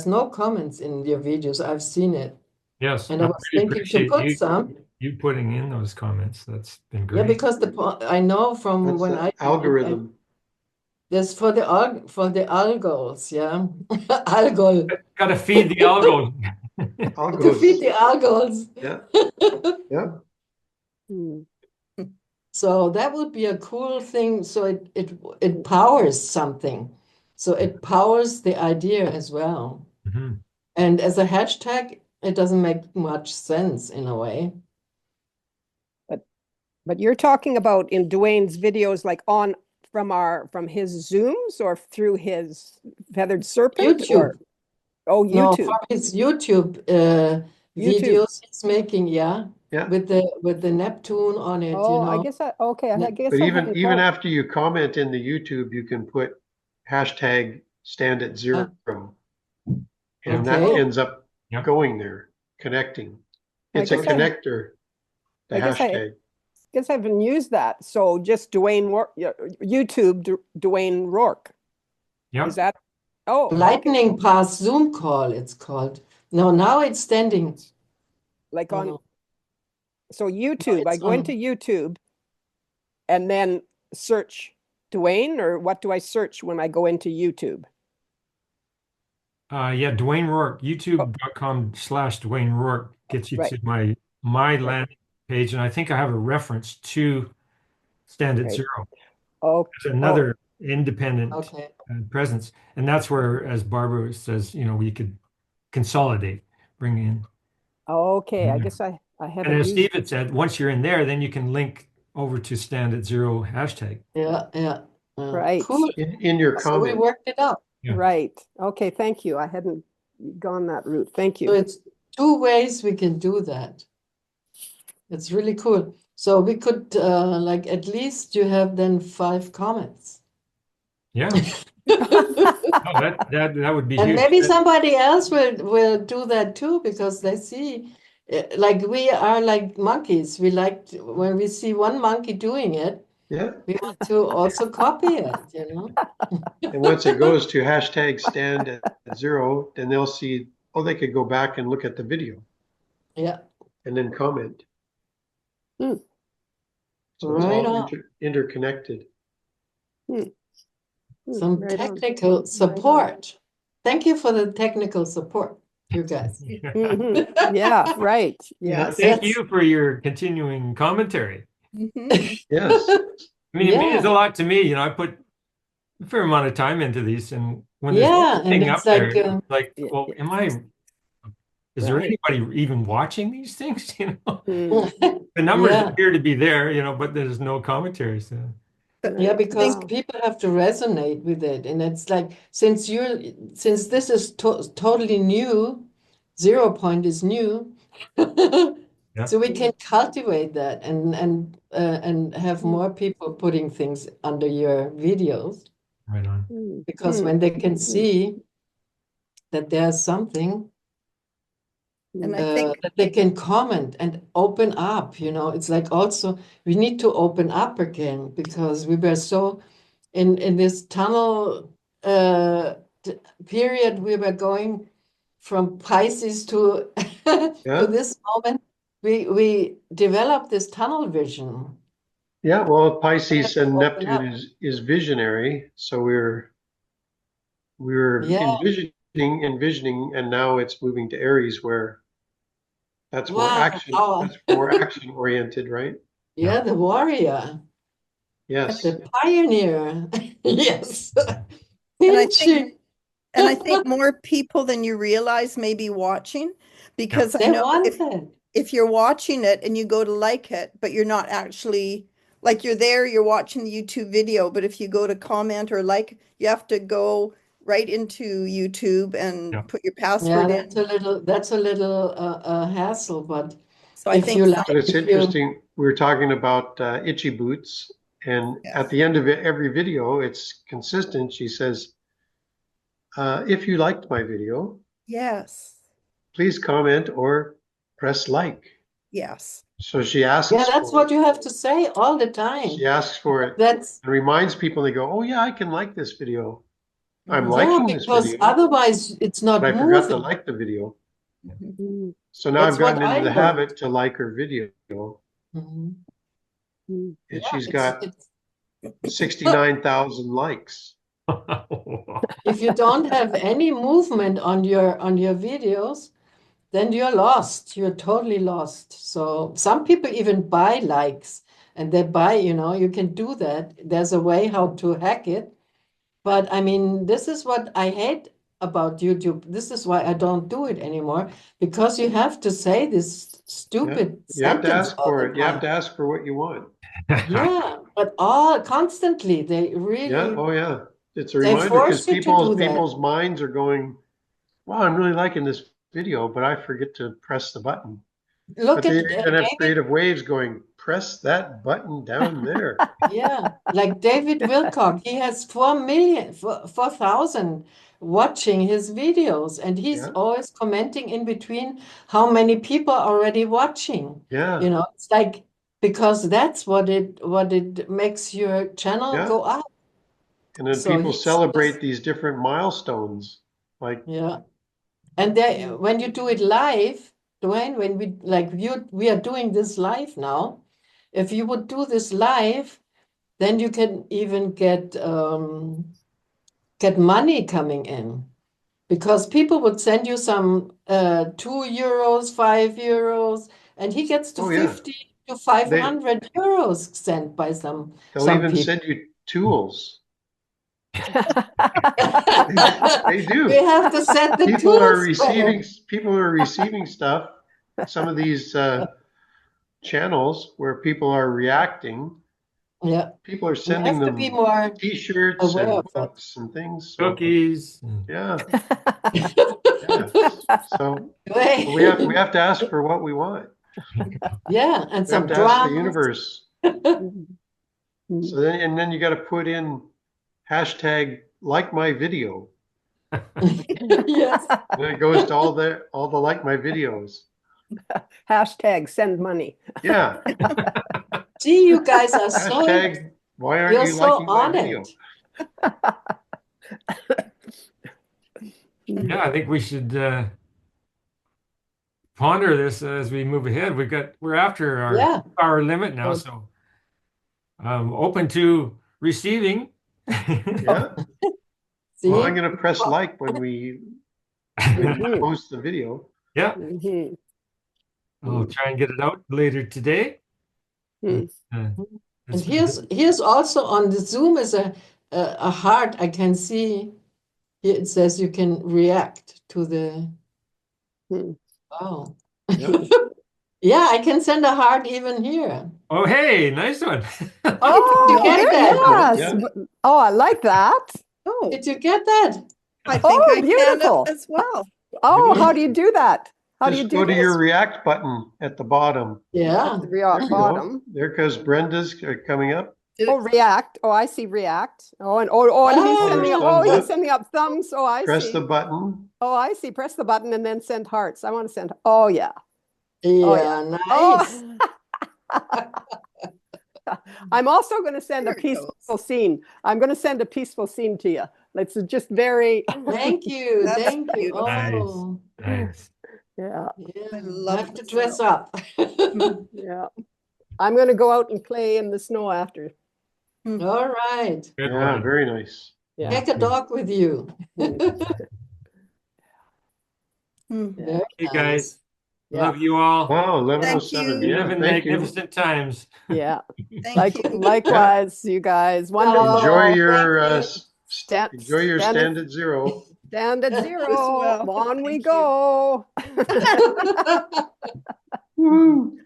Speaker 5: no comments in your videos. I've seen it.
Speaker 1: Yes,
Speaker 5: and I was thinking to put some.
Speaker 1: You putting in those comments. That's been great.
Speaker 5: Yeah, because I know from when I
Speaker 2: algorithm.
Speaker 5: There's for the algos, yeah. Algol.
Speaker 1: Got to feed the algos.
Speaker 5: To feed the algos.
Speaker 2: Yeah. Yeah.
Speaker 4: Hmm.
Speaker 5: So that would be a cool thing. So it powers something. So it powers the idea as well.
Speaker 1: Mhm.
Speaker 5: And as a hashtag, it doesn't make much sense in a way.
Speaker 4: But you're talking about in Dwayne's videos, like from his Zooms or through his Feathered Serpent,
Speaker 5: YouTube.
Speaker 4: or
Speaker 5: No,
Speaker 4: YouTube.
Speaker 5: from his YouTube
Speaker 4: YouTube.
Speaker 5: videos he's making, yeah,
Speaker 2: Yeah.
Speaker 5: with the Neptune on it,
Speaker 4: Oh,
Speaker 5: you
Speaker 4: I
Speaker 5: know.
Speaker 4: guess I guess
Speaker 2: But
Speaker 4: I
Speaker 2: even
Speaker 4: hadn't
Speaker 2: even
Speaker 4: thought.
Speaker 2: after you comment in the YouTube, you can put hashtag stand at zero, and that
Speaker 5: Okay.
Speaker 2: ends up
Speaker 1: Yeah.
Speaker 2: going there, connecting.
Speaker 4: I
Speaker 2: It's a
Speaker 4: guess
Speaker 2: connector, the
Speaker 4: I guess I
Speaker 2: hashtag.
Speaker 4: guess I haven't used that. So just YouTube Dwayne Rourke.
Speaker 1: Yeah.
Speaker 4: Is that? Oh, okay.
Speaker 5: Lightning Path Zoom call, it's called. No, now it's standing.
Speaker 4: Like
Speaker 5: No,
Speaker 4: on.
Speaker 5: no.
Speaker 4: So YouTube, I
Speaker 5: it's
Speaker 4: go into YouTube and then search Dwayne, or what do I search when I go into YouTube?
Speaker 1: Yeah, Dwayne Rourke, youtube.com/Dwayne Rourke gets you
Speaker 4: Right.
Speaker 1: to my landing page, and I think I have a reference to Stand at
Speaker 4: Right.
Speaker 1: Zero.
Speaker 4: Oh,
Speaker 1: There's another independent
Speaker 5: Okay.
Speaker 1: presence, and that's where, as Barbara says, we could consolidate, bring in.
Speaker 4: okay. I
Speaker 1: Yeah.
Speaker 4: guess I
Speaker 1: And
Speaker 4: haven't
Speaker 1: as
Speaker 4: used.
Speaker 1: Steve had said, once you're in there, then you can link over to Stand at Zero hashtag.
Speaker 5: Yeah.
Speaker 4: Right.
Speaker 5: Cool.
Speaker 2: In your
Speaker 5: So we
Speaker 2: comment.
Speaker 5: worked it out.
Speaker 1: Yeah.
Speaker 4: Right. Okay. Thank you. I hadn't gone that route. Thank
Speaker 5: So
Speaker 4: you.
Speaker 5: it's 2 ways we can do that. It's really cool. So we could like at least you have then 5 comments.
Speaker 1: Yeah. Oh, that would be
Speaker 5: And
Speaker 1: huge.
Speaker 5: maybe somebody else will do that too, because they see like we are like monkeys. We like when we see one monkey doing it,
Speaker 2: Yeah.
Speaker 5: we want to also copy it, you know.
Speaker 2: And once it goes to hashtag stand at zero, then they'll see, they could go back and look at the video
Speaker 5: Yeah.
Speaker 2: and then comment.
Speaker 4: Hmm.
Speaker 2: So it's
Speaker 5: Right
Speaker 2: all
Speaker 5: on.
Speaker 2: interconnected.
Speaker 5: Some
Speaker 4: Right on.
Speaker 5: technical support. Thank you for the technical support, you guys.
Speaker 4: Mhm. Yeah, right.
Speaker 2: Yeah.
Speaker 4: Yes.
Speaker 1: Thank you for your continuing commentary.
Speaker 3: Mhm.
Speaker 2: Yes.
Speaker 1: I mean, it means
Speaker 5: Yeah.
Speaker 1: a lot to me. I put a fair amount of time into these, and when there's
Speaker 5: Yeah, and
Speaker 1: anything up
Speaker 5: it's like
Speaker 1: there, it's like,
Speaker 4: Yeah,
Speaker 1: well,
Speaker 4: yeah.
Speaker 1: is there
Speaker 4: Right.
Speaker 1: anybody even watching these things?
Speaker 4: Mm.
Speaker 1: The numbers
Speaker 5: yeah.
Speaker 1: appear to be there, but there's no commentary. So
Speaker 5: Yeah,
Speaker 4: Right.
Speaker 5: because
Speaker 4: Wow.
Speaker 5: people have to resonate with it, and it's like since this is totally new, 0 point is new,
Speaker 1: yeah,
Speaker 5: so we can cultivate that and have more people putting things under your videos,
Speaker 1: right on.
Speaker 5: because when they can see that there's something
Speaker 3: And I think,
Speaker 5: that they can comment and open up, it's like also we need to open up again, because we were so in this tunnel period, we were going from Pisces to
Speaker 2: Yeah.
Speaker 5: to this moment. We developed this tunnel vision.
Speaker 2: Yeah. Well, Pisces and
Speaker 5: Open up.
Speaker 2: Neptune is visionary. So we're
Speaker 5: Yeah.
Speaker 2: envisioning, and now it's moving to Aries, where that's more
Speaker 5: Wow.
Speaker 2: action. That's more action oriented, right?
Speaker 5: Yeah, the warrior,
Speaker 2: Yes.
Speaker 5: the pioneer. Yes.
Speaker 3: and I think,
Speaker 5: Teaching.
Speaker 3: and I think more people than you realize may be watching, because I
Speaker 5: They
Speaker 3: know
Speaker 5: want it.
Speaker 3: if you're watching it and you go to like it, but you're not actually like you're there, you're watching the YouTube video, but if you go to comment or like, you have to go right into YouTube and
Speaker 1: Yeah.
Speaker 3: put your
Speaker 5: Yeah,
Speaker 3: password in.
Speaker 5: that's a little hassle, but
Speaker 3: So I
Speaker 5: if
Speaker 3: think
Speaker 5: you
Speaker 3: some,
Speaker 5: like,
Speaker 2: But it's
Speaker 5: if you
Speaker 2: interesting. We were talking about itchy boots, and
Speaker 3: Yes.
Speaker 2: at the end of every video, it's consistent. She says, if you liked my video,
Speaker 3: yes,
Speaker 2: please comment or press like.
Speaker 3: yes,
Speaker 2: So she asks
Speaker 5: yeah, that's
Speaker 2: for
Speaker 5: what
Speaker 2: it.
Speaker 5: you have to say all the time.
Speaker 2: She asks for it
Speaker 5: That's
Speaker 2: and reminds people. They go, "Oh yeah, I can like this video. I'm
Speaker 3: Mhm.
Speaker 5: yeah,
Speaker 2: liking this
Speaker 5: because
Speaker 2: video,
Speaker 5: otherwise it's
Speaker 2: but
Speaker 5: not
Speaker 2: I forgot to
Speaker 5: moving.
Speaker 2: like the video."
Speaker 3: Mhm.
Speaker 2: So now
Speaker 5: That's
Speaker 2: I've gotten
Speaker 5: what
Speaker 2: into
Speaker 5: I
Speaker 2: the
Speaker 5: learned.
Speaker 2: habit to like her video,
Speaker 5: Mhm.
Speaker 2: and
Speaker 5: Yeah,
Speaker 2: she's
Speaker 5: it's
Speaker 2: got 69,000 likes.
Speaker 5: if you don't have any movement on your videos, then you're lost. You're totally lost. So some people even buy likes, and they buy, you can do that. There's a way how to hack it. But I mean, this is what I hate about YouTube. This is why I don't do it anymore, because you have to say this stupid
Speaker 2: You have to
Speaker 5: sentence
Speaker 2: ask
Speaker 5: all
Speaker 2: for
Speaker 5: the
Speaker 2: it. You have
Speaker 5: time.
Speaker 2: to ask for what you want.
Speaker 5: Yeah, but all constantly they
Speaker 2: Yeah.
Speaker 5: really
Speaker 2: Oh, yeah. It's a
Speaker 5: they
Speaker 2: reminder because
Speaker 5: force you to do that.
Speaker 2: people's minds are going, wow, I'm really liking this video, but I forget to press the button.
Speaker 5: Look
Speaker 2: But they
Speaker 5: at
Speaker 2: even have
Speaker 5: David.
Speaker 2: creative waves going, press that button down there.
Speaker 5: Yeah, like David Wilcock, he has 4,000 watching his videos, and he's
Speaker 2: Yeah.
Speaker 5: always commenting in between how many people are already watching.
Speaker 2: Yeah.
Speaker 5: It's like because that's what it makes your channel
Speaker 2: Yeah.
Speaker 5: go up.
Speaker 2: And then
Speaker 5: So
Speaker 2: people
Speaker 5: he's
Speaker 2: celebrate these different milestones. Like,
Speaker 5: yeah. And when you do it live, Dwayne, when we are doing this live now, if you would do this live, then you can even get money coming in, because people would send you some €2, €5, and he gets to
Speaker 2: oh yeah,
Speaker 5: 50 to 500 euros sent by
Speaker 2: they'll
Speaker 5: some
Speaker 2: even
Speaker 5: people.
Speaker 2: send you tools. They
Speaker 5: We
Speaker 2: do.
Speaker 5: have to set the
Speaker 2: People are
Speaker 5: tools better.
Speaker 2: receiving stuff. Some of these channels where people are reacting,
Speaker 5: Yeah,
Speaker 2: people are
Speaker 5: we
Speaker 2: sending
Speaker 5: have to be
Speaker 2: them
Speaker 5: more
Speaker 2: T-shirts
Speaker 5: aware
Speaker 2: and
Speaker 5: of that.
Speaker 2: books and things. So
Speaker 1: Cookies.
Speaker 2: yeah, yeah. So
Speaker 5: Wait.
Speaker 2: we have to ask for what we want.
Speaker 5: Yeah, and
Speaker 2: We have
Speaker 5: some
Speaker 2: to ask the
Speaker 5: drums.
Speaker 2: universe. So then you got to put in hashtag like my video.
Speaker 5: Yes.
Speaker 2: And then it goes to all the like my videos.
Speaker 4: Hashtag send money.
Speaker 2: Yeah.
Speaker 5: Gee, you guys are
Speaker 2: Hashtag why aren't
Speaker 5: you're
Speaker 2: you
Speaker 5: so
Speaker 2: liking my
Speaker 5: on
Speaker 2: video?
Speaker 5: it.
Speaker 1: Yeah, I think we should ponder this as we move ahead. We're after our
Speaker 5: Yeah.
Speaker 1: hour limit now, so open to receiving.
Speaker 2: Yeah.
Speaker 5: See?
Speaker 2: Well, I'm going to press like when we post the video.
Speaker 1: Yeah,
Speaker 4: Mhm.
Speaker 1: I'll try and get it out later today.
Speaker 4: Mm.
Speaker 5: And here's also on the Zoom is a heart. I can see here it says you can react to the. Oh.
Speaker 2: Yeah.
Speaker 5: Yeah, I can send a heart even here.
Speaker 1: Oh, hey, nice one.
Speaker 5: Oh, did you get that?
Speaker 4: Yes. Oh, I like that.
Speaker 3: Oh,
Speaker 5: Did you get that?
Speaker 3: I think I can
Speaker 4: beautiful.
Speaker 3: as well.
Speaker 4: Oh, how do you do that? How do you
Speaker 2: Just
Speaker 4: do
Speaker 2: go to
Speaker 4: this?
Speaker 2: your react button at the bottom.
Speaker 5: Yeah.
Speaker 4: The
Speaker 2: There you
Speaker 4: bottom.
Speaker 2: go. There goes Brenda's coming up.
Speaker 4: Oh, react. Oh, I see react. Oh, and and he's
Speaker 5: Oh,
Speaker 4: sending up.
Speaker 2: thumbs
Speaker 4: Oh, he's
Speaker 2: up.
Speaker 4: sending up thumbs. Oh, I
Speaker 2: Press
Speaker 4: see.
Speaker 2: the button.
Speaker 4: Oh, I see. Press the button and then send hearts. I want to send. Oh, yeah.
Speaker 5: Yeah, nice.
Speaker 4: I'm also going to send
Speaker 3: There
Speaker 4: a
Speaker 3: it
Speaker 4: peaceful scene. I'm going to send a peaceful scene to you. It's just very.
Speaker 5: Thank you.
Speaker 3: That's
Speaker 5: Thank you.
Speaker 3: beautiful.
Speaker 5: Oh,
Speaker 1: Nice.
Speaker 4: Yeah.
Speaker 5: yeah.
Speaker 3: I
Speaker 5: I
Speaker 3: love
Speaker 5: have to
Speaker 3: the
Speaker 5: dress
Speaker 3: snow.
Speaker 5: up.
Speaker 4: Yeah. I'm going to go out and play in the snow after.
Speaker 5: All right.
Speaker 1: Good
Speaker 2: Yeah,
Speaker 1: one.
Speaker 2: very nice.
Speaker 4: Yeah.
Speaker 5: Take a dog with you.
Speaker 3: Mm.
Speaker 1: Hey, guys.
Speaker 4: Yeah.
Speaker 1: Love you all.
Speaker 2: Wow,
Speaker 3: Thank
Speaker 2: 11:07.
Speaker 3: you.
Speaker 2: Yeah,
Speaker 1: Live in
Speaker 2: thank you.
Speaker 1: magnificent times.
Speaker 4: Yeah.
Speaker 3: Thank you.
Speaker 4: Likewise, you guys. Wonderful.
Speaker 5: Oh,
Speaker 2: Enjoy your
Speaker 5: thank you.
Speaker 2: stand at zero.
Speaker 4: Stand at zero.
Speaker 3: well.
Speaker 4: On we
Speaker 3: Thank you.
Speaker 4: go.
Speaker 2: Woo!